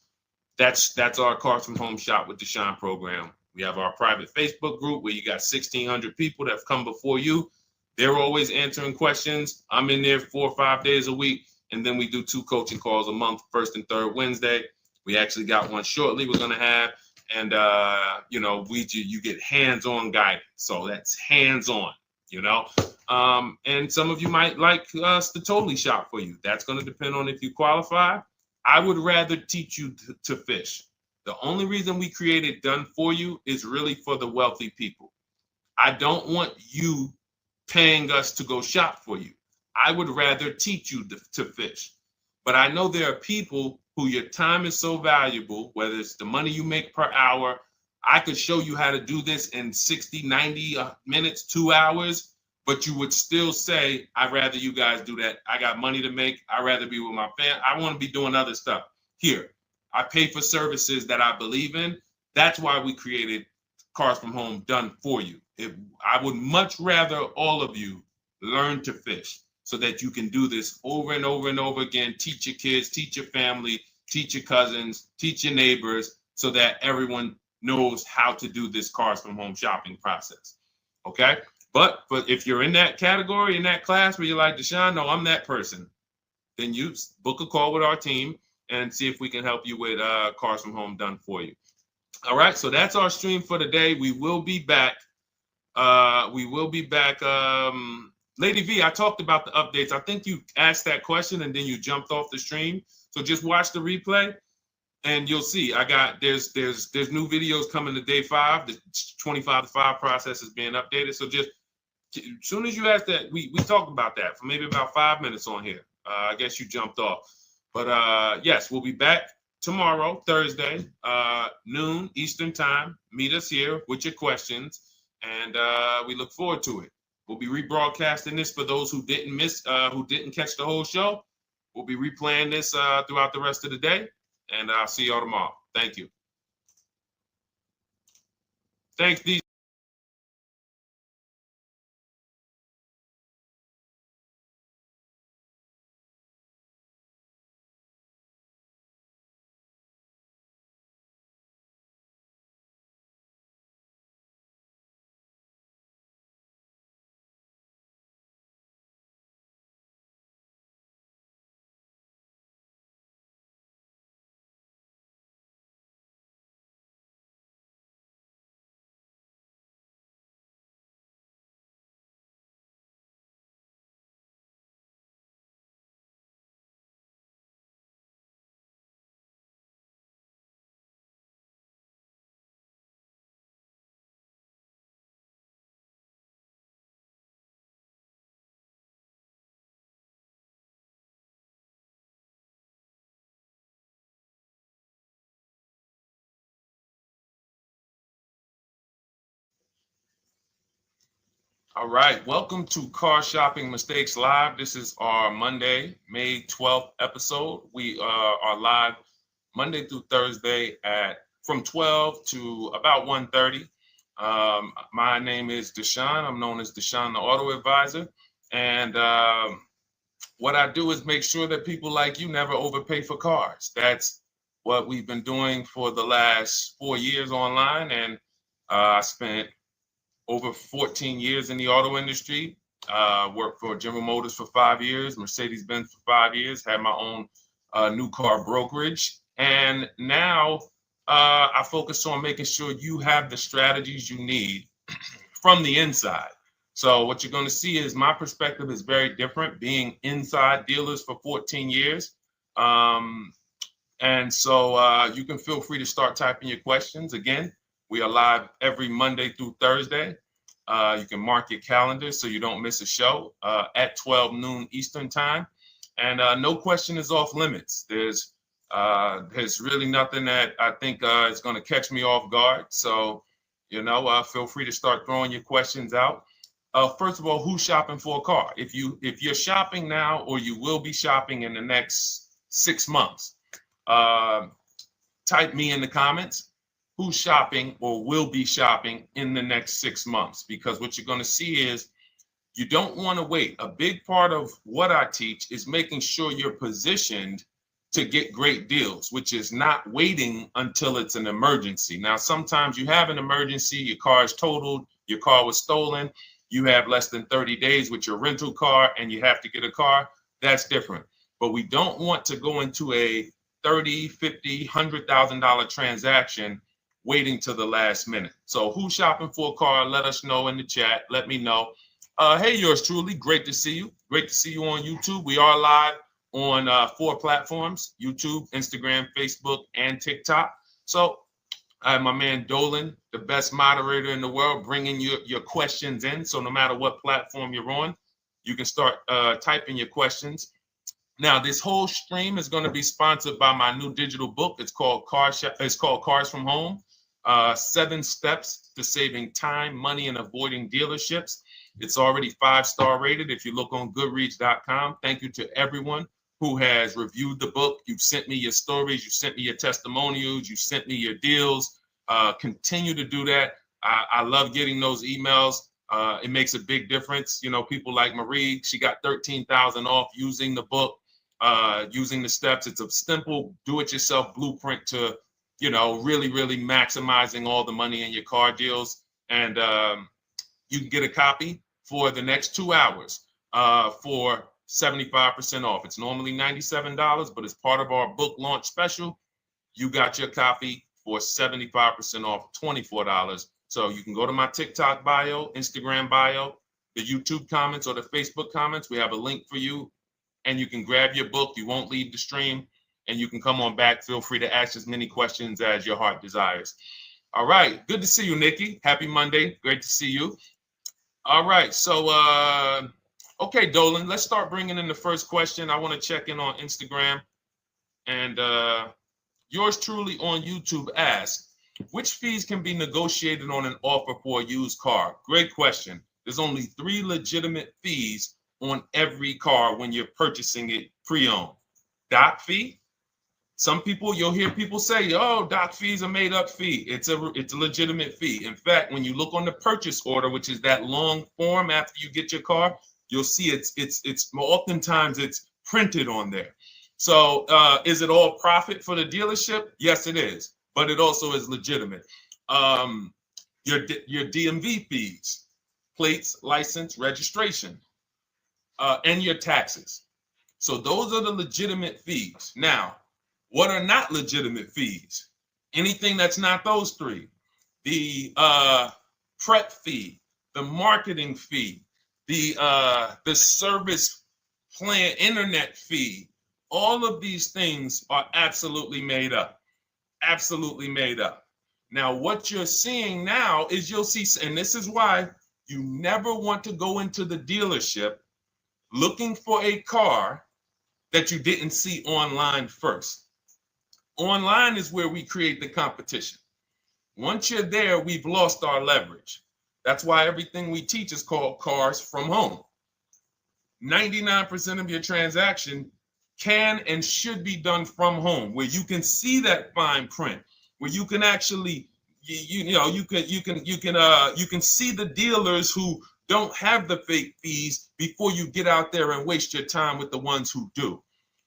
that's our Cars from Home Shop with Deshone program. We have our private Facebook group where you got 1,600 people that have come before you. They're always answering questions. I'm in there 4 or 5 days a week. And then we do 2 coaching calls a month, first and third Wednesday. We actually got one shortly we're going to have. And, you get hands-on guidance. So that's hands-on, and some of you might like us to totally shop for you. That's going to depend on if you qualify. I would rather teach you to fish. The only reason we created Done For You is really for the wealthy people. I don't want you paying us to go shop for you. I would rather teach you to fish. But I know there are people who your time is so valuable, whether it's the money you make per hour. I could show you how to do this in 60, 90 minutes, 2 hours, but you would still say, I'd rather you guys do that. I got money to make. I'd rather be with my family. I want to be doing other stuff. Here, I pay for services that I believe in. That's why we created Cars from Home Done For You. I would much rather all of you learn to fish so that you can do this over and over and over again. Teach your kids, teach your family, teach your cousins, teach your neighbors, so that everyone knows how to do this Cars from Home shopping process. Okay? But if you're in that category, in that class where you're like, Deshone, no, I'm that person, then you book a call with our team and see if we can help you with Cars from Home Done For You. All right, so that's our stream for today. We will be back. Lady V, I talked about the updates. I think you asked that question and then you jumped off the stream. So just watch the replay and you'll see there's new videos coming to day 5. The 25 to 5 process is being updated. So just as soon as you asked that, we talked about that for maybe about 5 minutes on here. I guess you jumped off. But yes, we'll be back tomorrow, Thursday, noon Eastern time. Meet us here with your questions, and we look forward to it. We'll be rebroadcasting this for those who didn't catch the whole show. We'll be replaying this throughout the rest of the day, and I'll see y'all tomorrow. Thank you. Thanks, DJ. All right, welcome to Car Shopping Mistakes Live. This is our Monday, May 12th episode. We are live Monday through Thursday from 12 to about 1:30. My name is Deshone. I'm known as Deshone the Auto Advisor. And what I do is make sure that people like you never overpay for cars. That's what we've been doing for the last 4 years online. And I spent over 14 years in the auto industry. Worked for General Motors for 5 years, Mercedes-Benz for 5 years, had my own new car brokerage. And now I focus on making sure you have the strategies you need from the inside. So what you're going to see is my perspective is very different, being inside dealers for 14 years. And so you can feel free to start typing your questions. Again, we are live every Monday through Thursday. You can mark your calendar so you don't miss a show at 12 noon Eastern time. And no question is off limits. There's really nothing that I think is going to catch me off guard. So, feel free to start throwing your questions out. First of all, who's shopping for a car? If you're shopping now, or you will be shopping in the next 6 months, type me in the comments. Who's shopping or will be shopping in the next 6 months? Because what you're going to see is you don't want to wait. A big part of what I teach is making sure you're positioned to get great deals, which is not waiting until it's an emergency. Now, sometimes you have an emergency, your car is totaled, your car was stolen, you have less than 30 days with your rental car and you have to get a car. That's different. But we don't want to go into a $30,000, $50,000, $100,000 transaction waiting to the last minute. So who's shopping for a car? Let us know in the chat. Let me know. Hey, yours truly. Great to see you. Great to see you on YouTube. We are live on 4 platforms: YouTube, Instagram, Facebook, and TikTok. So I have my man Dolan, the best moderator in the world, bringing your questions in. So no matter what platform you're on, you can start typing your questions. Now, this whole stream is going to be sponsored by my new digital book. It's called Cars from Home. 7 steps to saving time, money, and avoiding dealerships. It's already 5-star rated. If you look on goodreads.com, thank you to everyone who has reviewed the book. You've sent me your stories. You sent me your testimonials. You sent me your deals. Continue to do that. I love getting those emails. It makes a big difference. People like Marie, she got 13,000 off using the book, using the steps. It's a simple do-it-yourself blueprint to really, really maximizing all the money in your car deals. And you can get a copy for the next 2 hours for 75% off. It's normally $97, but as part of our book launch special, you got your copy for 75% off, $24. So you can go to my TikTok bio, Instagram bio, the YouTube comments, or the Facebook comments. We have a link for you, and you can grab your book. You won't leave the stream. And you can come on back. Feel free to ask as many questions as your heart desires. All right. Good to see you, Nikki. Happy Monday. Great to see you. All right. So, okay, Dolan, let's start bringing in the first question. I want to check in on Instagram. And yours truly on YouTube asks, which fees can be negotiated on an offer for a used car? Great question. There's only 3 legitimate fees on every car when you're purchasing it pre-owned. Doc fee. Some people, you'll hear people say, "Oh, doc fees are made up fee." It's a legitimate fee. In fact, when you look on the purchase order, which is that long form after you get your car, you'll see it's oftentimes it's printed on there. So is it all profit for the dealership? Yes, it is, but it also is legitimate. Your DMV fees, plates, license, registration, and your taxes. So those are the legitimate fees. Now, what are not legitimate fees? Anything that's not those 3. The prep fee, the marketing fee, the service plan, internet fee. All of these things are absolutely made up. Absolutely made up. Now, what you're seeing now is you'll see, and this is why you never want to go into the dealership looking for a car that you didn't see online first. Online is where we create the competition. Once you're there, we've lost our leverage. That's why everything we teach is called Cars from Home. 99% of your transaction can and should be done from home, where you can see that fine print, where you can actually you can see the dealers who don't have the fake fees before you get out there and waste your time with the ones who do.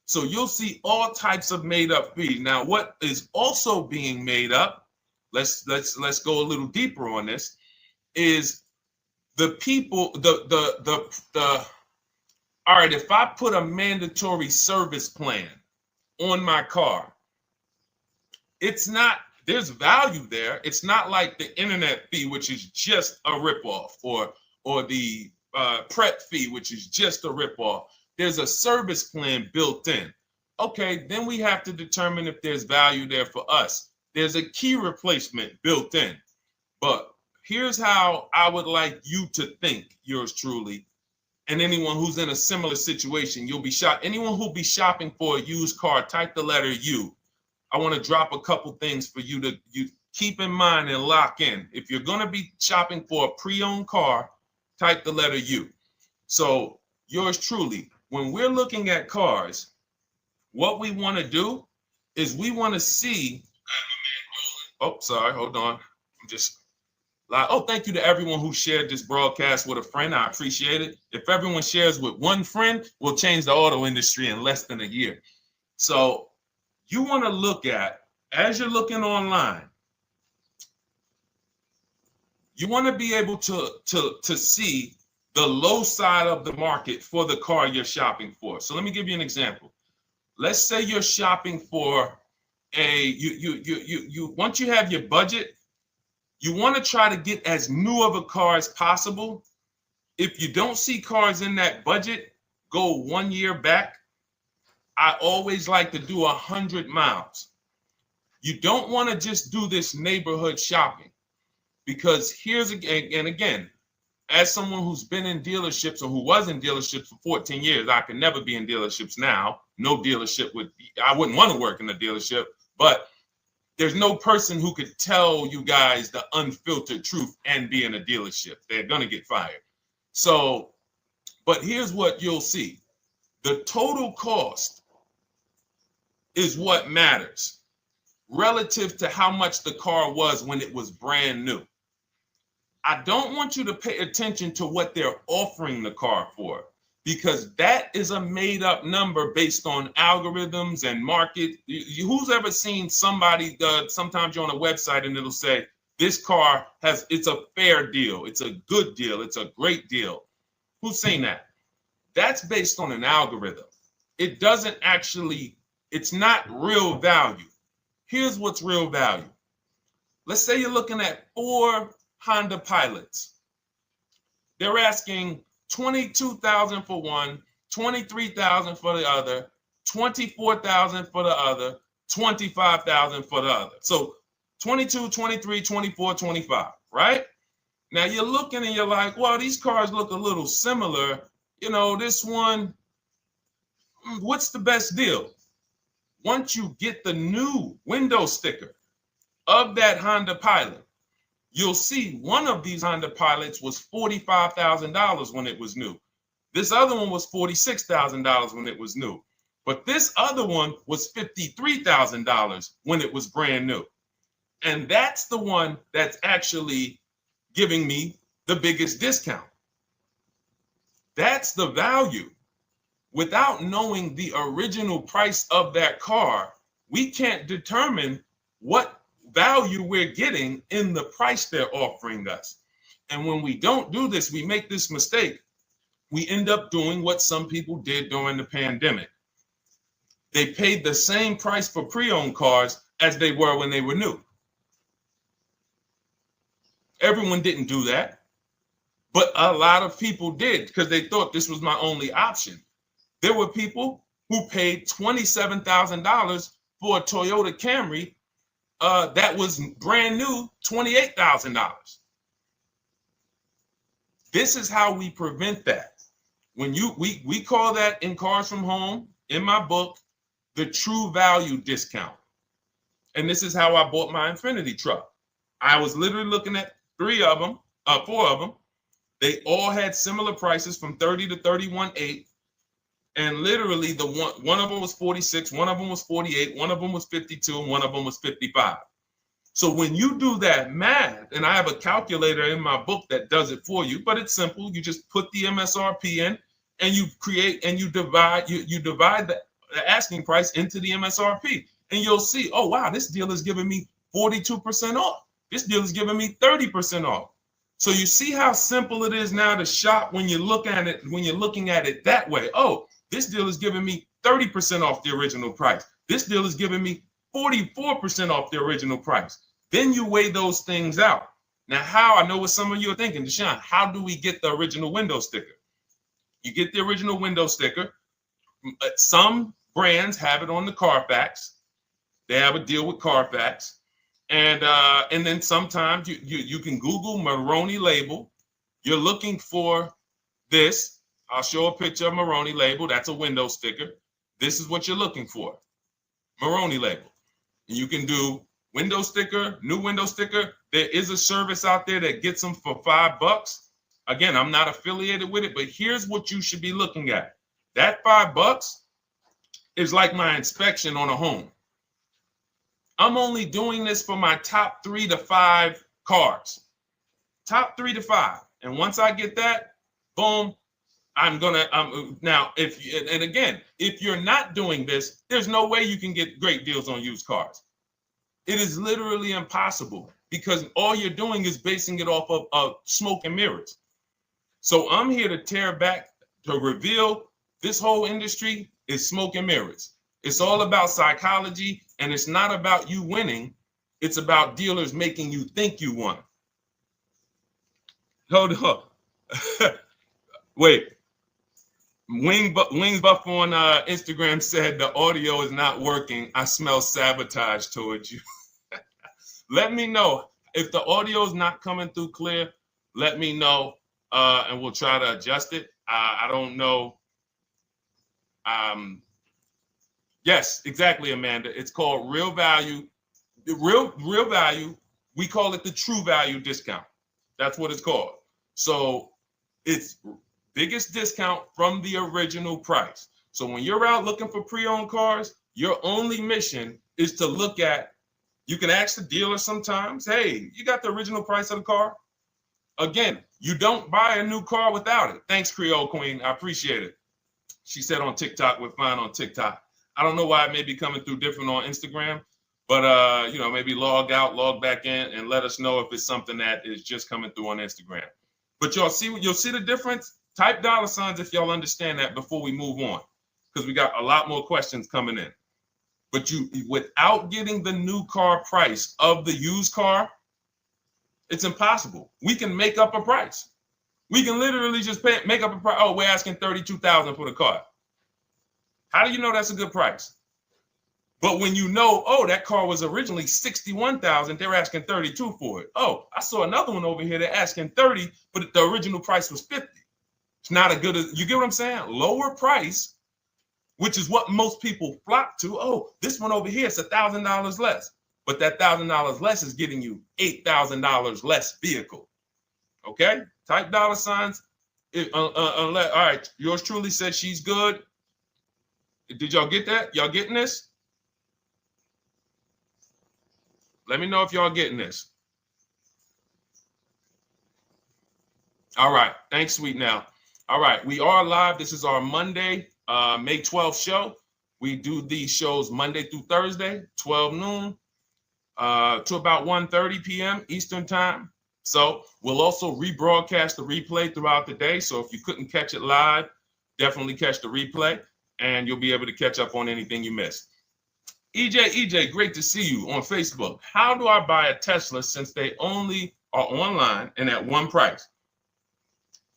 So you'll see all types of made up fees. Now, what is also being made up, let's go a little deeper on this, is the people, all right, if I put a mandatory service plan on my car, it's not, there's value there. It's not like the internet fee, which is just a ripoff, or the prep fee, which is just a ripoff. There's a service plan built in. Okay, then we have to determine if there's value there for us. There's a key replacement built in. But here's how I would like you to think, yours truly, and anyone who's in a similar situation. You'll be shocked. Anyone who'll be shopping for a used car, type the letter U. I want to drop a couple things for you to keep in mind and lock in. If you're going to be shopping for a pre-owned car, type the letter U. So yours truly, when we're looking at cars, what we want to do is we want to see, oh, sorry, hold on. I'm just, oh, thank you to everyone who shared this broadcast with a friend. I appreciate it. If everyone shares with one friend, we'll change the auto industry in less than a year. So you want to look at, as you're looking online, you want to be able to see the low side of the market for the car you're shopping for. So let me give you an example. Let's say you're shopping for once you have your budget, you want to try to get as new of a car as possible. If you don't see cars in that budget, go 1 year back. I always like to do 100 miles. You don't want to just do this neighborhood shopping, because here's again, as someone who's been in dealerships or who was in dealerships for 14 years, I can never be in dealerships now. No dealership I wouldn't want to work in a dealership, but there's no person who could tell you guys the unfiltered truth and be in a dealership. They're going to get fired. So, but here's what you'll see. The total cost is what matters relative to how much the car was when it was brand new. I don't want you to pay attention to what they're offering the car for, because that is a made up number based on algorithms and market. Who's ever seen somebody, sometimes you're on a website and it'll say, this car it's a fair deal. It's a good deal. It's a great deal. Who's seen that? That's based on an algorithm. It doesn't actually, it's not real value. Here's what's real value. Let's say you're looking at 4 Honda Pilots. They're asking $22,000 for one, $23,000 for the other, $24,000 for the other, $25,000 for the other. So 22, 23, 24, 25, right? Now you're looking and you're like, well, these cars look a little similar. You know, this one, what's the best deal? Once you get the new window sticker of that Honda Pilot, you'll see one of these Honda Pilots was $45,000 when it was new. This other one was $46,000 when it was new. But this other one was $53,000 when it was brand new. And that's the one that's actually giving me the biggest discount. That's the value. Without knowing the original price of that car, we can't determine what value we're getting in the price they're offering us. And when we don't do this, we make this mistake. We end up doing what some people did during the pandemic. They paid the same price for pre-owned cars as they were when they were new. Everyone didn't do that, but a lot of people did because they thought this was my only option. There were people who paid $27,000 for a Toyota Camry that was brand new, $28,000. This is how we prevent that. When we call that in Cars from Home, in my book, the true value discount. And this is how I bought my Infiniti truck. I was literally looking at 3 of them, 4 of them. They all had similar prices from 30 to 31.8. And literally the one of them was 46, one of them was 48, one of them was 52, and one of them was 55. So when you do that math, and I have a calculator in my book that does it for you, but it's simple. You just put the MSRP in and you create and you divide the asking price into the MSRP. And you'll see, oh, wow, this deal is giving me 42% off. This deal is giving me 30% off. So you see how simple it is now to shop when you look at it, when you're looking at it that way. Oh, this deal is giving me 30% off the original price. This deal is giving me 44% off the original price. Then you weigh those things out. Now, how? I know what some of you are thinking, Deshone, how do we get the original window sticker? You get the original window sticker. Some brands have it on the Carfax. They have a deal with Carfax. And then sometimes you can Google Maroney label. You're looking for this. I'll show a picture of Maroney label. That's a window sticker. This is what you're looking for. Maroney label. And you can do window sticker, new window sticker. There is a service out there that gets them for $5. Again, I'm not affiliated with it, but here's what you should be looking at. That $5 is like my inspection on a home. I'm only doing this for my top 3 to 5 cars. Top 3 to 5. And once I get that, boom, now, if you're not doing this, there's no way you can get great deals on used cars. It is literally impossible because all you're doing is basing it off of smoke and mirrors. So I'm here to tear back, to reveal this whole industry is smoke and mirrors. It's all about psychology, and it's not about you winning. It's about dealers making you think you won. Hold up. Wait. Wings Buff on Instagram said the audio is not working. I smell sabotage towards you. Let me know if the audio is not coming through clear. Let me know, and we'll try to adjust it. I don't know. Yes, exactly, Amanda. It's called real value. Real value. We call it the true value discount. That's what it's called. So it's biggest discount from the original price. So when you're out looking for pre-owned cars, your only mission is to look at, you can ask the dealer sometimes, hey, you got the original price of the car? Again, you don't buy a new car without it. Thanks, Creole Queen. I appreciate it. She said on TikTok, we're fine on TikTok. I don't know why it may be coming through different on Instagram, but maybe log out, log back in, and let us know if it's something that is just coming through on Instagram. But you'll see the difference. Type $ if y'all understand that before we move on, because we got a lot more questions coming in. But without getting the new car price of the used car, it's impossible. We can make up a price. We can literally just make up a price. Oh, we're asking $32,000 for the car. How do you know that's a good price? But when you know, oh, that car was originally $61,000, they're asking $32,000 for it. Oh, I saw another one over here. They're asking $30,000, but the original price was $50,000. It's not a good, you get what I'm saying? Lower price, which is what most people flock to. Oh, this one over here is $1,000 less. But that $1,000 less is getting you $8,000 less vehicle. Okay? Type $. All right, yours truly said she's good. Did y'all get that? Y'all getting this? Let me know if y'all getting this. All right. Thanks, Sweet Now. All right. We are live. This is our Monday, May 12th show. We do these shows Monday through Thursday, 12 noon to about 1:30 p.m. Eastern time. So we'll also rebroadcast the replay throughout the day. So if you couldn't catch it live, definitely catch the replay and you'll be able to catch up on anything you missed. EJ, great to see you on Facebook. How do I buy a Tesla since they only are online and at one price?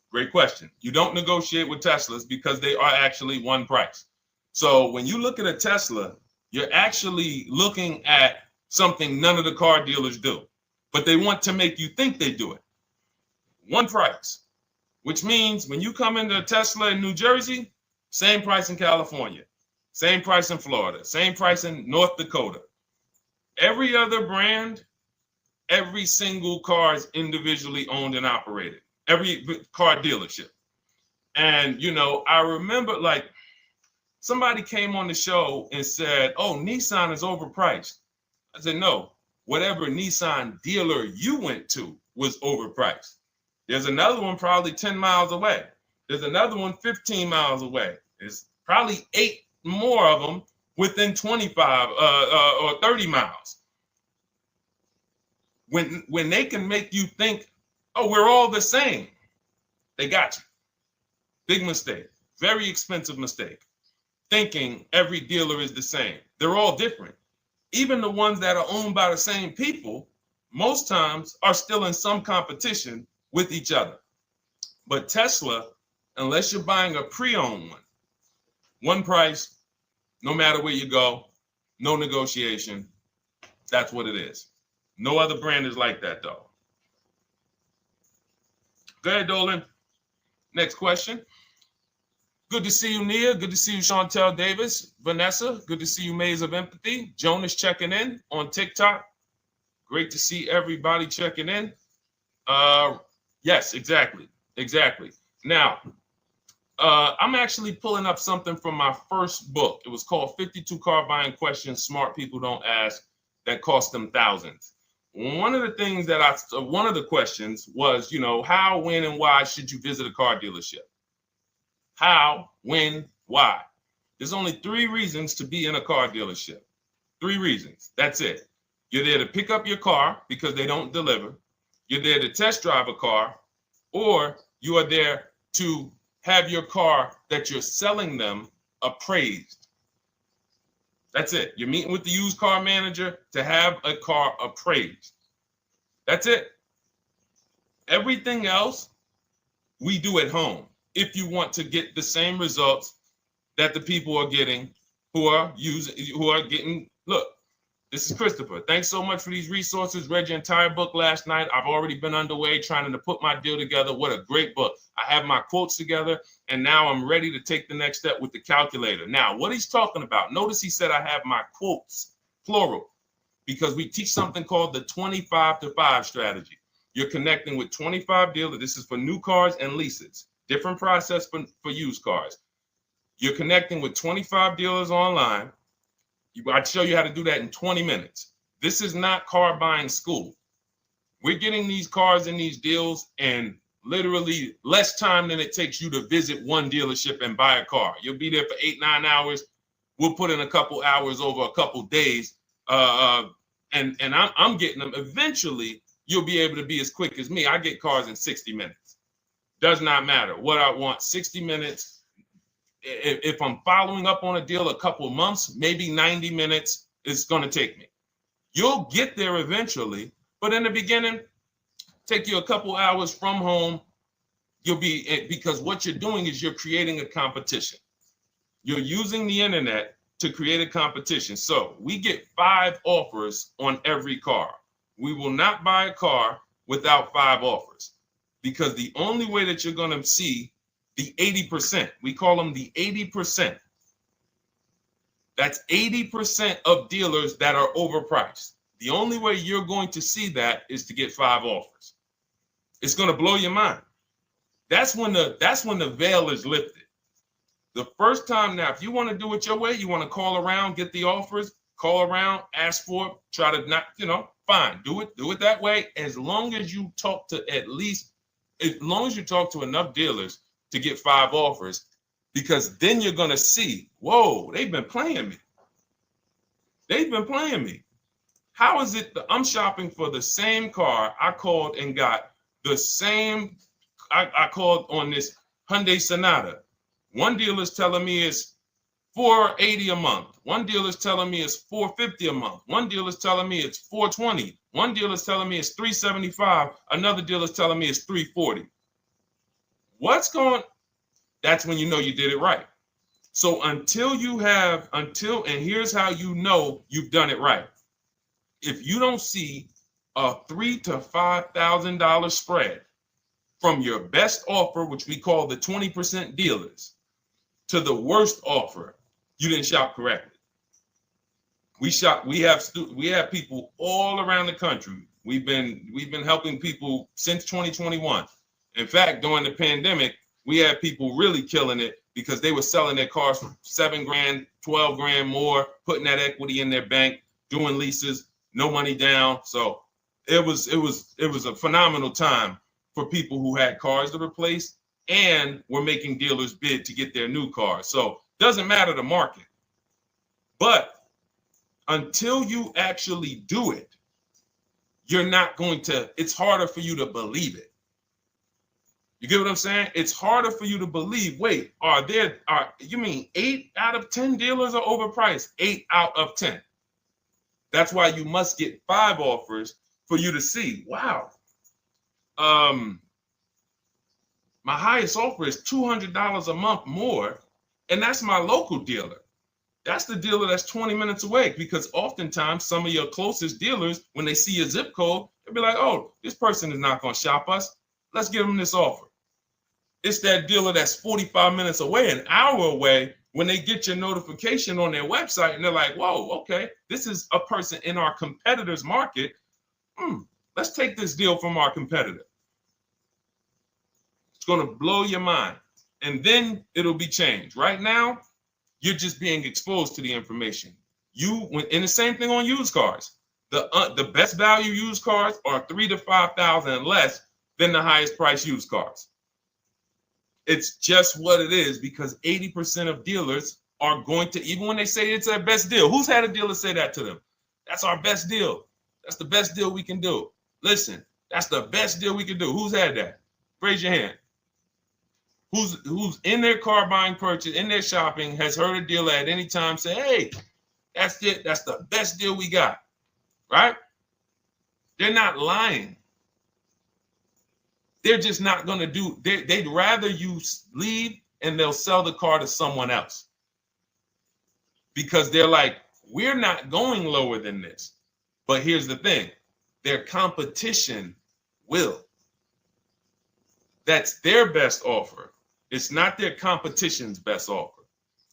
Great question. You don't negotiate with Teslas because they are actually one price. So when you look at a Tesla, you're actually looking at something none of the car dealers do, but they want to make you think they do it. One price, which means when you come into a Tesla in New Jersey, same price in California, same price in Florida, same price in North Dakota. Every other brand Every single car is individually owned and operated. Every car dealership. And, I remember like somebody came on the show and said, oh, Nissan is overpriced. I said, no, whatever Nissan dealer you went to was overpriced. There's another one probably 10 miles away. There's another one 15 miles away. There's probably 8 more of them within 25 or 30 miles. When they can make you think, oh, we're all the same, they got you. Big mistake. Very expensive mistake. Thinking every dealer is the same. They're all different. Even the ones that are owned by the same people, most times are still in some competition with each other. But Tesla, unless you're buying a pre-owned one price, no matter where you go, no negotiation. That's what it is. No other brand is like that, though. Go ahead, Dolan. Next question. Good to see you, Nia. Good to see you, Chantel Davis. Vanessa, good to see you, Maze of Empathy. Jonas checking in on TikTok. Great to see everybody checking in. Yes, exactly. Now, I'm actually pulling up something from my first book. It was called 52 Car Buying Questions Smart People Don't Ask That Cost Them Thousands. One of the questions was, how, when, and why should you visit a car dealership? How, when, why? There's only 3 reasons to be in a car dealership. 3 reasons. That's it. You're there to pick up your car because they don't deliver. You're there to test drive a car, or you are there to have your car that you're selling them appraised. That's it. You're meeting with the used car manager to have a car appraised. That's it. Everything else we do at home if you want to get the same results that the people are getting who are getting. Look, this is Christopher. Thanks so much for these resources. Read your entire book last night. I've already been underway trying to put my deal together. What a great book. I have my quotes together, and now I'm ready to take the next step with the calculator. Now, what he's talking about, notice he said I have my quotes, plural, because we teach something called the 25 to 5 strategy. You're connecting with 25 dealers. This is for new cars and leases. Different process for used cars. You're connecting with 25 dealers online. I'd show you how to do that in 20 minutes. This is not car buying school. We're getting these cars and these deals in literally less time than it takes you to visit one dealership and buy a car. You'll be there for 8-9 hours. We'll put in a couple hours over a couple days. And I'm getting them. Eventually, you'll be able to be as quick as me. I get cars in 60 minutes. Does not matter what I want. 60 minutes. If I'm following up on a deal a couple of months, maybe 90 minutes is going to take me. You'll get there eventually, but in the beginning, take you a couple hours from home. Because what you're doing is you're creating a competition. You're using the internet to create a competition. So we get 5 offers on every car. We will not buy a car without 5 offers, because the only way that you're going to see the 80%, we call them the 80%. That's 80% of dealers that are overpriced. The only way you're going to see that is to get 5 offers. It's going to blow your mind. That's when the veil is lifted. The first time now, if you want to do it your way, you want to call around, get the offers, call around, ask for it, try to not, fine, do it that way. As long as you talk to enough dealers to get 5 offers, because then you're going to see, whoa, they've been playing me. How is it that I'm shopping for the same car? I called and got the same. I called on this Hyundai Sonata. One dealer's telling me it's $480 a month. One dealer's telling me it's $450 a month. One dealer's telling me it's $420. One dealer's telling me it's $375. Another dealer's telling me it's $340. That's when you know you did it right. So and here's how you know you've done it right. If you don't see a $3,000 to $5,000 spread from your best offer, which we call the 20% dealers, to the worst offer, you didn't shop correctly. We have people all around the country, We've been helping people since 2021. In fact, during the pandemic, we had people really killing it because they were selling their cars for 7 grand, 12 grand more, putting that equity in their bank, doing leases, no money down. So it was a phenomenal time for people who had cars to replace and were making dealers bid to get their new cars. So doesn't matter the market. But until you actually do it, you're not going to, it's harder for you to believe it. You get what I'm saying? It's harder for you to believe, wait, you mean 8 out of 10 dealers are overpriced? 8 out of 10. That's why you must get 5 offers for you to see, wow. My highest offer is $200 a month more, and that's my local dealer. That's the dealer that's 20 minutes away, because oftentimes some of your closest dealers, when they see your zip code, they'll be like, oh, this person is not going to shop us. Let's give them this offer. It's that dealer that's 45 minutes away, an hour away, when they get your notification on their website and they're like, whoa, okay, this is a person in our competitor's market. Let's take this deal from our competitor. It's going to blow your mind. And then it'll be changed. Right now, you're just being exposed to the information. And the same thing on used cars. The best value used cars are $3,000 to $5,000 less than the highest price used cars. It's just what it is, because 80% of dealers are going to, even when they say it's their best deal. Who's had a dealer say that to them? That's our best deal. That's the best deal we can do. Listen, that's the best deal we can do. Who's had that? Raise your hand. Who's in their car buying purchase, in their shopping, has heard a dealer at any time say, hey, that's it. That's the best deal we got, right? They're not lying. They're just not going to do, they'd rather you leave and they'll sell the car to someone else. Because they're like, we're not going lower than this. But here's the thing, their competition will. That's their best offer. It's not their competition's best offer.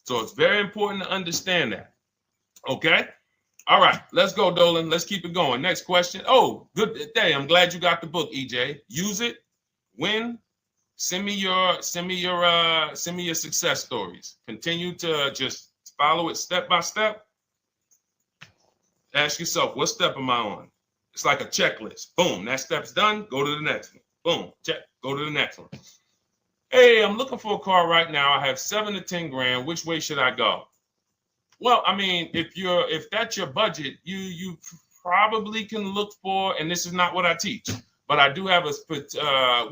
So it's very important to understand that. Okay? All right, let's go, Dolan. Let's keep it going. Next question. Oh, good day. I'm glad you got the book, EJ. Use it. Win. Send me your success stories. Continue to just follow it step by step. Ask yourself, what step am I on? It's like a checklist. Boom, that step's done. Go to the next one. Boom, check. Go to the next one. Hey, I'm looking for a car right now. I have 7 to 10 grand. Which way should I go? Well, I mean, if that's your budget, you probably can look for, and this is not what I teach, but I do have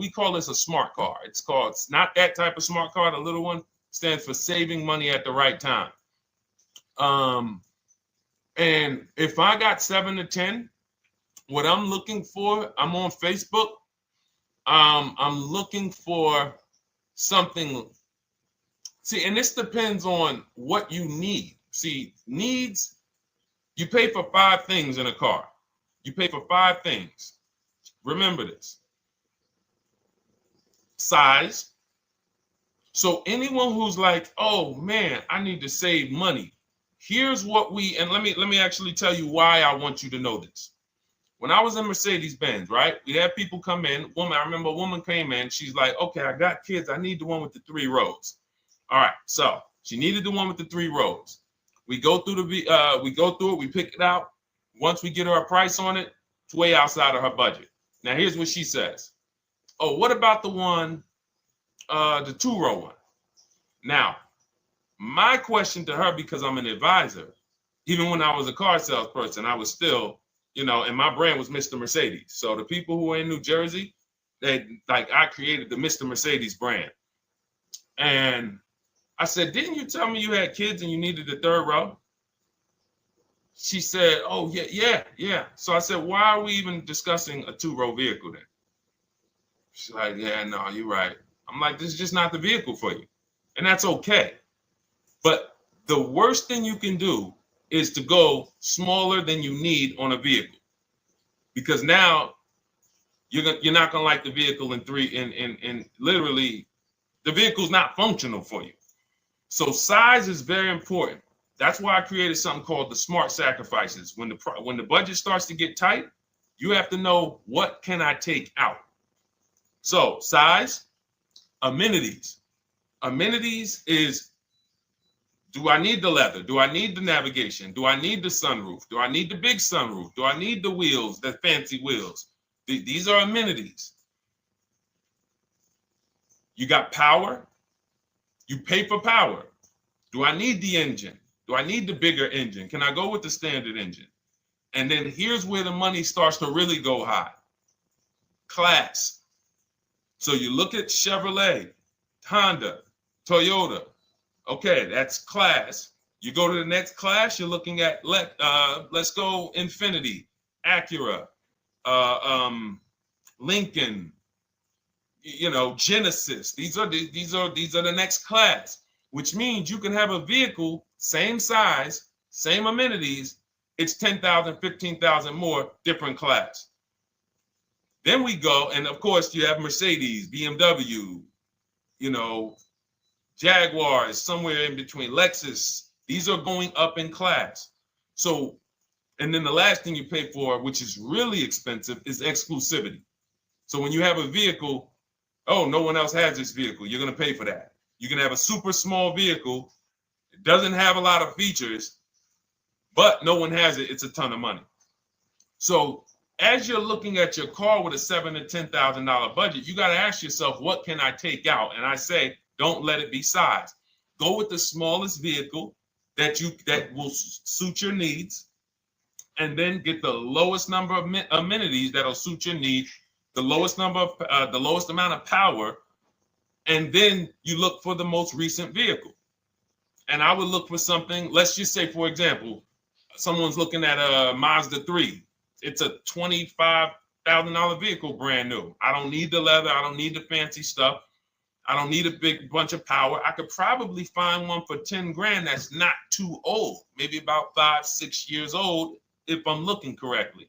we call this a smart car. It's not that type of smart car. The little one stands for saving money at the right time. And if I got 7 to 10, what I'm looking for, I'm on Facebook. I'm looking for something. See, and this depends on what you need. See, needs, you pay for 5 things in a car. You pay for 5 things. Remember this. Size. So anyone who's like, oh man, I need to save money. Here's what and let me actually tell you why I want you to know this. When I was in Mercedes-Benz, right? We had people come in. I remember a woman came in. She's like, okay, I got kids. I need the one with the 3 rows. All right. So she needed the one with the 3 rows. We go through it. We pick it out. Once we get her a price on it, it's way outside of her budget. Now, here's what she says. Oh, what about the one, the 2-row one? Now, my question to her, because I'm an advisor, even when I was a car salesperson, I was still, and my brand was Mr. Mercedes. So the people who are in New Jersey, I created the Mr. Mercedes brand. And I said, didn't you tell me you had kids and you needed the 3rd row? She said, oh, yeah. So I said, why are we even discussing a 2-row vehicle then? She's like, yeah, no, you're right. I'm like, this is just not the vehicle for you. And that's okay. But the worst thing you can do is to go smaller than you need on a vehicle, because now you're not gonna like the vehicle in literally the vehicle's not functional for you. So size is very important. That's why I created something called the smart sacrifices. When the budget starts to get tight, You have to know, what can I take out? So size, amenities. Amenities is, do I need the leather? Do I need the navigation? Do I need the sunroof? Do I need the big sunroof? Do I need the wheels, the fancy wheels? These are amenities. You got power. You pay for power. Do I need the engine? Do I need the bigger engine? Can I go with the standard engine? And then here's where the money starts to really go high. Class. So you look at Chevrolet, Honda, Toyota. Okay, that's class. You go to the next class, you're looking at, let's go Infiniti, Acura, Lincoln, Genesis. These are the next class, which means you can have a vehicle, same size, same amenities. It's 10,000, 15,000 more, different class. Then we go, and of course you have Mercedes, BMW, Jaguars, somewhere in between, Lexus. These are going up in class. So, and then the last thing you pay for, which is really expensive, is exclusivity. So when you have a vehicle, oh, no one else has this vehicle, you're going to pay for that. You can have a super small vehicle. It doesn't have a lot of features, but no one has it. It's a ton of money. So as you're looking at your car with a $7,000 to $10,000 budget, you got to ask yourself, what can I take out? And I say, don't let it be size. Go with the smallest vehicle that will suit your needs, and then get the lowest number of amenities that'll suit your needs, the lowest amount of power, and then you look for the most recent vehicle. And I would look for something. Let's just say, for example, someone's looking at a Mazda 3. It's a $25,000 vehicle, brand new. I don't need the leather. I don't need the fancy stuff. I don't need a big bunch of power. I could probably find one for 10 grand that's not too old, maybe about 5-6 years old, if I'm looking correctly.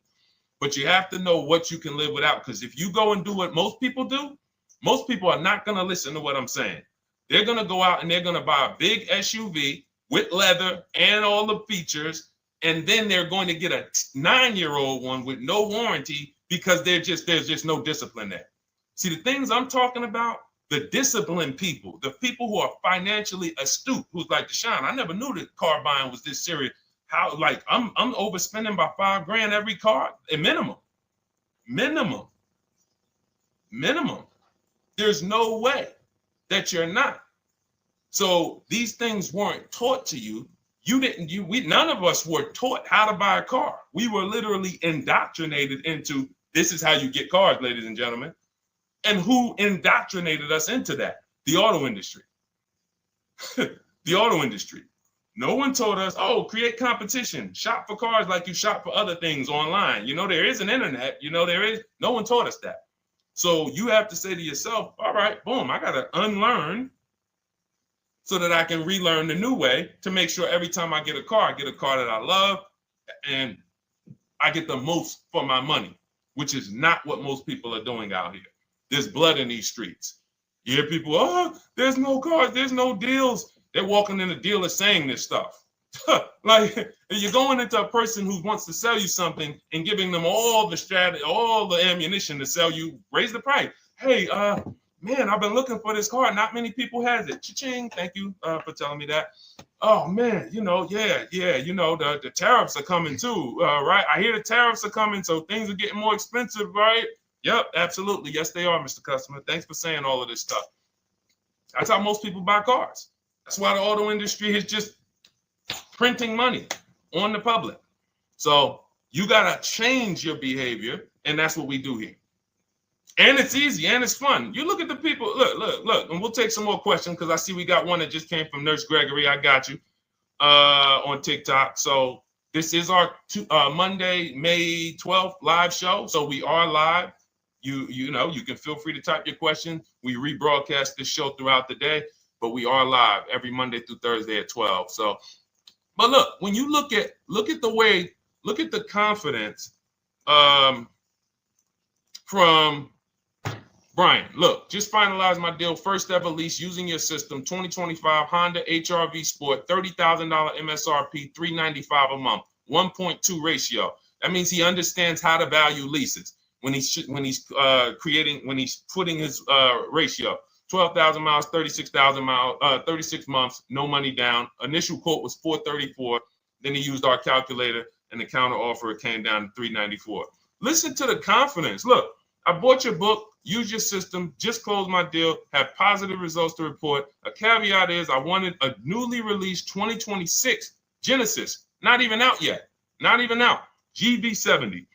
But you have to know what you can live without, because if you go and do what most people do, most people are not going to listen to what I'm saying. They're going to go out and they're going to buy a big SUV with leather and all the features, and then they're going to get a 9-year-old one with no warranty because there's just no discipline there. See, the things I'm talking about, the disciplined people, the people who are financially astute, who's like, Deshone, I never knew that car buying was this serious. How, like, I'm overspending by $5 grand every car, a minimum. There's no way that you're not. So these things weren't taught to you. None of us were taught how to buy a car. We were literally indoctrinated into, this is how you get cars, ladies and gentlemen. And who indoctrinated us into that? The auto industry. The auto industry. No one told us, oh, create competition, shop for cars like you shop for other things online. There is an internet, no one taught us that. So you have to say to yourself, all right, boom, I got to unlearn so that I can relearn the new way to make sure every time I get a car that I love and I get the most for my money, which is not what most people are doing out here. There's blood in these streets. You hear people, oh, there's no cars, there's no deals. They're walking in the dealer saying this stuff. Like, you're going into a person who wants to sell you something and giving them all the strategy, all the ammunition to sell you, raise the price. Hey, man, I've been looking for this car. Not many people has it. Cha-ching. Thank you for telling me that. Oh man, the tariffs are coming too, right? I hear the tariffs are coming, so things are getting more expensive, right? Yep, absolutely. Yes, they are, Mr. Customer. Thanks for saying all of this stuff. That's how most people buy cars. That's why the auto industry is just printing money on the public. So you got to change your behavior, and that's what we do here. And it's easy, and it's fun. You look at the people. Look, and we'll take some more questions because I see we got one that just came from Nurse Gregory. I got you on TikTok. So this is our Monday, May 12th live show. So we are live. You can feel free to type your question. We rebroadcast this show throughout the day, but we are live every Monday through Thursday at 12. So, but look, when you look at the confidence from Brian. Look, just finalized my deal. First ever lease using your system. 2025 Honda HR-V Sport, $30,000 MSRP, $395 a month, 1.2 ratio. That means he understands how to value leases when he's putting his ratio. 12,000 miles, 36,000 miles, 36 months, no money down. Initial quote was 434. Then he used our calculator, and the counter offer came down to 394. Listen to the confidence. Look, I bought your book, use your system, just closed my deal, have positive results to report. A caveat is I wanted a newly released 2026 Genesis, not even out yet, not even out, GB70.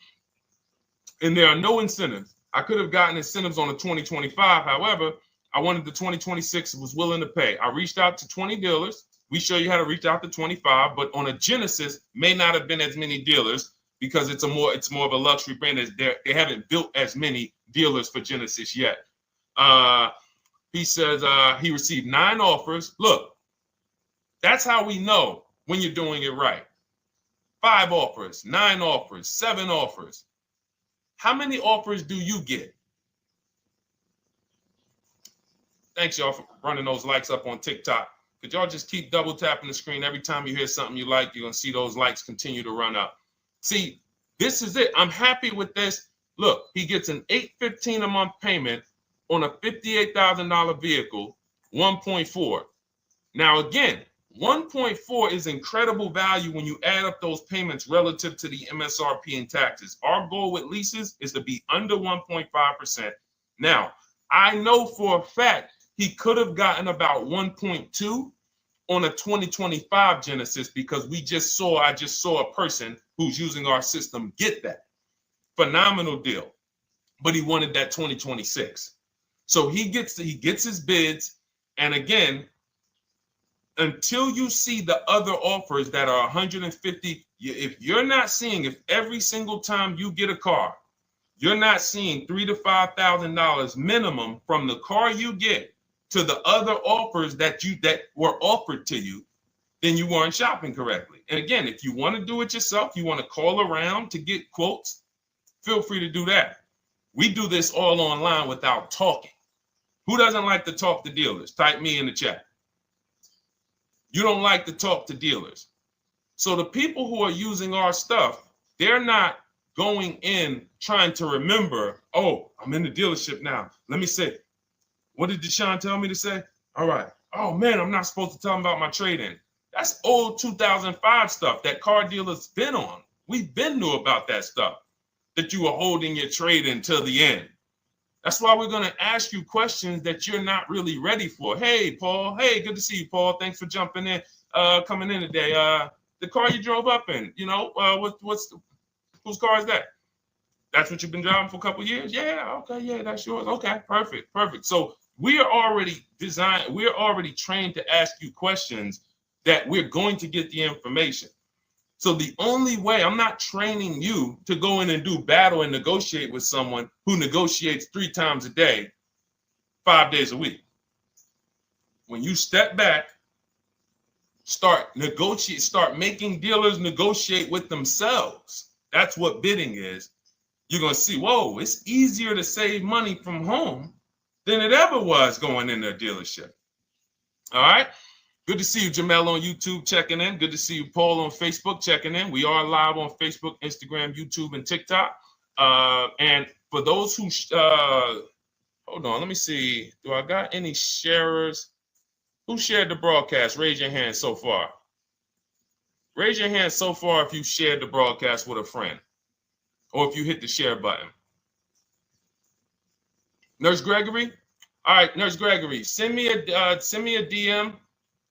And there are no incentives. I could have gotten incentives on the 2025. However, I wanted the 2026, was willing to pay. I reached out to 20 dealers. We show you how to reach out to 25, but on a Genesis, may not have been as many dealers because it's more of a luxury brand. They haven't built as many dealers for Genesis yet. He says he received 9 offers. Look, that's how we know when you're doing it right. 5 offers, 9 offers, 7 offers. How many offers do you get? Thanks, y'all, for running those likes up on TikTok. Could y'all just keep double tapping the screen every time you hear something you like? You're going to see those likes continue to run up. See, this is it. I'm happy with this. Look, he gets an $815 a month payment on a $58,000 vehicle, 1.4. Now, again, 1.4 is incredible value when you add up those payments relative to the MSRP and taxes. Our goal with leases is to be under 1.5%. Now, I know for a fact he could have gotten about 1.2 on a 2025 Genesis because I just saw a person who's using our system get that. Phenomenal deal. But he wanted that 2026. So he gets his bids. And again, until you see the other offers that are 150, if every single time you get a car, you're not seeing $3,000 to $5,000 minimum from the car you get to the other offers that were offered to you, then you weren't shopping correctly. And again, if you want to do it yourself, you want to call around to get quotes, feel free to do that. We do this all online without talking. Who doesn't like to talk to dealers? Type me in the chat. You don't like to talk to dealers. So the people who are using our stuff, they're not going in trying to remember, oh, I'm in the dealership now. Let me say, what did Deshone tell me to say? All right. Oh, man, I'm not supposed to tell them about my trade-in. That's old 2005 stuff that car dealers been on. We've been knew about that stuff, that you were holding your trade-in till the end. That's why we're going to ask you questions that you're not really ready for. Hey, Paul. Hey, good to see you, Paul. Thanks for jumping in, coming in today. The car you drove up in, whose car is that? That's what you've been driving for a couple of years? Yeah, okay, yeah, that's yours. Okay, perfect. So we are already trained to ask you questions that we're going to get the information. So the only way, I'm not training you to go in and do battle and negotiate with someone who negotiates 3 times a day, 5 days a week. When you step back, start making dealers negotiate with themselves. That's what bidding is. You're going to see, whoa, it's easier to save money from home than it ever was going into a dealership. All right. Good to see you, Jamel, on YouTube checking in. Good to see you, Paul, on Facebook checking in. We are live on Facebook, Instagram, YouTube, and TikTok. And for those who, hold on, let me see. Do I got any sharers? Who shared the broadcast? Raise your hand so far. Raise your hand so far if you shared the broadcast with a friend or if you hit the share button. Nurse Gregory? All right, Nurse Gregory, send me a DM.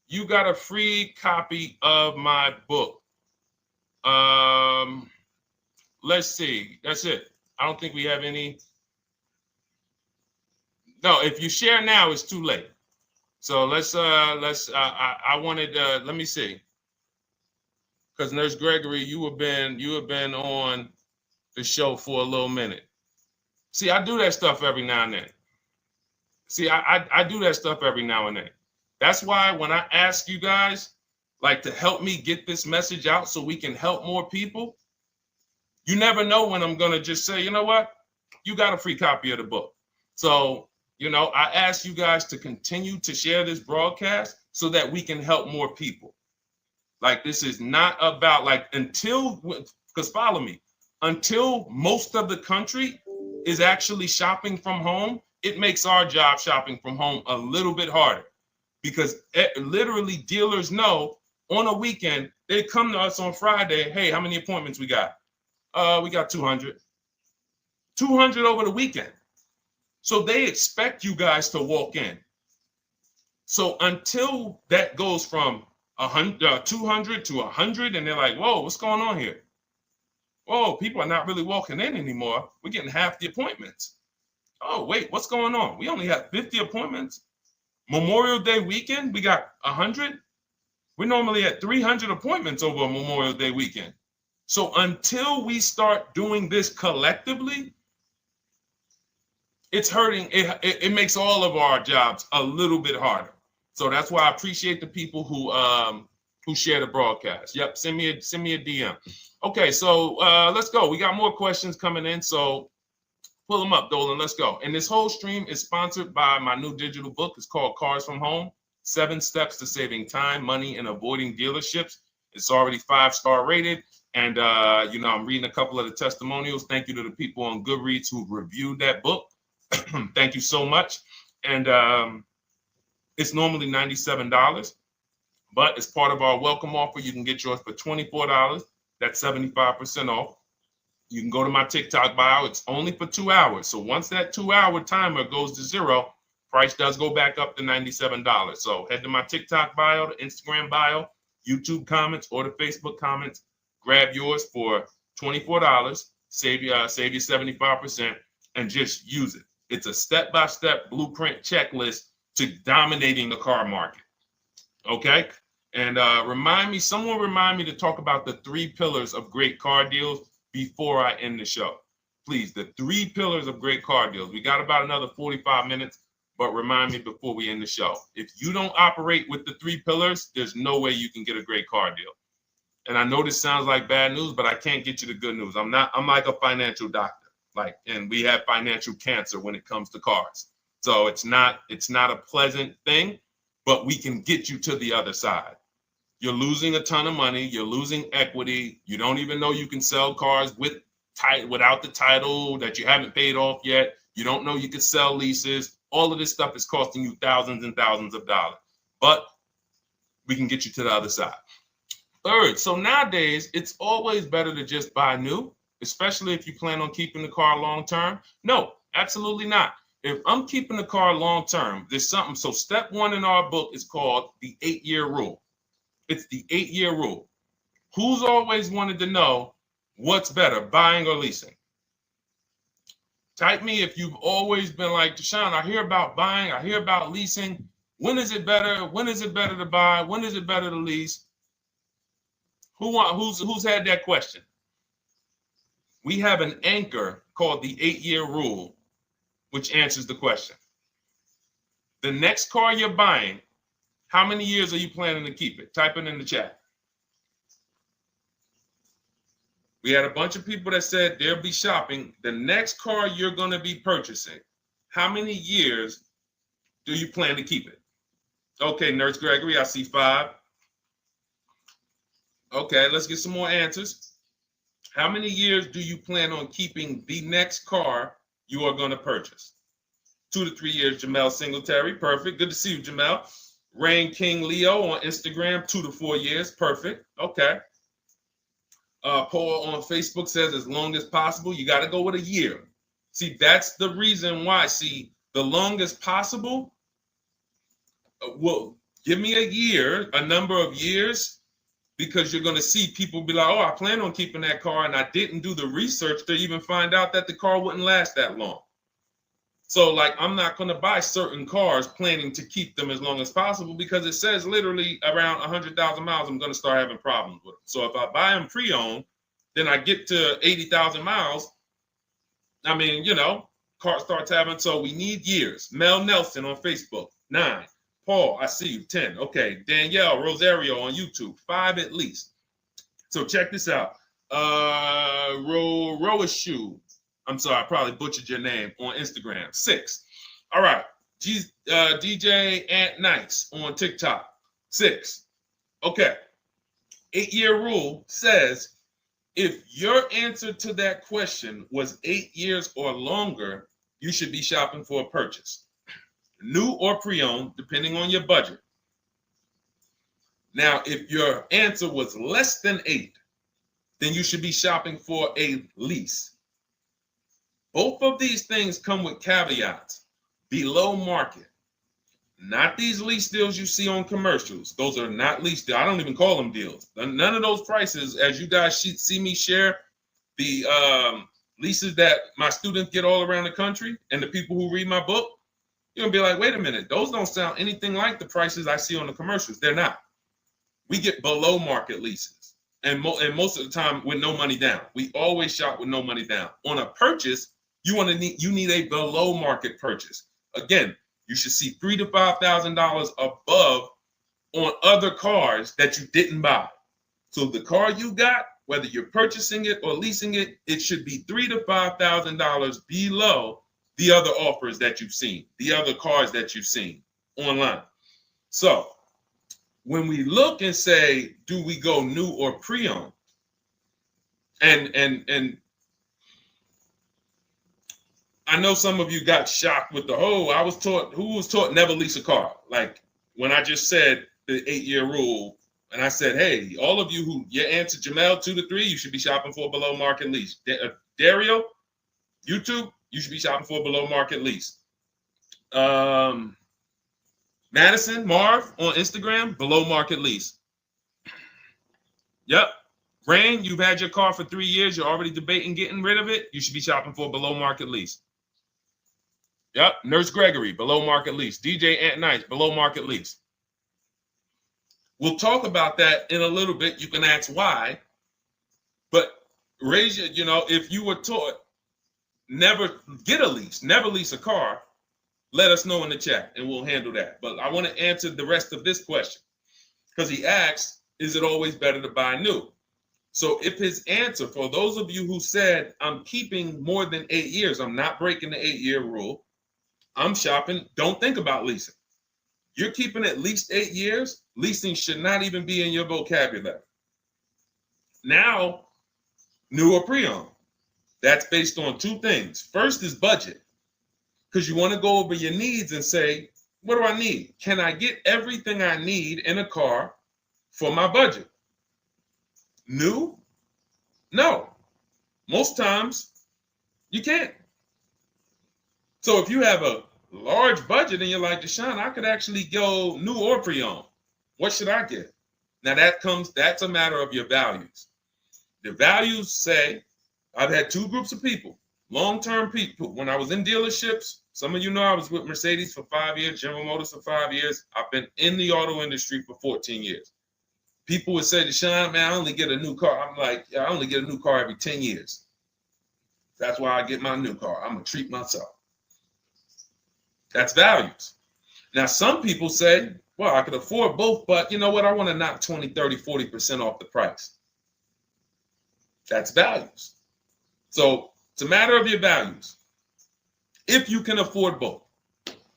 You got a free copy of my book. Let's see. That's it. I don't think we have any. No, if you share now, it's too late. So I wanted, let me see. Because Nurse Gregory, you have been on the show for a little minute. See, I do that stuff every now and then. I do that stuff every now and then. That's why when I ask you guys, like, to help me get this message out so we can help more people, you never know when I'm going to just say, you know what? You got a free copy of the book. So, I ask you guys to continue to share this broadcast so that we can help more people. Like, this is not about, because follow me. until most of the country is actually shopping from home, it makes our job shopping from home a little bit harder, because literally dealers know on a weekend, they come to us on Friday, hey, how many appointments we got? We got 200. 200 over the weekend. So they expect you guys to walk in. So until that goes from 200 to 100, and they're like, whoa, what's going on here? Whoa, people are not really walking in anymore. We're getting half the appointments. Oh, wait, what's going on? We only have 50 appointments. Memorial Day weekend, we got 100. We're normally at 300 appointments over a Memorial Day weekend. So until we start doing this collectively, it's hurting. It makes all of our jobs a little bit harder. So that's why I appreciate the people who share the broadcast. Yep, send me a DM. Okay, so let's go. We got more questions coming in, so pull them up, Dolan. Let's go. And this whole stream is sponsored by my new digital book. It's called Cars from Home: 7 Steps to Saving Time, Money, and Avoiding Dealerships. It's already 5-star rated. And, I'm reading a couple of the testimonials. Thank you to the people on Goodreads who reviewed that book. Thank you so much. And it's normally $97, but as part of our welcome offer, you can get yours for $24. That's 75% off. You can go to my TikTok bio. It's only for 2 hours. So once that 2-hour timer goes to zero, price does go back up to $97. So head to my TikTok bio, the Instagram bio, YouTube comments, or the Facebook comments. Grab yours for $24. Save you 75%, and just use it. It's a step-by-step blueprint checklist to dominating the car market. Okay? And someone remind me to talk about the 3 pillars of great car deals before I end the show. Please, the 3 pillars of great car deals. We got about another 45 minutes, but remind me before we end the show. If you don't operate with the 3 pillars, there's no way you can get a great car deal. And I know this sounds like bad news, but I can't get you the good news. I'm like a financial doctor. And we have financial cancer when it comes to cars. So it's not a pleasant thing, but we can get you to the other side. You're losing a ton of money. You're losing equity. You don't even know you can sell cars without the title that you haven't paid off yet. You don't know you can sell leases. All of this stuff is costing you thousands and thousands of dollars, but we can get you to the other side. Third, so nowadays, it's always better to just buy new, especially if you plan on keeping the car long term. No, absolutely not. If I'm keeping the car long term, there's something. So step 1 in our book is called the 8-year rule. It's the 8-year rule. Who's always wanted to know what's better, buying or leasing? Type me if you've always been like, Deshone, I hear about buying, I hear about leasing. When is it better? When is it better to buy? When is it better to lease? Who's had that question? We have an anchor called the 8-year rule, which answers the question. The next car you're buying, how many years are you planning to keep it? Type it in the chat. We had a bunch of people that said they'll be shopping. The next car you're going to be purchasing, how many years do you plan to keep it? Okay, Nurse Gregory, I see 5. Okay, let's get some more answers. How many years do you plan on keeping the next car you are going to purchase? 2 to 3 years, Jamel Singletary. Perfect. Good to see you, Jamel. Rain King Leo on Instagram, 2 to 4 years. Perfect. Okay. Paul on Facebook says as long as possible. You got to go with a year. See, that's the reason why. See, the longest possible, well, give me a year, a number of years, because you're going to see people be like, oh, I plan on keeping that car, and I didn't do the research to even find out that the car wouldn't last that long. So, I'm not going to buy certain cars planning to keep them as long as possible, because it says literally around 100,000 miles, I'm going to start having problems with them. So if I buy them pre-owned, then I get to 80,000 miles. I mean, car starts having, so we need years. Mel Nelson on Facebook, 9. Paul, I see you, 10. Okay, Danielle Rosario on YouTube, 5 at least. So check this out. Roashu, I'm sorry, I probably butchered your name, on Instagram, 6. All right, DJ Ant Nice on TikTok, 6. Okay, 8-year rule says If your answer to that question was 8 years or longer, you should be shopping for a purchase, new or pre-owned, depending on your budget. Now, if your answer was less than 8, then you should be shopping for a lease. Both of these things come with caveats. Below market. Not these lease deals you see on commercials. Those are not lease deals. I don't even call them deals. None of those prices, as you guys see me share the leases that my students get all around the country and the people who read my book, you're going to be like, wait a minute. Those don't sound anything like the prices I see on the commercials. They're not. We get below market leases. And most of the time with no money down. We always shop with no money down. On a purchase, you need a below market purchase. Again, you should see $3,000 to $5,000 above on other cars that you didn't buy. So the car you got, whether you're purchasing it or leasing it, it should be $3,000 to $5,000 below the other offers that you've seen, the other cars that you've seen online. So when we look and say, do we go new or pre-owned? And I know some of you got shocked with who was taught never lease a car. Like when I just said the 8-year rule, and I said, hey, all of you who your answer, Jamel, 2 to 3, you should be shopping for a below market lease. Dario, YouTube, you should be shopping for a below market lease. Madison, Marv on Instagram, below market lease. Yep. Rain, you've had your car for 3 years. You're already debating getting rid of it. You should be shopping for a below market lease. Yep. Nurse Gregory, below market lease. DJ Ant Nice, below market lease. We'll talk about that in a little bit. You can ask why. But raise your, if you were taught never get a lease, never lease a car, let us know in the chat and we'll handle that. But I want to answer the rest of this question because he asked, is it always better to buy new? So if his answer, for those of you who said, I'm keeping more than 8 years, I'm not breaking the 8-year rule, I'm shopping, don't think about leasing. You're keeping at least 8 years, leasing should not even be in your vocabulary. Now, new or pre-owned. That's based on 2 things. First is budget, because you want to go over your needs and say, what do I need? Can I get everything I need in a car for my budget? New? No. Most times, you can't. So if you have a large budget and you're like, Deshone, I could actually go new or pre-owned. What should I get? Now that's a matter of your values. The values say, I've had 2 groups of people, long-term people. When I was in dealerships, some of you know I was with Mercedes for 5 years, General Motors for 5 years. I've been in the auto industry for 14 years. People would say, Deshone, man, I only get a new car. I'm like, yeah, I only get a new car every 10 years. That's why I get my new car. I'm going to treat myself. That's values. Now, some people say, well, I could afford both, but you know what? I want to knock 20, 30, 40% off the price. That's values. So it's a matter of your values. If you can afford both.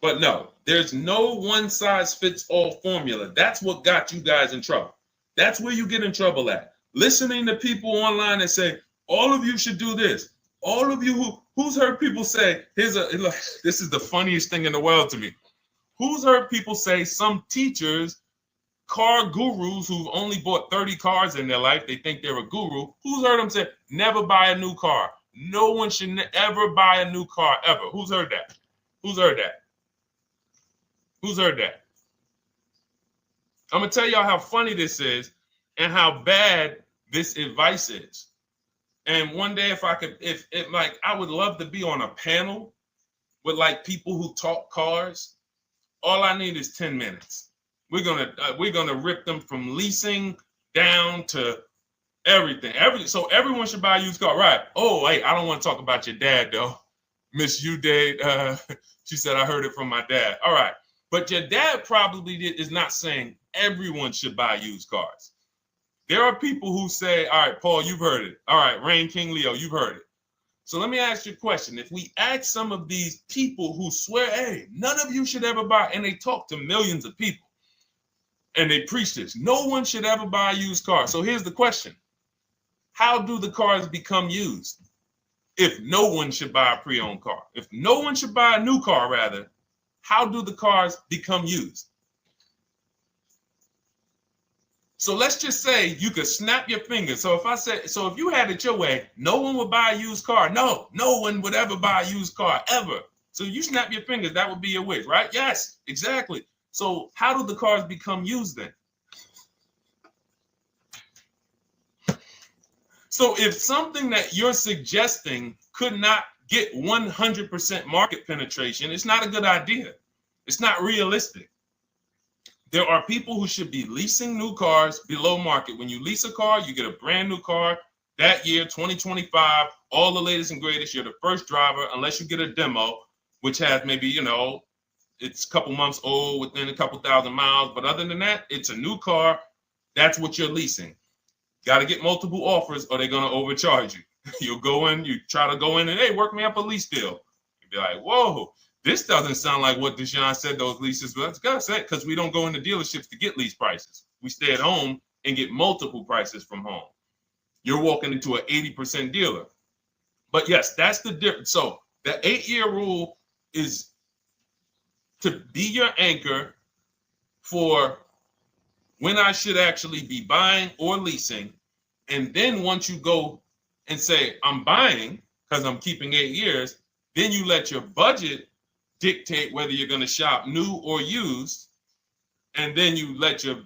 But no, there's no one-size-fits-all formula. That's what got you guys in trouble. That's where you get in trouble at. Listening to people online and say, all of you should do this. All of you who's heard people say, this is the funniest thing in the world to me. Who's heard people say some teachers, car gurus who've only bought 30 cars in their life, they think they're a guru. Who's heard them say, never buy a new car? No one should ever buy a new car ever. Who's heard that? Who's heard that? Who's heard that? I'm going to tell y'all how funny this is and how bad this advice is. And one day, if I would love to be on a panel with like people who talk cars. All I need is 10 minutes. We're gonna rip them from leasing down to everything. So everyone should buy a used car, right? Oh, wait, I don't want to talk about your dad though. Miss you dad. She said I heard it from my dad. All right, but your dad probably is not saying everyone should buy used cars. There are people who say, all right, Paul, you've heard it. All right, Rain King Leo, you've heard it. So let me ask you a question. If we ask some of these people who swear, hey, none of you should ever buy, and they talk to millions of people, and they preach this, no one should ever buy a used car. So here's the question. how do the cars become used? If no one should buy a pre-owned car, if no one should buy a new car, rather, how do the cars become used? So let's just say you could snap your fingers. So if you had it your way, no one would buy a used car. No one would ever buy a used car, ever. So you snap your fingers, that would be your wish, right? Yes, exactly. So how do the cars become used then? So if something that you're suggesting could not get 100% market penetration, it's not a good idea. It's not realistic. There are people who should be leasing new cars below market. When you lease a car, you get a brand new car that year, 2025, all the latest and greatest. You're the first driver, unless you get a demo, which has maybe, it's a couple months old, within a couple thousand miles. But other than that, it's a new car. That's what you're leasing. Got to get multiple offers or they're going to overcharge you. You'll go in, you try to go in and, hey, work me up a lease deal. You'll be like, whoa, this doesn't sound like what Deshone said those leases. But that's got to say, because we don't go into dealerships to get lease prices. We stay at home and get multiple prices from home. You're walking into an 80% dealer. But yes, that's the difference. So the 8-year rule is to be your anchor for when I should actually be buying or leasing. And then once you go and say, I'm buying because I'm keeping 8 years, then you let your budget dictate whether you're going to shop new or used. And then you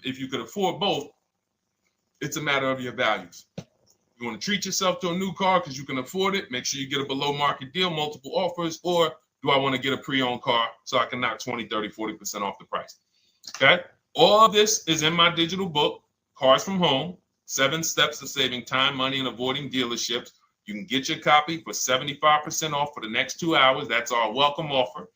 if you could afford both, it's a matter of your values. You want to treat yourself to a new car because you can afford it, make sure you get a below market deal, multiple offers, or do I want to get a pre-owned car so I can knock 20, 30, 40% off the price? Okay. All of this is in my digital book, Cars from Home, 7 Steps to Saving Time, Money, and Avoiding Dealerships. You can get your copy for 75% off for the next 2 hours. That's our welcome offer.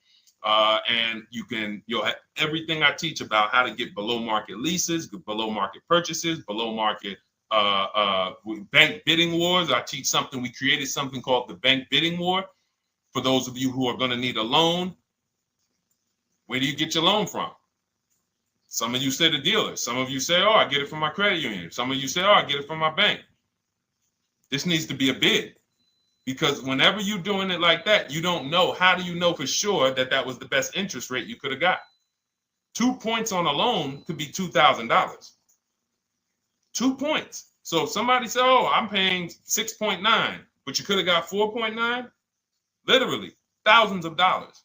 And you'll have everything I teach about how to get below market leases, below market purchases, below market bank bidding wars. We created something called the bank bidding war. For those of you who are going to need a loan, where do you get your loan from? Some of you say the dealer. Some of you say, oh, I get it from my credit union. Some of you say, oh, I get it from my bank. This needs to be a bid, because whenever you're doing it like that, you don't know. How do you know for sure that that was the best interest rate you could have got? 2 points on a loan could be $2,000. 2 points. So if somebody said, oh, I'm paying 6.9, but you could have got 4.9, literally thousands of dollars.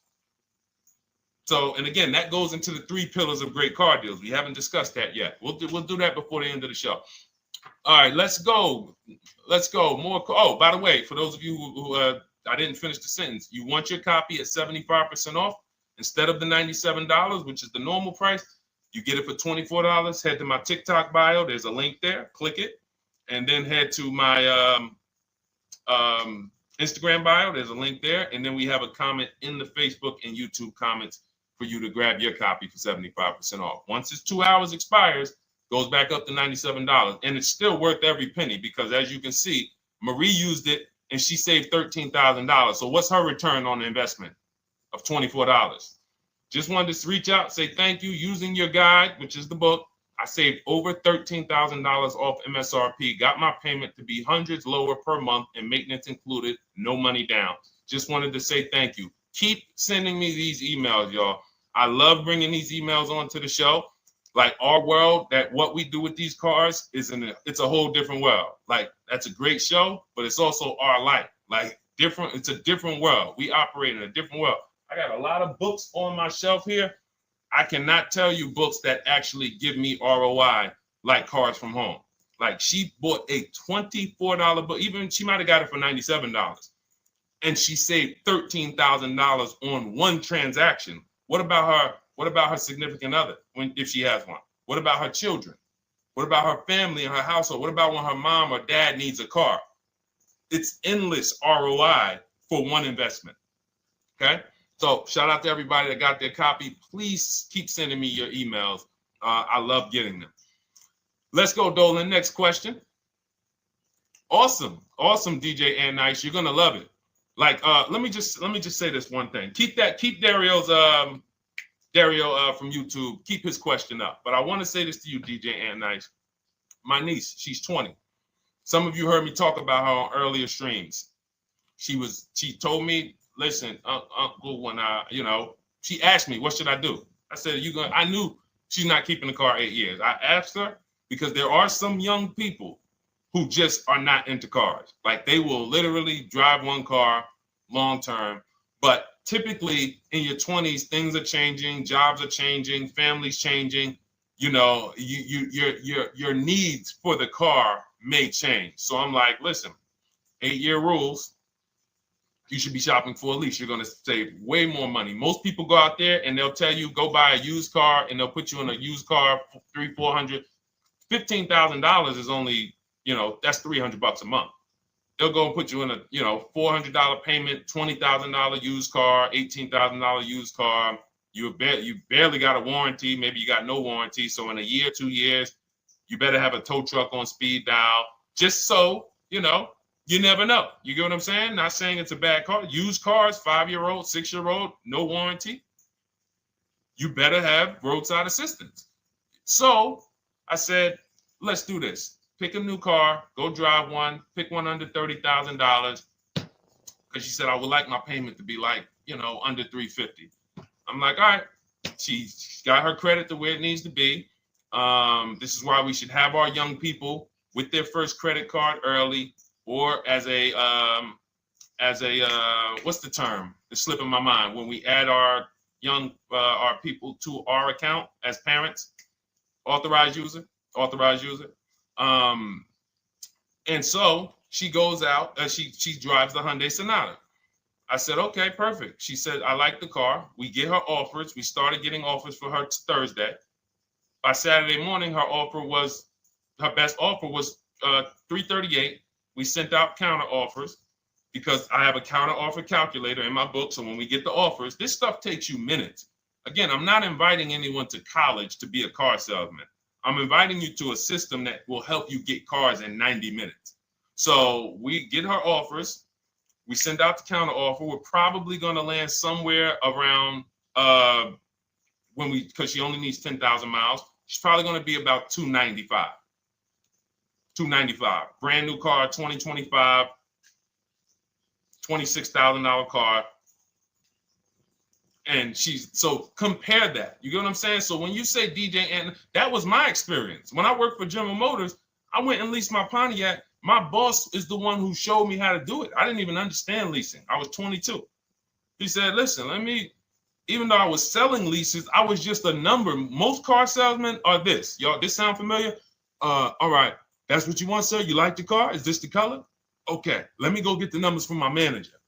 So, and again, that goes into the 3 pillars of great car deals. We haven't discussed that yet. We'll do that before the end of the show. All right, let's go. More. Oh, by the way, for those of you who I didn't finish the sentence, you want your copy at 75% off instead of the $97, which is the normal price. You get it for $24. Head to my TikTok bio. There's a link there. Click it, and then head to my Instagram bio. There's a link there, and then we have a comment in the Facebook and YouTube comments for you to grab your copy for 75% off. Once it's 2 hours expires, goes back up to $97, and it's still worth every penny, because as you can see, Marie used it and she saved $13,000. So what's her return on the investment of $24? Just wanted to reach out, say thank you. Using your guide, which is the book, I saved over $13,000 off MSRP, got my payment to be hundreds lower per month and maintenance included, no money down. Just wanted to say thank you. Keep sending me these emails, y'all. I love bringing these emails onto the show. Like, our world, that what we do with these cars it's a whole different world. Like, that's a great show, but it's also our life. Like, different, it's a different world. We operate in a different world. I got a lot of books on my shelf here. I cannot tell you books that actually give me ROI like Cars from Home. Like, she bought a $24 book. Even she might have got it for $97. And she saved $13,000 on one transaction. What about her? What about her significant other, if she has one? What about her children? What about her family and her household? What about when her mom or dad needs a car? It's endless ROI for one investment. Okay? So shout out to everybody that got their copy. Please keep sending me your emails. I love getting them. Let's go, Dolan. Next question. Awesome, DJ and Nice. You're gonna love it. Like, let me just say this one thing. Keep Dario's Dario from YouTube, keep his question up. But I want to say this to you, DJ and Nice. My niece, she's 20. Some of you heard me talk about her on earlier streams. She told me, listen, Uncle, when she asked me, what should I do? I said, I knew she's not keeping the car 8 years. I asked her because there are some young people who just are not into cars. Like they will literally drive one car long term, but typically in your 20s, things are changing, jobs are changing, families changing. Your needs for the car may change. So I'm like, listen, 8-year rules. You should be shopping for a lease. You're going to save way more money. Most people go out there and they'll tell you go buy a used car, and they'll put you in a used car for $300, $400, $15,000 is only, that's $300 a month. They'll go and put you in a, $400 payment, $20,000 used car, $18,000 used car. You barely got a warranty. Maybe you got no warranty. So in a year, 2 years, you better have a tow truck on speed dial, just so, you never know. You get what I'm saying? Not saying it's a bad car. Used cars, 5-year-old, 6-year-old, no warranty. You better have roadside assistance. So I said, let's do this. Pick a new car, go drive one, pick one under $30,000. Because she said, I would like my payment to be like, under $350. I'm like, all right. She's got her credit to where it needs to be. This is why we should have our young people with their first credit card early, or as a what's the term? It's slipping my mind. When we add our our people to our account as parents, authorized user. And so she goes out, she drives the Hyundai Sonata. I said, okay, perfect. She said, I like the car. We get her offers. We started getting offers for her Thursday. By Saturday morning, her best offer was $338. We sent out counter offers because I have a counter offer calculator in my book. So when we get the offers, this stuff takes you minutes. Again, I'm not inviting anyone to college to be a car salesman. I'm inviting you to a system that will help you get cars in 90 minutes. So we get her offers. We send out the counter offer. We're probably going to land somewhere around because she only needs 10,000 miles. She's probably going to be about $295. Brand new car, 2025, $26,000 car. And so compare that. You get what I'm saying? So when you say DJ, and that was my experience. When I worked for General Motors, I went and leased my Pontiac. My boss is the one who showed me how to do it. I didn't even understand leasing. I was 22. He said, listen, even though I was selling leases, I was just a number. Most car salesmen are this. Y'all, this sound familiar? All right. That's what you want, sir? You like the car? Is this the color? Okay. Let me go get the numbers from my manager.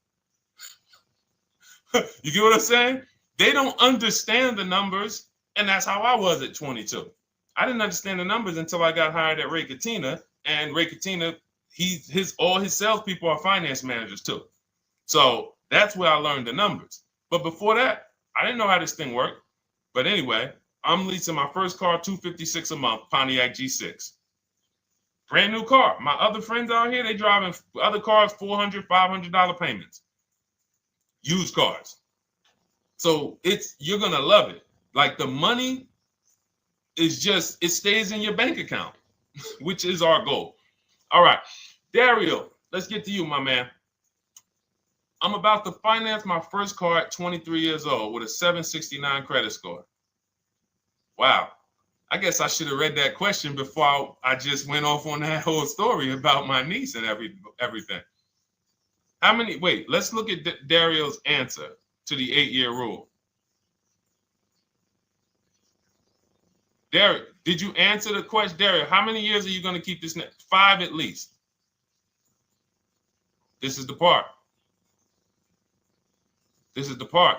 You get what I'm saying? They don't understand the numbers, and that's how I was at 22. I didn't understand the numbers until I got hired at Ray Katina, and Ray Katina, all his salespeople are finance managers too. So that's where I learned the numbers. But before that, I didn't know how this thing worked. But anyway, I'm leasing my first car, $256 a month, Pontiac G6. Brand new car. My other friends out here, they driving other cars, $400, $500 payments. Used cars. So you're going to love it. Like the money is it stays in your bank account, which is our goal. All right. Dario, let's get to you, my man. I'm about to finance my first car at 23 years old with a 769 credit score. Wow. I guess I should have read that question before I just went off on that whole story about my niece and everything. Let's look at Dario's answer to the 8-year rule. Dario, did you answer the question? Dario, how many years are you going to keep this? 5 at least. This is the part. This is the part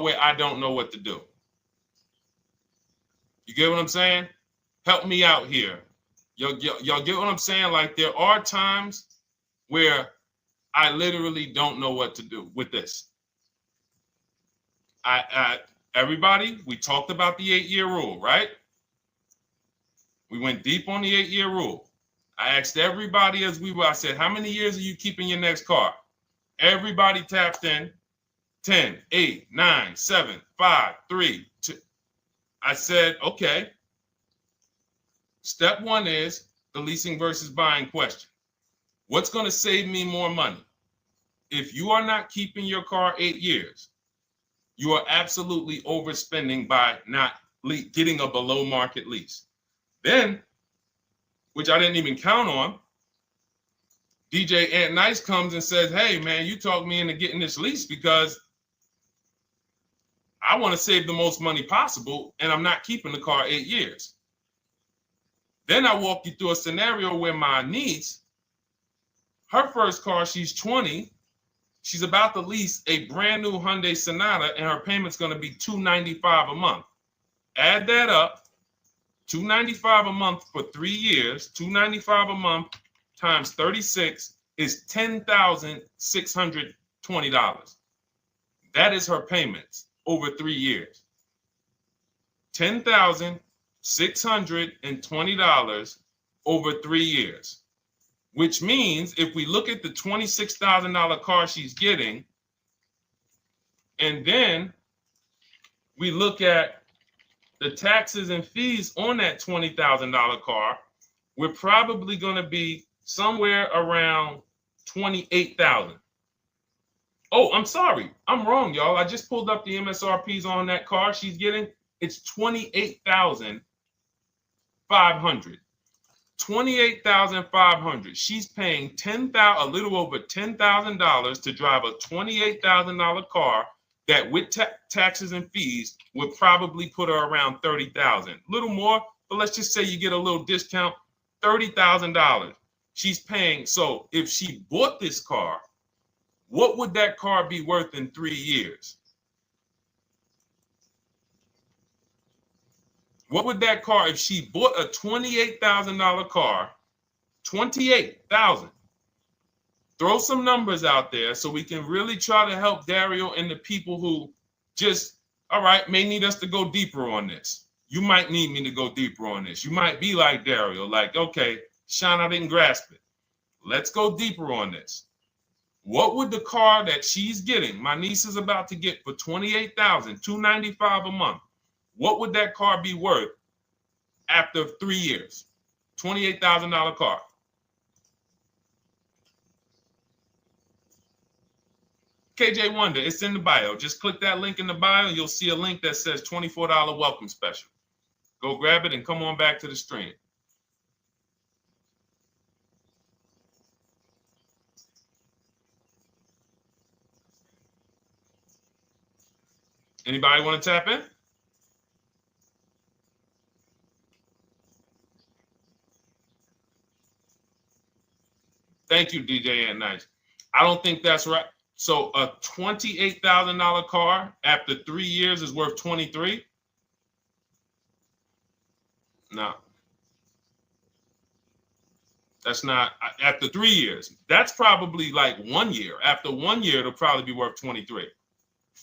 where I don't know what to do. You get what I'm saying? Help me out here. Y'all get what I'm saying? Like there are times where I literally don't know what to do with this. Everybody, we talked about the 8-year rule, right? We went deep on the 8-year rule. I asked everybody I said, how many years are you keeping your next car? Everybody tapped in 10, 8, 9, 7, 5, 3, 2. I said, okay. Step 1 is the leasing versus buying question. What's going to save me more money? If you are not keeping your car 8 years, you are absolutely overspending by not getting a below market lease. Then, which I didn't even count on, DJ Ant Nice comes and says, hey, man, you talked me into getting this lease because I want to save the most money possible, and I'm not keeping the car 8 years. Then I walk you through a scenario where my niece, her first car, she's 20, she's about to lease a brand new Hyundai Sonata, and her payment's going to be $295 a month. Add that up, $295 a month for 3 years, $295 a month times 36 is $10,620. That is her payments over 3 years. $10,620 over 3 years, which means if we look at the $26,000 car she's getting, and then we look at the taxes and fees on that $20,000 car, we're probably going to be somewhere around $28,000. Oh, I'm sorry. I'm wrong, y'all. I just pulled up the MSRPs on that car she's getting. It's $28,500. $28,500. She's paying a little over $10,000 to drive a $28,000 car that with taxes and fees would probably put her around $30,000. A little more, but let's just say you get a little discount, $30,000. She's paying. So if she bought this car, what would that car be worth in 3 years? What would that car, if she bought a $28,000 car, $28,000? Throw some numbers out there so we can really try to help Dario and the people who just, all right, may need us to go deeper on this. You might need me to go deeper on this. You might be like Dario, like, okay, Sean, I didn't grasp it. Let's go deeper on this. What would the car that she's getting, my niece is about to get for $28,000, $295 a month, what would that car be worth after 3 years? $28,000 car. KJ Wonder, it's in the bio. Just click that link in the bio and you'll see a link that says $24 welcome special. Go grab it and come on back to the stream. Anybody want to tap in? Thank you, DJ and Nice. I don't think that's right. So a $28,000 car after 3 years is worth 23? No. That's not after 3 years. That's probably like 1 year. After 1 year, it'll probably be worth 23.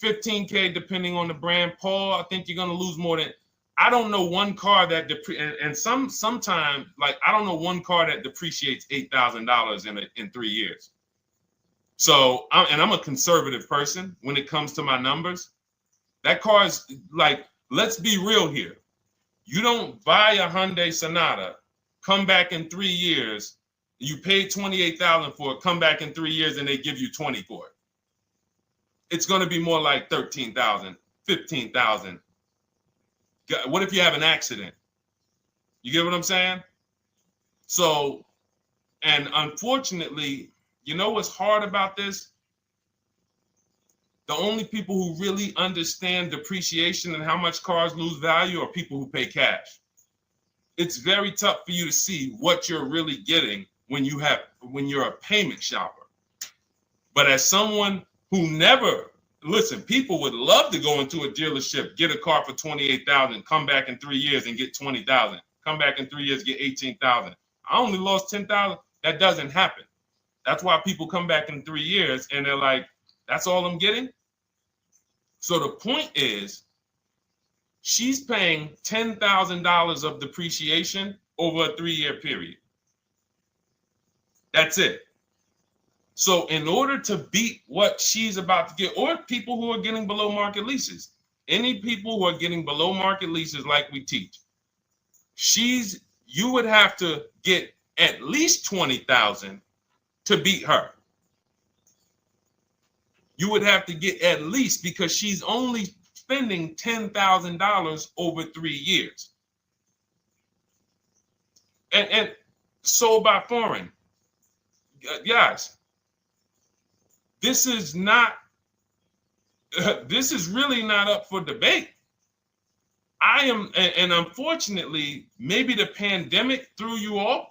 15K depending on the brand. Paul, I think you're gonna lose more than. I don't know one car that sometimes like I don't know one car that depreciates $8,000 in 3 years. So I'm a conservative person when it comes to my numbers. That car is like, let's be real here. You don't buy a Hyundai Sonata, come back in 3 years, you paid $28,000 for it, come back in 3 years and they give you 20 for it. It's going to be more like $13,000, $15,000. What if you have an accident? You get what I'm saying? So, and unfortunately, you know what's hard about this? The only people who really understand depreciation and how much cars lose value are people who pay cash. It's very tough for you to see what you're really getting when you're a payment shopper. But as someone who never, listen, people would love to go into a dealership, get a car for $28,000, come back in 3 years and get $20,000, come back in 3 years, get $18,000. I only lost $10,000. That doesn't happen. That's why people come back in 3 years and they're like, that's all I'm getting? So the point is, she's paying $10,000 of depreciation over a 3-year period. That's it. So in order to beat what she's about to get, or people who are getting below market leases, any people who are getting below market leases like we teach, you would have to get at least $20,000 to beat her. You would have to get at least, because she's only spending $10,000 over 3 years. And sold by foreign. Guys, this is not, this is really not up for debate. And unfortunately, maybe the pandemic threw you off,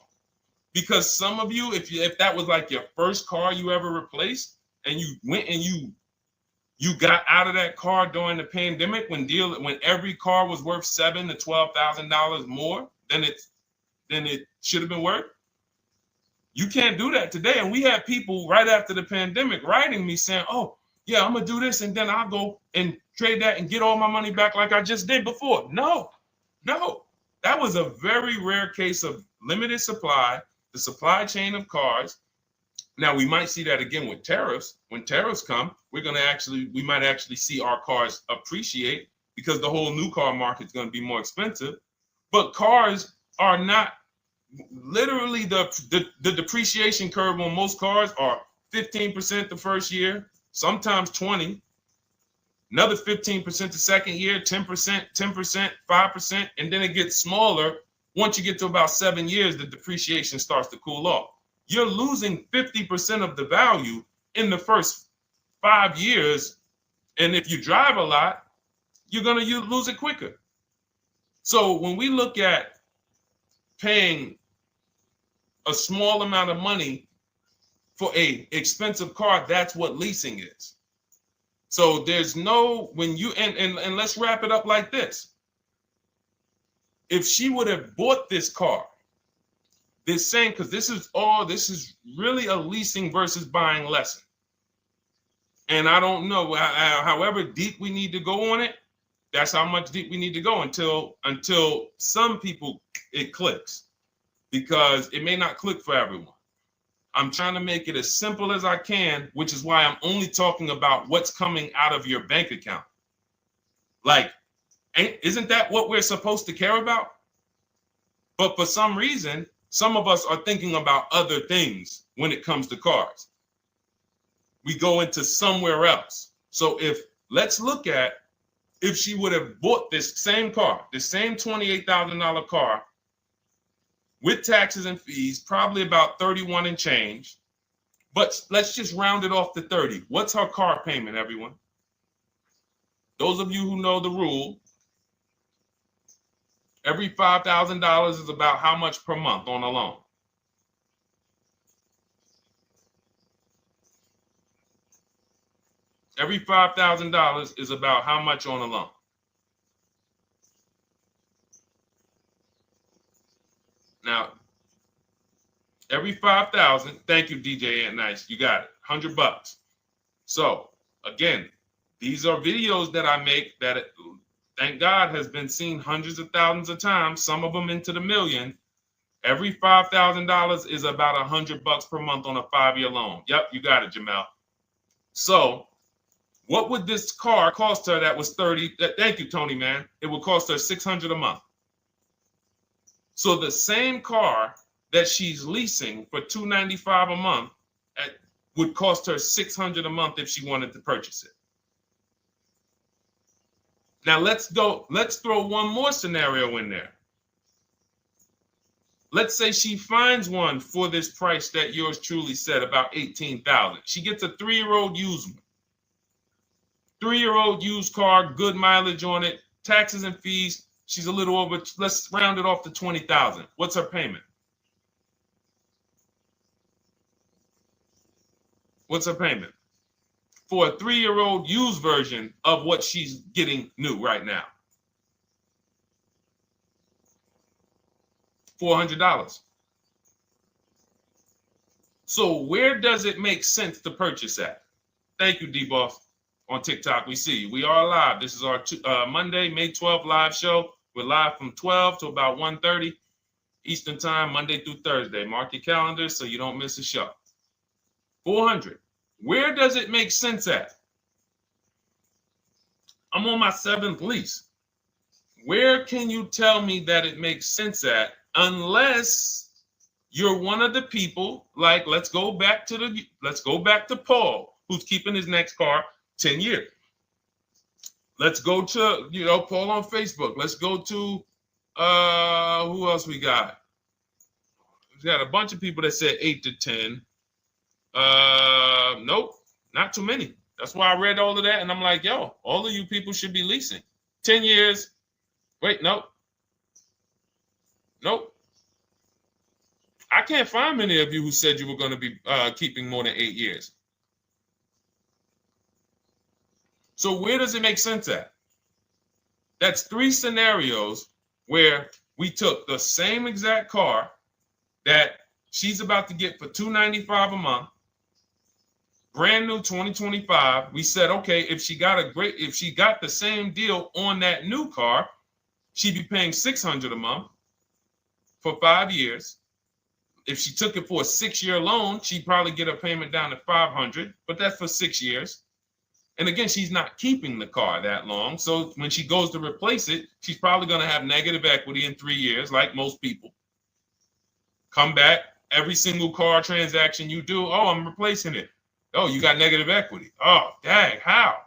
because some of you, if that was like your first car you ever replaced, and you went and you got out of that car during the pandemic when every car was worth $7,000 to $12,000 more than it should have been worth. You can't do that today. And we had people right after the pandemic writing me saying, oh, yeah, I'm going to do this, and then I'll go and trade that and get all my money back like I just did before. No. That was a very rare case of limited supply, the supply chain of cars. Now, we might see that again with tariffs. When tariffs come, we might actually see our cars appreciate, because the whole new car market is going to be more expensive. But cars are not, literally the depreciation curve on most cars are 15% the first year, sometimes 20, another 15% the second year, 10%, 5%, and then it gets smaller. Once you get to about 7 years, the depreciation starts to cool off. You're losing 50% of the value in the first 5 years. And if you drive a lot, you're going to lose it quicker. So when we look at paying a small amount of money for a expensive car, that's what leasing is. So there's no, and let's wrap it up like this. If she would have bought this car, because this is really a leasing versus buying lesson. And I don't know, however deep we need to go on it, that's how much deep we need to go until some people it clicks, because it may not click for everyone. I'm trying to make it as simple as I can, which is why I'm only talking about what's coming out of your bank account. Like, isn't that what we're supposed to care about? But for some reason, some of us are thinking about other things when it comes to cars. We go into somewhere else. So let's look at if she would have bought this same car, the same $28,000 car, with taxes and fees, probably about 31 and change. But let's just round it off to 30. What's her car payment, everyone? Those of you who know the rule, every $5,000 is about how much per month on a loan? Every $5,000 is about how much on a loan? Now, every 5,000, thank you, DJ Ant Nice, you got it, $100. So again, these are videos that I make that, thank God, has been seen hundreds of thousands of times, some of them into the million. Every $5,000 is about $100 per month on a 5-year loan. Yep, you got it, Jamel. So what would this car cost her that was 30? Thank you, Tony, man. It would cost her $600 a month. So the same car that she's leasing for $295 a month would cost her $600 a month if she wanted to purchase it. Now let's throw one more scenario in there. Let's say she finds one for this price that yours truly said, about $18,000. She gets a 3-year-old used one. 3-year-old used car, good mileage on it, taxes and fees. She's a little over, let's round it off to $20,000. What's her payment? What's her payment for a 3-year-old used version of what she's getting new right now? $400. So where does it make sense to purchase at? Thank you, D-Boss. On TikTok, we see you. We are live. This is our Monday, May 12th live show. We're live from 12 to about 1:30 Eastern time, Monday through Thursday. Mark your calendars so you don't miss a show. 400. Where does it make sense at? I'm on my 7th lease. Where can you tell me that it makes sense at, unless you're one of the people, like, let's go back to Paul, who's keeping his next car 10 years. Let's go to, Paul on Facebook. Let's go to, who else we got? We got a bunch of people that said 8 to 10. Nope, not too many. That's why I read all of that, and I'm like, yo, all of you people should be leasing. 10 years. Wait, nope. I can't find many of you who said you were going to be keeping more than 8 years. So where does it make sense at? That's 3 scenarios where we took the same exact car that she's about to get for $295 a month, brand new 2025. We said, okay, if she got the same deal on that new car, she'd be paying $600 a month for 5 years. If she took it for a 6-year loan, she'd probably get her payment down to $500, but that's for 6 years. And again, she's not keeping the car that long. So when she goes to replace it, she's probably going to have negative equity in 3 years, like most people. Come back, every single car transaction you do, oh, I'm replacing it. Oh, you got negative equity. Oh, dang, how?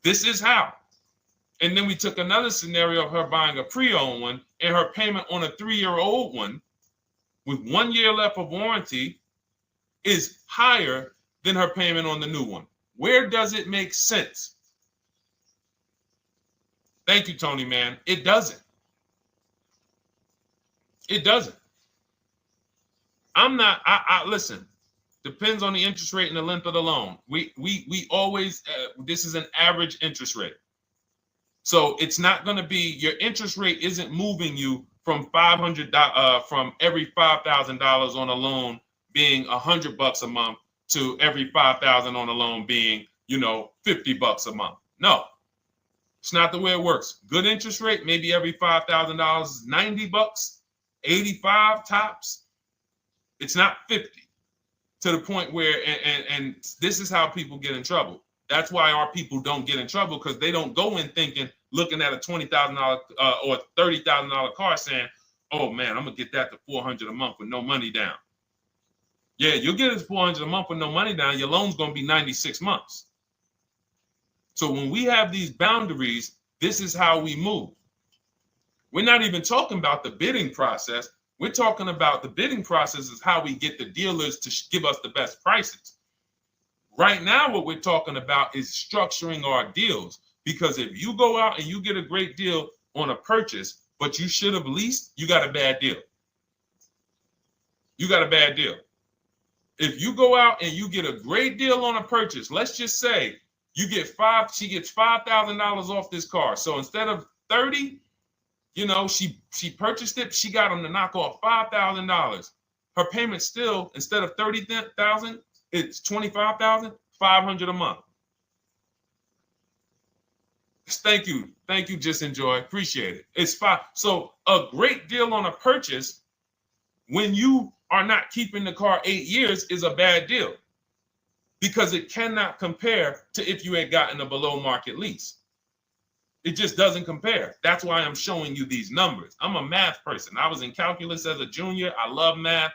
This is how. And then we took another scenario of her buying a pre-owned one, and her payment on a 3-year-old one with 1 year left of warranty is higher than her payment on the new one. Where does it make sense? Thank you, Tony, man. It doesn't. It doesn't. Listen, depends on the interest rate and the length of the loan. We always, this is an average interest rate. So it's not going to be, your interest rate isn't moving you from from every $5,000 on a loan being $100 a month to every $5,000 on a loan being, $50 a month. No, it's not the way it works. Good interest rate, maybe every $5,000 is $90, 85 tops. It's not 50, to the point where, and this is how people get in trouble. That's why our people don't get in trouble, because they don't go in looking at a $20,000 or $30,000 car saying, oh man, I'm gonna get that to $400 a month with no money down. Yeah, you'll get it $400 a month with no money down. Your loan's gonna be 96 months. So when we have these boundaries, this is how we move. We're not even talking about the bidding process. We're talking about the bidding process is how we get the dealers to give us the best prices. Right now, what we're talking about is structuring our deals. Because if you go out and you get a great deal on a purchase, but you should have leased, you got a bad deal. You got a bad deal. If you go out and you get a great deal on a purchase, let's just say she gets $5,000 off this car. So instead of 30, she purchased it, she got them to knock off $5,000. Her payment still, instead of $30,000, it's $25,500 a month. Thank you, Just Enjoy, appreciate it. It's fine. So a great deal on a purchase, when you are not keeping the car 8 years, is a bad deal, because it cannot compare to if you had gotten a below market lease. It just doesn't compare. That's why I'm showing you these numbers. I'm a math person. I was in calculus as a junior. I love math.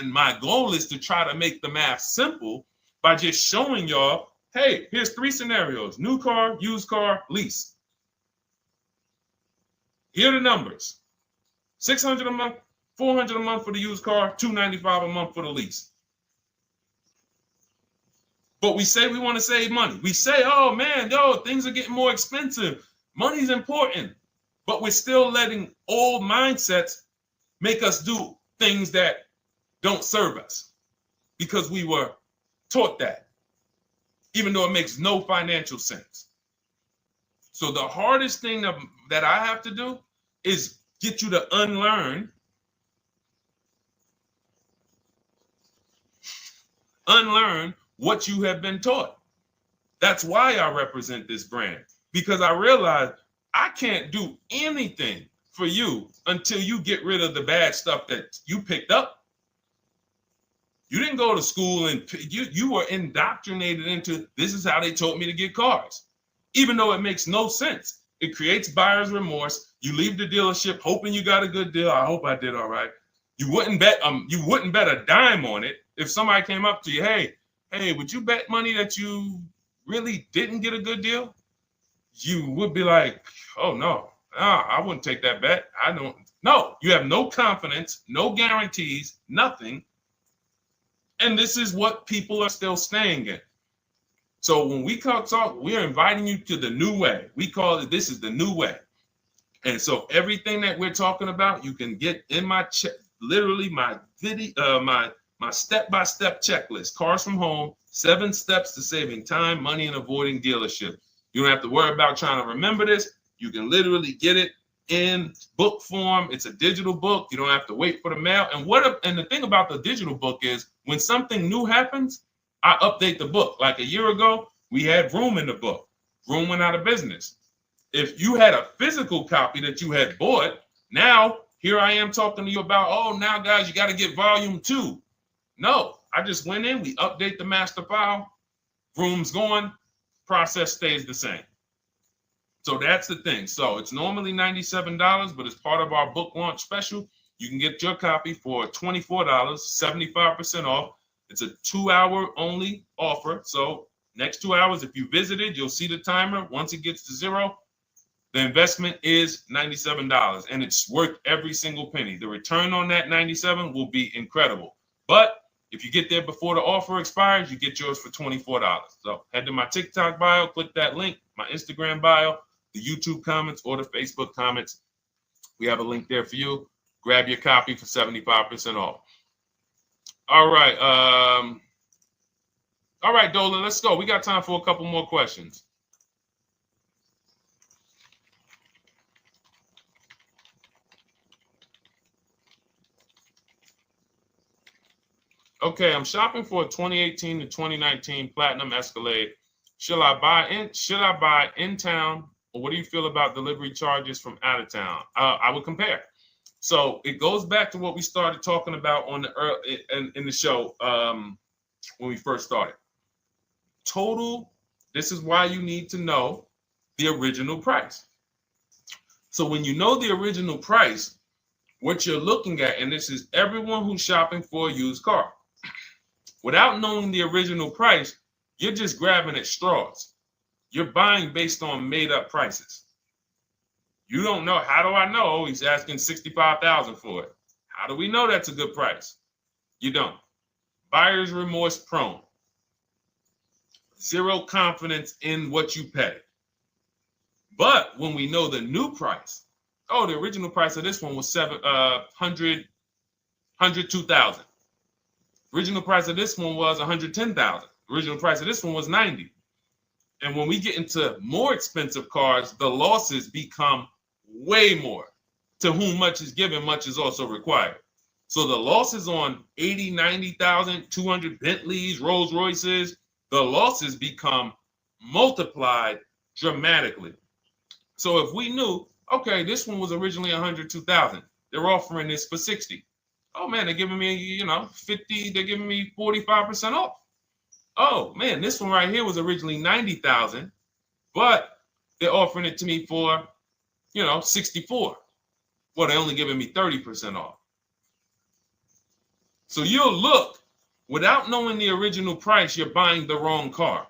And my goal is to try to make the math simple by just showing y'all, hey, here's 3 scenarios: new car, used car, lease. Here are the numbers: $600 a month, $400 a month for the used car, $295 a month for the lease. But we say we want to save money. We say, oh man, things are getting more expensive. Money's important. But we're still letting old mindsets make us do things that don't serve us, because we were taught that, even though it makes no financial sense. So the hardest thing that I have to do is get you to unlearn what you have been taught. That's why I represent this brand, because I realize I can't do anything for you until you get rid of the bad stuff that you picked up. You didn't go to school and you were indoctrinated into, this is how they taught me to get cars, even though it makes no sense. It creates buyer's remorse. You leave the dealership hoping you got a good deal. I hope I did all right. You wouldn't bet a dime on it. If somebody came up to you, hey, would you bet money that you really didn't get a good deal? You would be like, oh no, I wouldn't take that bet. I don't. No, you have no confidence, no guarantees, nothing. And this is what people are still staying in. So when we talk, we're inviting you to the new way. We call it, this is the new way. And so everything that we're talking about, you can get in my literally my video, my step-by-step checklist, Cars from Home, 7 steps to saving time, money, and avoiding dealership. You don't have to worry about trying to remember this. You can literally get it in book form. It's a digital book. You don't have to wait for the mail. And the thing about the digital book is when something new happens, I update the book. Like a year ago, we had Room in the book. Room went out of business. If you had a physical copy that you had bought, now here I am talking to you about, oh, now guys, you got to get volume 2. No, I just went in, we update the master file, Room's going, process stays the same. So that's the thing. So it's normally $97, but as part of our book launch special, you can get your copy for $24, 75% off. It's a 2-hour only offer. So next 2 hours, if you visited, you'll see the timer. Once it gets to 0, the investment is $97, and it's worth every single penny. The return on that $97 will be incredible. But if you get there before the offer expires, you get yours for $24. So head to my TikTok bio, click that link, my Instagram bio, the YouTube comments, or the Facebook comments. We have a link there for you. Grab your copy for 75% off. All right. All right, Dolan, let's go. We got time for a couple more questions. Okay, I'm shopping for a 2018 to 2019 Platinum Escalade. Should I buy in town, or what do you feel about delivery charges from out of town? I would compare. So it goes back to what we started talking about on the in the show when we first started. Total. This is why you need to know the original price. So when you know the original price, what you're looking at, and this is everyone who's shopping for a used car. Without knowing the original price, you're just grabbing at straws. You're buying based on made-up prices. You don't know. How do I know he's asking $65,000 for it? How do we know that's a good price? You don't. Buyer's remorse prone. Zero confidence in what you pay. But when we know the new price, oh, the original price of this one was $102,000. Original price of this one was $110,000. Original price of this one was $90,000. And when we get into more expensive cars, the losses become way more. To whom much is given, much is also required. So the losses on 80, 90,000, 200 Bentleys, Rolls Royces, the losses become multiplied dramatically. So if we knew, okay, this one was originally $102,000, they're offering this for $60,000. Oh man, they're giving me, 50, they're giving me 45% off. Oh man, this one right here was originally $90,000, but they're offering it to me for, $64,000. Well, they're only giving me 30% off. So you'll look, without knowing the original price, you're buying the wrong car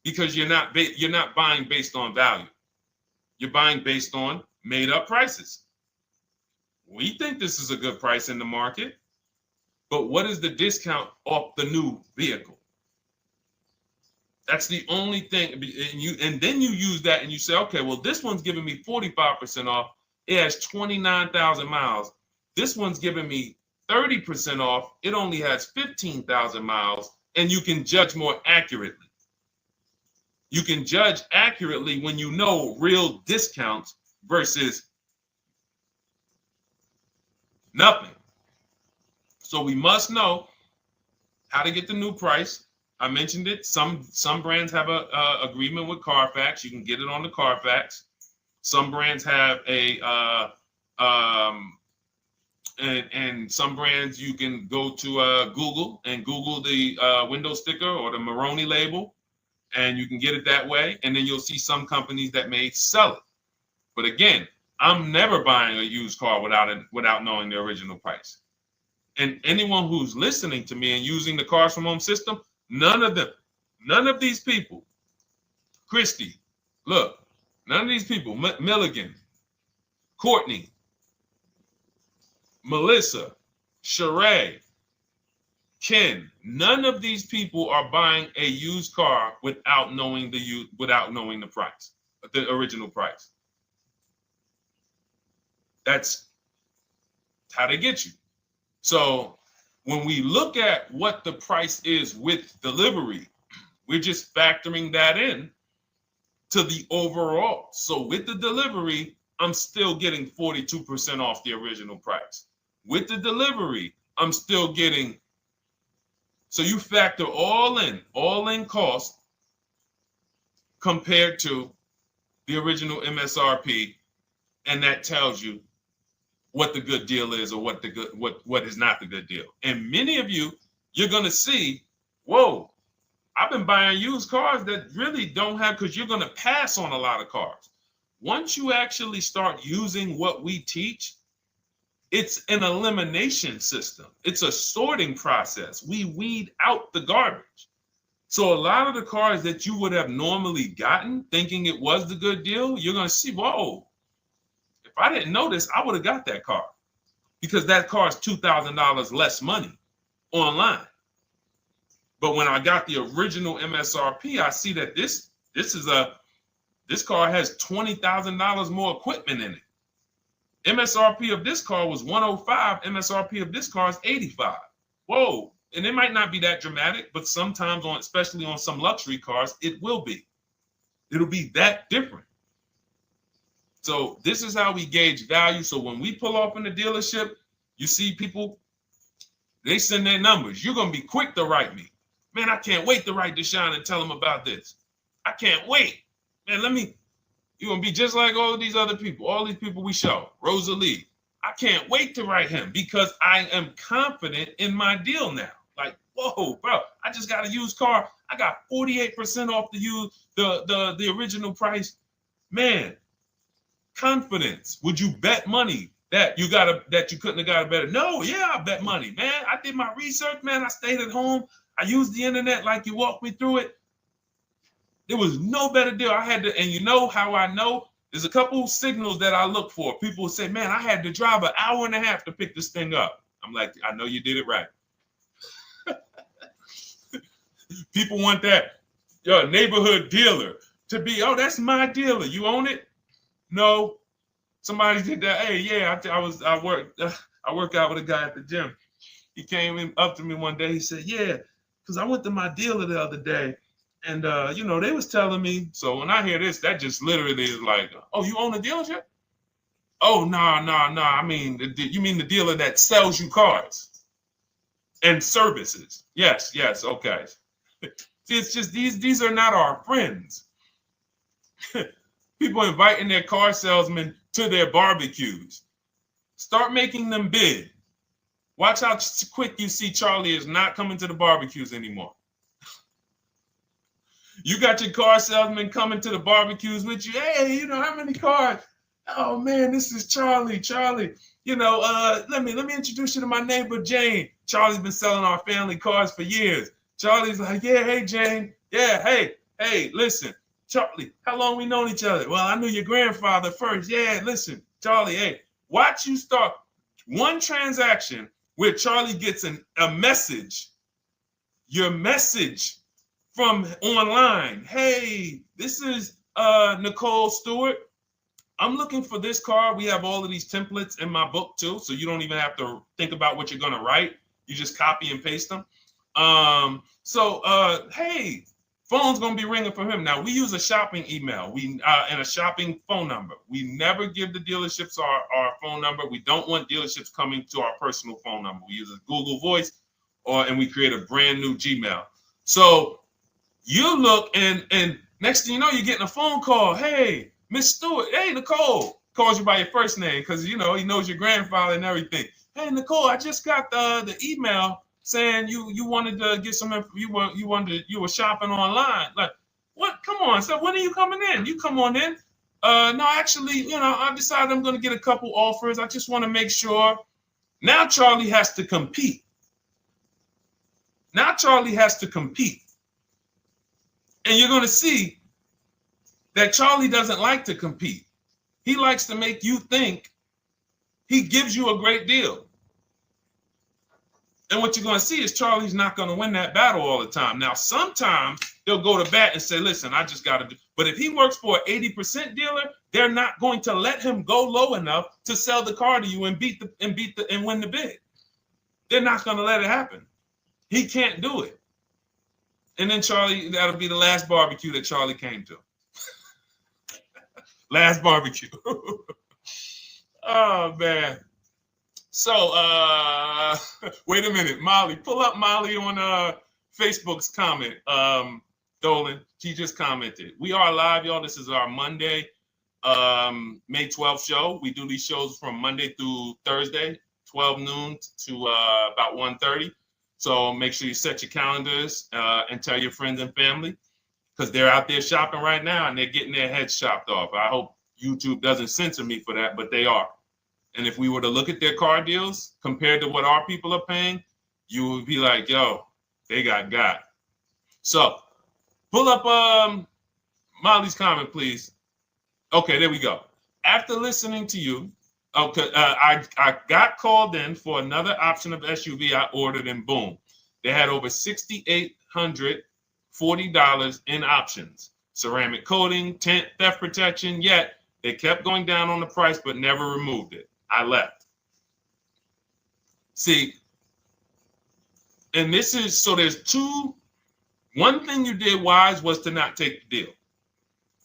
because you're not buying based on value. You're buying based on made up prices. We think this is a good price in the market, but what is the discount off the new vehicle? That's the only thing. And then you use that and you say, okay, well, this one's giving me 45% off. It has 29,000 miles. This one's giving me 30% off. It only has 15,000 miles, and you can judge more accurately. You can judge accurately when you know real discounts versus nothing. So we must know how to get the new price. I mentioned it. Some brands have a agreement with Carfax. You can get it on the Carfax. Some brands have and some brands you can go to Google and Google the window sticker or the Maroni label, and you can get it that way. And then you'll see some companies that may sell it. But again, I'm never buying a used car without knowing the original price. And anyone who's listening to me and using the Cars from Home system, none of these people, Christy, look, none of these people, Milligan, Courtney, Melissa, Sheree, Ken, none of these people are buying a used car without knowing the price, the original price. That's how they get you. So when we look at what the price is with delivery, we're just factoring that in to the overall. So with the delivery, I'm still getting 42% off the original price. With the delivery, I'm still getting, so you factor all in cost compared to the original MSRP, and that tells you what the good deal is or what is not the good deal. And many of you, you're gonna see, whoa, I've been buying used cars that really don't have, because you're gonna pass on a lot of cars. Once you actually start using what we teach, it's an elimination system. It's a sorting process. We weed out the garbage. So a lot of the cars that you would have normally gotten thinking it was the good deal, you're gonna see, whoa, if I didn't know this, I would have got that car, because that car is $2,000 less money online. But when I got the original MSRP, I see that this car has $20,000 more equipment in it. MSRP of this car was 105. MSRP of this car is 85. Whoa. And it might not be that dramatic, but sometimes especially on some luxury cars, it will be. It'll be that different. So this is how we gauge value. So when we pull off in the dealership, you see people, they send their numbers. You're going to be quick to write me. Man, I can't wait to write Deshone and tell him about this. I can't wait. Man, you're going to be just like all these other people, all these people we show. Rosalie, I can't wait to write him because I am confident in my deal now. Like, whoa, bro, I just got a used car. I got 48% off the original price. Man, confidence. Would you bet money that you couldn't have got a better? No, yeah, I bet money, man. I did my research, man. I stayed at home. I used the internet like you walked me through it. There was no better deal. I had to, and you know how I know? There's a couple signals that I look for. People say, man, I had to drive an hour and a half to pick this thing up. I'm like, I know you did it right. People want that neighborhood dealer to be, oh, that's my dealer. You own it? No. Somebody did that. Hey, yeah, I work out with a guy at the gym. He came up to me one day. He said, yeah, because I went to my dealer the other day. And, they was telling me. So when I hear this, that just literally is like, oh, you own a dealership? Oh, no. I mean, you mean the dealer that sells you cars and services? Yes. Okay. See, it's just these are not our friends. People inviting their car salesmen to their barbecues. Start making them bid. Watch how quick you see Charlie is not coming to the barbecues anymore. You got your car salesman coming to the barbecues with you. Hey, how many cars? Oh man, this is Charlie. Charlie, let me introduce you to my neighbor Jane. Charlie's been selling our family cars for years. Charlie's like, yeah, hey Jane. Yeah, hey, listen, Charlie, how long we known each other? Well, I knew your grandfather first. Yeah, listen, Charlie, hey, watch you start one transaction where Charlie gets a message, your message from online. Hey, this is Nicole Stewart. I'm looking for this car. We have all of these templates in my book too, so you don't even have to think about what you're going to write. You just copy and paste them. Hey, phone's going to be ringing from him. Now, we use a shopping email and a shopping phone number. We never give the dealerships our phone number. We don't want dealerships coming to our personal phone number. We use a Google Voice and we create a brand new Gmail. So you look and next thing you know, you're getting a phone call. Hey, Miss Stewart. Hey, Nicole. Calls you by your first name because, he knows your grandfather and everything. Hey, Nicole, I just got the email saying you wanted to get some, you were shopping online. Like, what? Come on. So when are you coming in? You come on in. No, actually, I decided I'm going to get a couple offers. I just want to make sure. Now Charlie has to compete. Now Charlie has to compete. And you're going to see that Charlie doesn't like to compete. He likes to make you think he gives you a great deal. And what you're going to see is Charlie's not going to win that battle all the time. Now, sometimes they'll go to bat and say, listen, I just got to do. But if he works for an 80% dealer, they're not going to let him go low enough to sell the car to you and win the bid. They're not going to let it happen. He can't do it. And then Charlie, that'll be the last barbecue that Charlie came to. Last barbecue. Oh, man. So, wait a minute. Molly, pull up Molly on Facebook's comment. Dolan, she just commented. We are live, y'all. This is our Monday, May 12th show. We do these shows from Monday through Thursday, 12 noon to about 1:30. So make sure you set your calendars and tell your friends and family, because they're out there shopping right now and they're getting their heads chopped off. I hope YouTube doesn't censor me for that, but they are. And if we were to look at their car deals compared to what our people are paying, you would be like, yo, they got. So pull up Molly's comment, please. Okay, there we go. After listening to you, okay, I got called in for another option of SUV I ordered, and boom, they had over $6,840 in options. Ceramic coating, tint, theft protection, yet they kept going down on the price but never removed it. I left. See, and this is, so there's two. One thing you did wise was to not take the deal.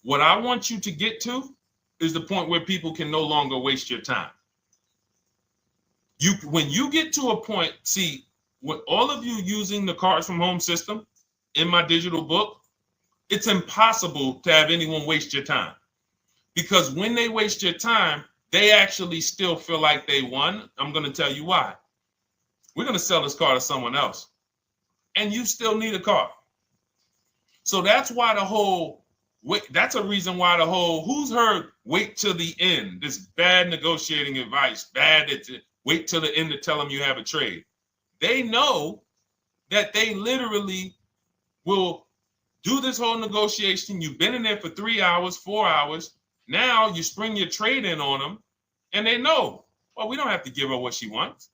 What I want you to get to is the point where people can no longer waste your time. When you get to a point, see, with all of you using the Cars from Home system in my digital book, it's impossible to have anyone waste your time. Because when they waste your time, they actually still feel like they won. I'm going to tell you why. We're going to sell this car to someone else, and you still need a car. So that's why that's a reason why who's heard wait till the end, this bad negotiating advice, wait till the end to tell them you have a trade. They know that they literally will do this whole negotiation. You've been in there for 3 hours, 4 hours. Now you spring your trade in on them, and they know, well, we don't have to give her what she wants.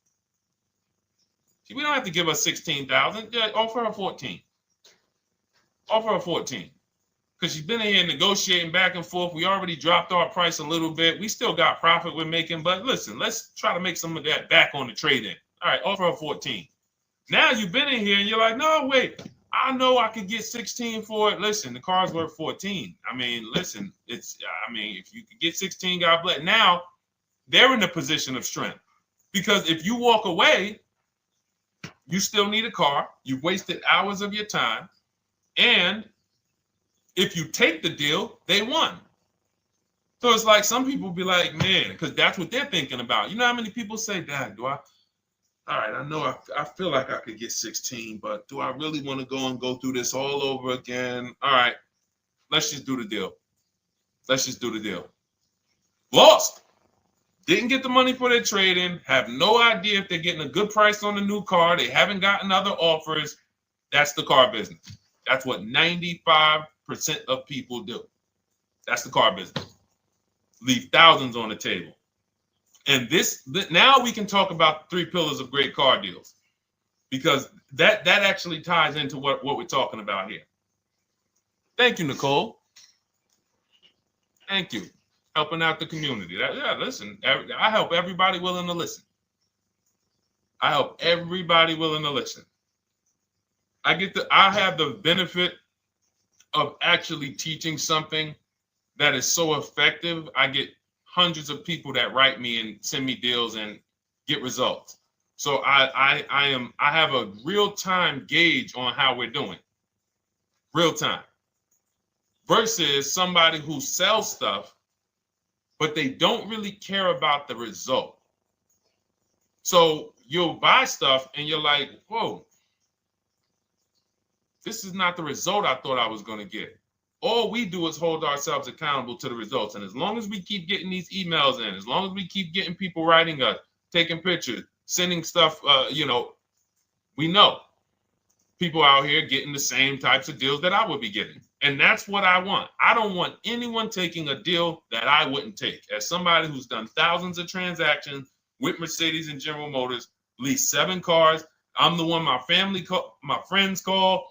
We don't have to give her $16,000. Yeah, offer her 14. Offer her 14. Because she's been in here negotiating back and forth. We already dropped our price a little bit. We still got profit we're making, but listen, let's try to make some of that back on the trade-in. All right, offer her 14. Now you've been in here and you're like, no, wait, I know I could get 16 for it. Listen, the car's worth 14. I mean, listen, if you could get 16, God bless. Now they're in a position of strength, because if you walk away, you still need a car. You've wasted hours of your time. And if you take the deal, they won. So it's like some people be like, man, because that's what they're thinking about. You know how many people say, Dad, all right, I know I feel like I could get 16, but do I really want to go through this all over again? All right, let's just do the deal. Lost. Didn't get the money for their trade-in, have no idea if they're getting a good price on the new car. They haven't gotten other offers. That's the car business. That's what 95% of people do. That's the car business. Leave thousands on the table. And now we can talk about the 3 pillars of great car deals, because that actually ties into what we're talking about here. Thank you, Nicole. Thank you. Helping out the community. Listen, I help everybody willing to listen. I have the benefit of actually teaching something that is so effective. I get hundreds of people that write me and send me deals and get results. So I have a real-time gauge on how we're doing. Real time. Versus somebody who sells stuff, but they don't really care about the result. So you'll buy stuff and you're like, whoa, this is not the result I thought I was going to get. All we do is hold ourselves accountable to the results. And as long as we keep getting these emails in, as long as we keep getting people writing us, taking pictures, sending stuff, we know people out here getting the same types of deals that I would be getting. And that's what I want. I don't want anyone taking a deal that I wouldn't take. As somebody who's done thousands of transactions with Mercedes and General Motors, leased 7 cars. I'm the one my friends call.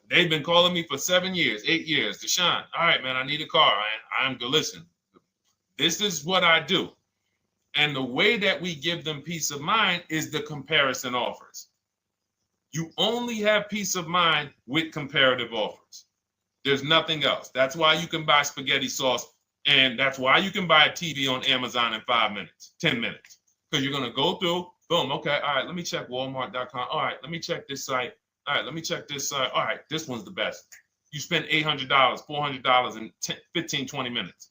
They've been calling me for 7 years, 8 years. Deshone, all right, man, I need a car. I'm good. Listen, this is what I do. And the way that we give them peace of mind is the comparison offers. You only have peace of mind with comparative offers. There's nothing else. That's why you can buy spaghetti sauce, and that's why you can buy a TV on Amazon in 5 minutes, 10 minutes. Because you're going to go through, boom, okay, all right, let me check Walmart.com. All right, let me check this site. All right, let me check this site. All right, this one's the best. You spend $800, $400 in 15, 20 minutes.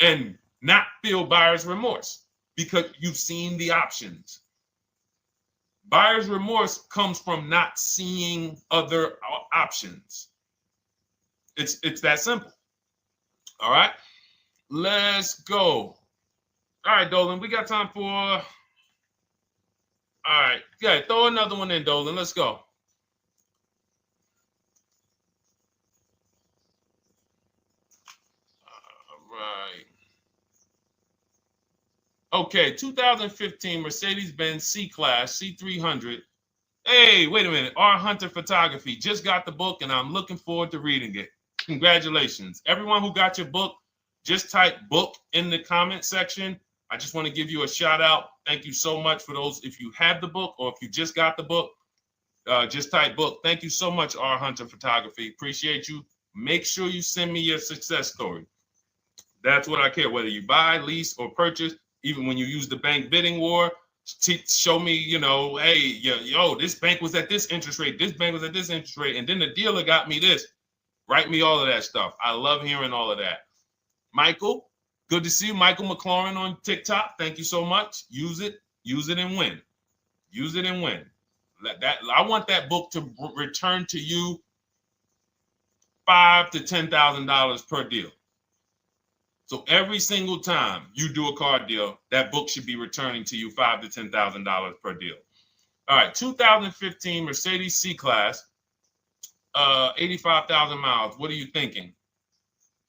And not feel buyer's remorse because you've seen the options. Buyer's remorse comes from not seeing other options. It's that simple. All right, let's go. All right, Dolan, we got time for. All right, yeah, throw another one in, Dolan. Let's go. All right. Okay, 2015 Mercedes-Benz C-Class C300. Hey, wait a minute. R. Hunter Photography. Just got the book, and I'm looking forward to reading it. Congratulations. Everyone who got your book, just type book in the comment section. I just want to give you a shout out. Thank you so much for those. If you have the book or if you just got the book, just type book. Thank you so much, R. Hunter Photography. Appreciate you. Make sure you send me your success story. That's what I care, whether you buy, lease, or purchase. Even when you use the bank bidding war, show me, hey, yo, this bank was at this interest rate. This bank was at this interest rate. And then the dealer got me this. Write me all of that stuff. I love hearing all of that. Michael, good to see you. Michael McLaurin on TikTok. Thank you so much. Use it and win. Use it and win. I want that book to return to you $5,000 to $10,000 per deal. So every single time you do a car deal, that book should be returning to you $5,000 to $10,000 per deal. All right, 2015 Mercedes C-Class, 85,000 miles. What are you thinking?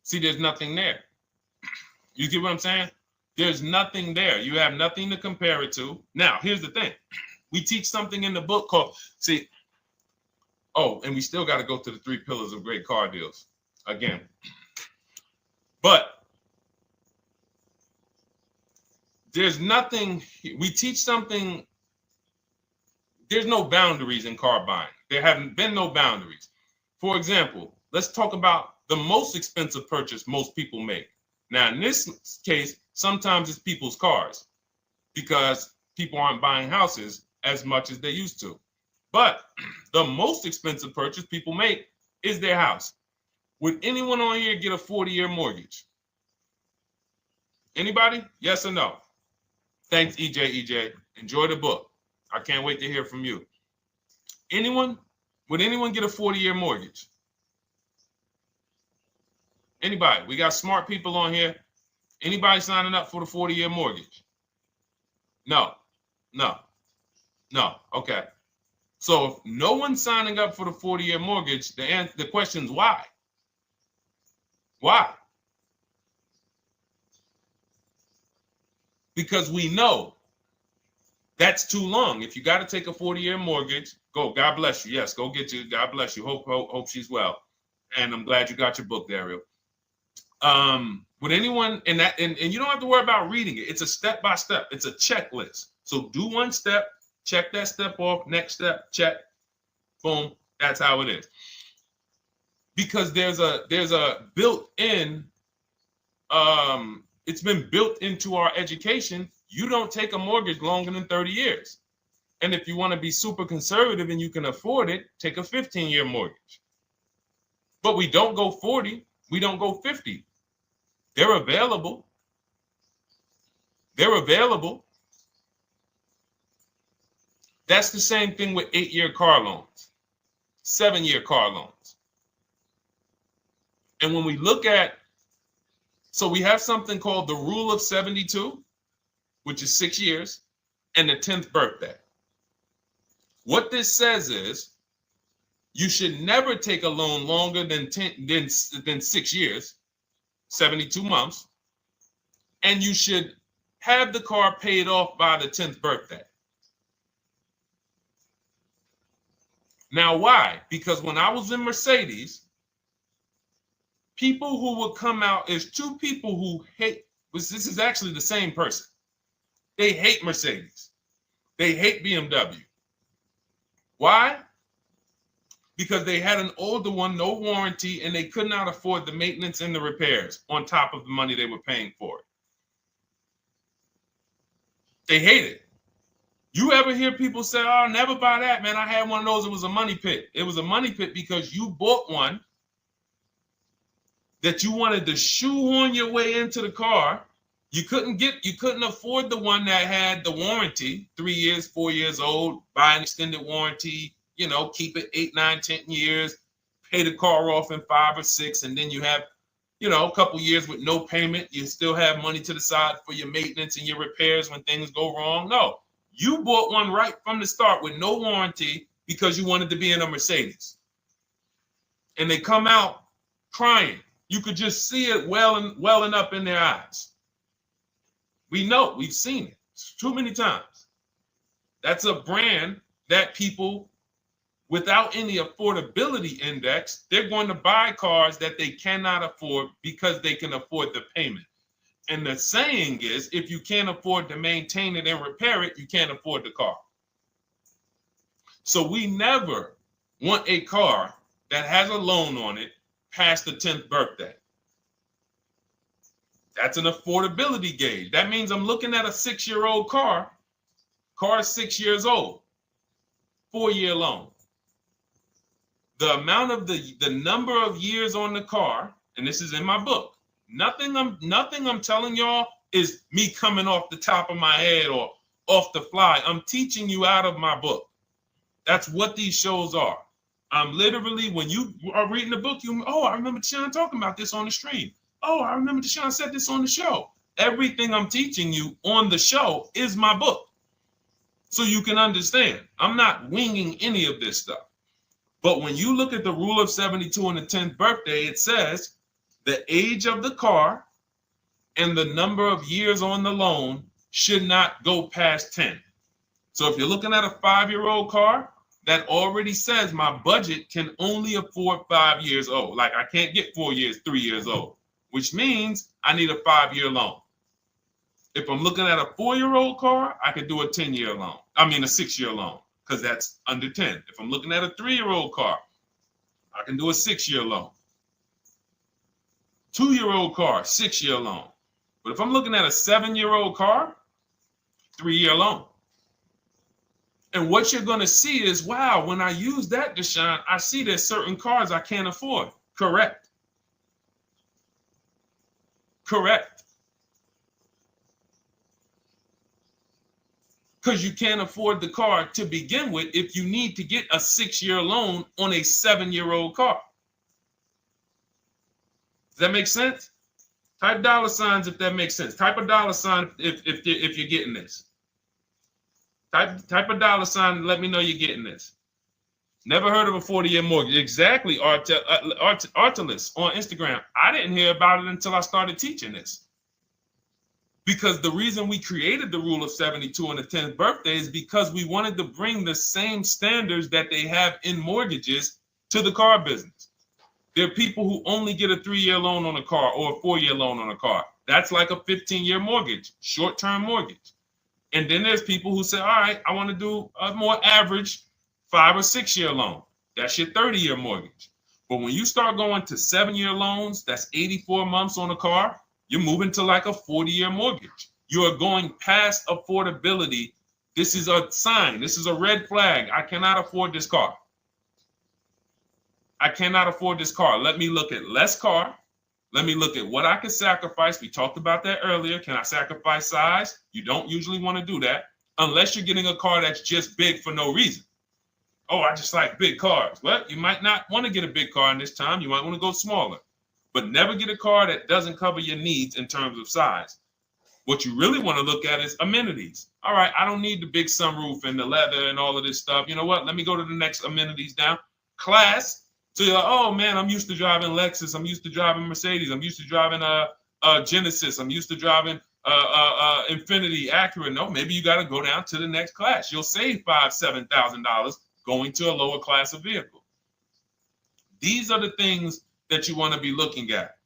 See, there's nothing there. You get what I'm saying? There's nothing there. You have nothing to compare it to. Now, here's the thing. We teach something in the book called, and we still got to go to the 3 pillars of great car deals again. But there's nothing, we teach something, there's no boundaries in car buying. There haven't been no boundaries. For example, let's talk about the most expensive purchase most people make. Now, in this case, sometimes it's people's cars because people aren't buying houses as much as they used to. But the most expensive purchase people make is their house. Would anyone on here get a 40-year mortgage? Anybody? Yes or no? Thanks, EJ. Enjoy the book. I can't wait to hear from you. Anyone? Would anyone get a 40-year mortgage? Anybody? We got smart people on here. Anybody signing up for the 40-year mortgage? No. Okay. So if no one's signing up for the 40-year mortgage, the question is why? Why? Because we know that's too long. If you got to take a 40-year mortgage, go. God bless you. Yes, go get you. God bless you. Hope she's well. And I'm glad you got your book, Daryl. Would anyone, and you don't have to worry about reading it. It's a step by step. It's a checklist. So do one step, check that step off. Next step, check. Boom. That's how it is. Because there's a built-in. It's been built into our education. You don't take a mortgage longer than 30 years. And if you want to be super conservative and you can afford it, take a 15-year mortgage. But we don't go 40. We don't go 50. They're available. That's the same thing with 8-year car loans, 7-year car loans. And when we look at, so we have something called the rule of 72, which is 6 years, and the 10th birthday. What this says is you should never take a loan longer than 6 years, 72 months, and you should have the car paid off by the 10th birthday. Now, why? Because when I was in Mercedes, people who would come out is two people who hate, this is actually the same person. They hate Mercedes. They hate BMW. Why? Because they had an older one, no warranty, and they could not afford the maintenance and the repairs on top of the money they were paying for it. They hate it. You ever hear people say, oh, never buy that, man. I had one of those. It was a money pit. It was a money pit because you bought one that you wanted to shoehorn your way into the car. You couldn't afford the one that had the warranty, 3 years, 4 years old, buy an extended warranty, keep it 8, 9, 10 years, pay the car off in 5 or 6, and then you have, a couple years with no payment. You still have money to the side for your maintenance and your repairs when things go wrong. No, you bought one right from the start with no warranty because you wanted to be in a Mercedes. And they come out crying. You could just see it welling up in their eyes. We know, we've seen it too many times. That's a brand that people without any affordability index, they're going to buy cars that they cannot afford because they can afford the payment. And the saying is, if you can't afford to maintain it and repair it, you can't afford the car. So we never want a car that has a loan on it past the 10th birthday. That's an affordability gauge. That means I'm looking at a 6-year-old car. Car is 6 years old. 4-year loan. The amount of the number of years on the car, and this is in my book. Nothing I'm telling y'all is me coming off the top of my head or off the fly. I'm teaching you out of my book. That's what these shows are. I'm literally, when you are reading the book, I remember Deshone talking about this on the stream. Oh, I remember Deshone said this on the show. Everything I'm teaching you on the show is my book. So you can understand. I'm not winging any of this stuff. But when you look at the rule of 72 on the 10th birthday, it says the age of the car and the number of years on the loan should not go past 10. So if you're looking at a 5-year-old car, that already says my budget can only afford 5 years old. Like I can't get 4 years, 3 years old, which means I need a 5-year loan. If I'm looking at a 4-year-old car, I could do a 10-year loan. I mean a 6-year loan, because that's under 10. If I'm looking at a 3-year-old car, I can do a 6-year loan. 2-year-old car, 6-year loan. But if I'm looking at a 7-year-old car, 3-year loan. And what you're going to see is, wow, when I use that, Deshone, I see there's certain cars I can't afford. Correct. Correct. Because you can't afford the car to begin with if you need to get a 6-year loan on a 7-year-old car. Does that make sense? Type $ if that makes sense. Type a $ if you're getting this. Type a $ and let me know you're getting this. Never heard of a 40-year mortgage. Exactly, Artelis on Instagram. I didn't hear about it until I started teaching this. Because the reason we created the rule of 72 on the 10th birthday is because we wanted to bring the same standards that they have in mortgages to the car business. There are people who only get a 3-year loan on a car or a 4-year loan on a car. That's like a 15-year mortgage, short-term mortgage. And then there's people who say, all right, I want to do a more average 5 or 6-year loan. That's your 30-year mortgage. But when you start going to 7-year loans, that's 84 months on a car, you're moving to like a 40-year mortgage. You are going past affordability. This is a sign. This is a red flag. I cannot afford this car. I cannot afford this car. Let me look at less car. Let me look at what I can sacrifice. We talked about that earlier. Can I sacrifice size? You don't usually want to do that unless you're getting a car that's just big for no reason. Oh, I just like big cars. Well, you might not want to get a big car in this time. You might want to go smaller. But never get a car that doesn't cover your needs in terms of size. What you really want to look at is amenities. All right, I don't need the big sunroof and the leather and all of this stuff. You know what? Let me go to the next amenities down. Class. So you're like, oh man, I'm used to driving Lexus. I'm used to driving Mercedes. I'm used to driving Genesis. I'm used to driving Infiniti, Acura. No, maybe you got to go down to the next class. You'll save $5,000-$7,000 going to a lower class of vehicle. These are the things that you want to be looking at.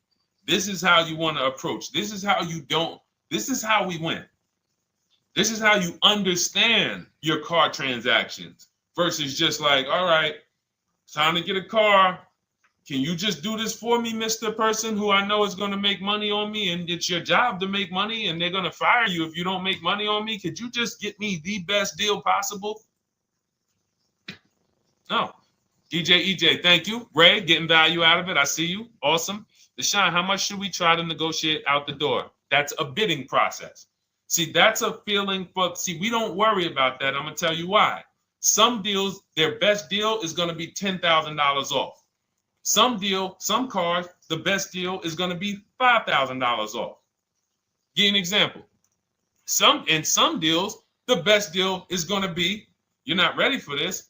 This is how you want to approach. This is how you don't. This is how we win. This is how you understand your car transactions versus just like, all right, time to get a car. Can you just do this for me, Mr. Person who I know is going to make money on me, and it's your job to make money and they're going to fire you if you don't make money on me? Could you just get me the best deal possible? No. EJ, thank you. Ray, getting value out of it. I see you. Awesome. Deshone, how much should we try to negotiate out the door? That's a bidding process. See, that's a feeling for, we don't worry about that. I'm going to tell you why. Some deals, their best deal is going to be $10,000 off. Some cars, the best deal is going to be $5,000 off. Give you an example. In some deals, the best deal is going to be, you're not ready for this,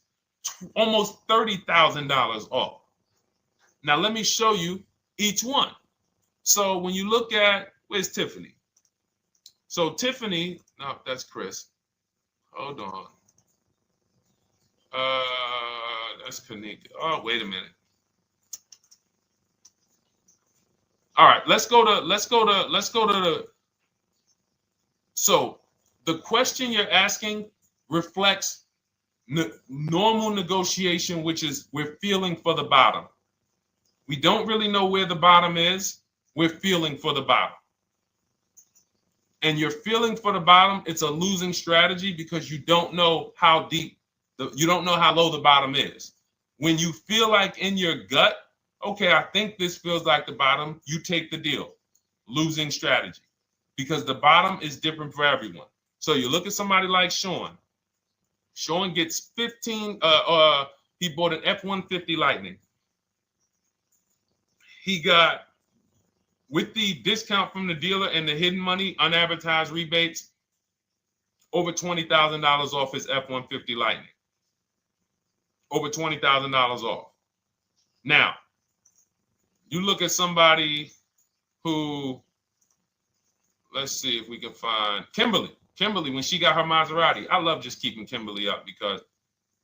almost $30,000 off. Now, let me show you each one. So when you look at, where's Tiffany? So Tiffany, no, that's Chris. Hold on. That's Kanika. Oh, wait a minute. All right, let's go to the. So the question you're asking reflects normal negotiation, which is we're feeling for the bottom. We don't really know where the bottom is. We're feeling for the bottom. And you're feeling for the bottom, it's a losing strategy because you don't know how deep, you don't know how low the bottom is. When you feel like in your gut, okay, I think this feels like the bottom, you take the deal. Losing strategy. Because the bottom is different for everyone. So you look at somebody like Sean. Sean gets 15, he bought an F-150 Lightning. He got, with the discount from the dealer and the hidden money, unadvertised rebates, over $20,000 off his F-150 Lightning. Over $20,000 off. Now, you look at somebody who, let's see if we can find Kimberly. Kimberly, when she got her Maserati, I love just keeping Kimberly up because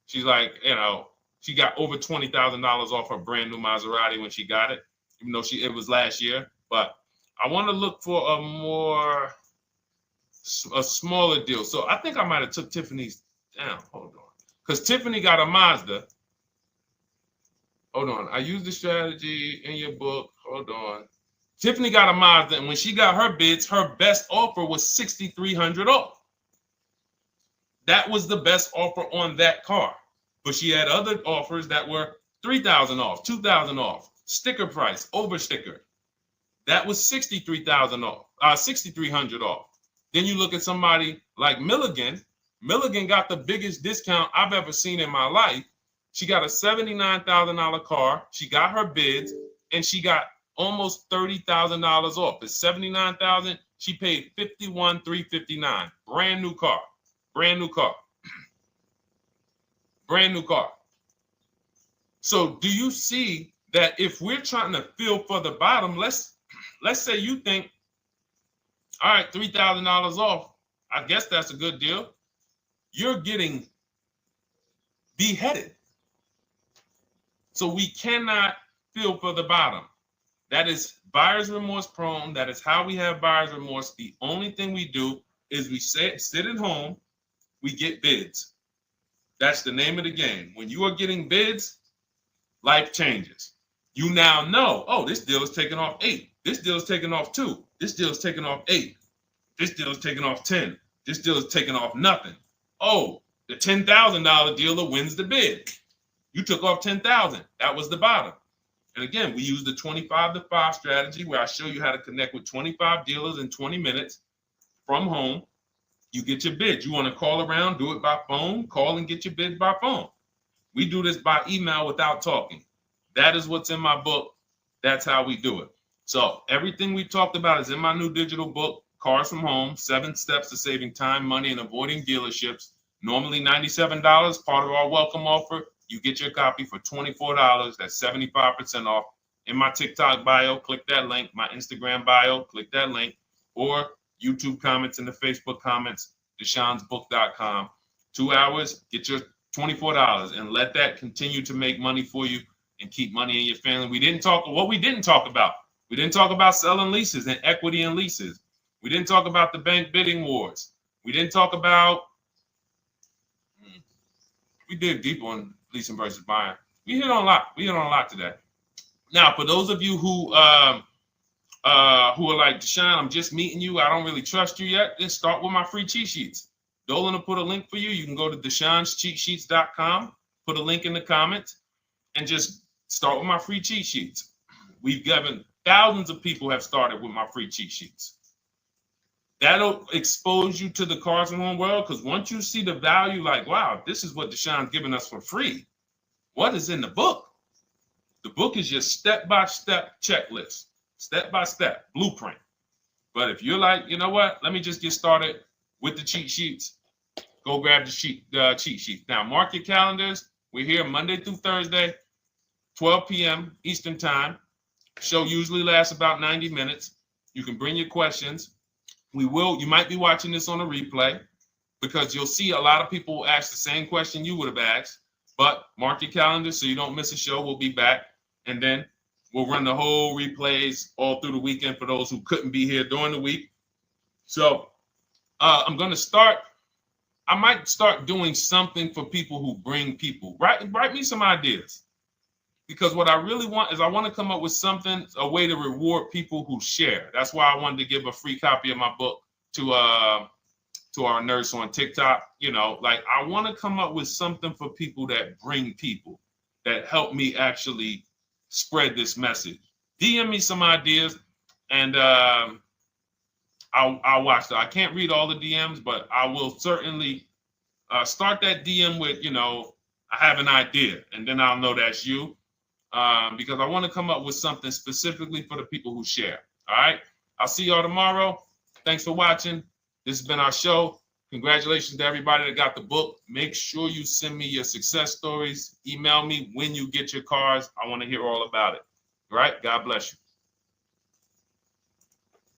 she's like, you know, she got over $20,000 off her brand new Maserati when she got it, even though it was last year. But I want to look for a smaller deal. So I think I might have took Tiffany's down. Hold on. Because Tiffany got a Mazda. Hold on. I used the strategy in your book. Hold on. Tiffany got a Mazda, and when she got her bids, her best offer was $6,300 off. That was the best offer on that car. But she had other offers that were $3,000 off, $2,000 off, sticker price, over sticker. That was $63,000 off, $6,300 off. Then you look at somebody like Milligan. Milligan got the biggest discount I've ever seen in my life. She got a $79,000 car. She got her bids, and she got almost $30,000 off. It's $79,000. She paid $51,359. Brand new car. Brand new car. Brand new car. So do you see that if we're trying to feel for the bottom, let's say you think, all right, $3,000 off. I guess that's a good deal. You're getting beheaded. So we cannot feel for the bottom. That is buyer's remorse prone. That is how we have buyer's remorse. The only thing we do is we sit at home, we get bids. That's the name of the game. When you are getting bids, life changes. You now know, oh, this deal is taking off 8. This deal is taking off 2. This deal is taking off 8. This deal is taking off 10. This deal is taking off nothing. Oh, the $10,000 dealer wins the bid. You took off $10,000. That was the bottom. And again, we use the 25-to-5 strategy where I show you how to connect with 25 dealers in 20 minutes from home. You get your bids. You want to call around, do it by phone, call and get your bids by phone. We do this by email without talking. That is what's in my book. That's how we do it. So everything we talked about is in my new digital book. Cars from Home, 7 Steps to Saving Time, Money, and Avoiding Dealerships. Normally $97, part of our welcome offer. You get your copy for $24. That's 75% off. In my TikTok bio, click that link. My Instagram bio, click that link. Or YouTube comments in the Facebook comments, deshonsbook.com. 2 hours, get your $24 and let that continue to make money for you and keep money in your family. We didn't talk about. We didn't talk about selling leases and equity in leases. We didn't talk about the bank bidding wars. We didn't talk about, we did deep on leasing versus buying. We hit on a lot today. Now, for those of you who are like, Deshone, I'm just meeting you, I don't really trust you yet, then start with my free cheat sheets. Dolan will put a link for you. You can go to DeshonesCheatSheets.com, put a link in the comments, and just start with my free cheat sheets. We've given thousands of people have started with my free cheat sheets. That'll expose you to the Cars from Home world, because once you see the value, like, wow, this is what Deshone's giving us for free. What is in the book? The book is your step-by-step checklist, step-by-step blueprint. But if you're like, you know what, let me just get started with the cheat sheets, go grab the cheat sheets. Now, mark your calendars. We're here Monday through Thursday, 12 p.m. Eastern Time. Show usually lasts about 90 minutes. You can bring your questions. You might be watching this on a replay, because you'll see a lot of people ask the same question you would have asked. But mark your calendar so you don't miss a show. We'll be back, and then we'll run the whole replays all through the weekend for those who couldn't be here during the week. So I might start doing something for people who bring people. Write me some ideas, because what I really want is I want to come up with something, a way to reward people who share. That's why I wanted to give a free copy of my book to our nurse on TikTok. You know, like, I want to come up with something for people that bring people, that help me actually spread this message. DM me some ideas, and I'll watch that. I can't read all the DMs, but I will certainly start that DM with, you know, I have an idea, and then I'll know that's you. Because I want to come up with something specifically for the people who share. All right. I'll see y'all tomorrow. Thanks for watching. This has been our show. Congratulations to everybody that got the book. Make sure you send me your success stories. Email me when you get your cars. I want to hear all about it. All right. God bless you.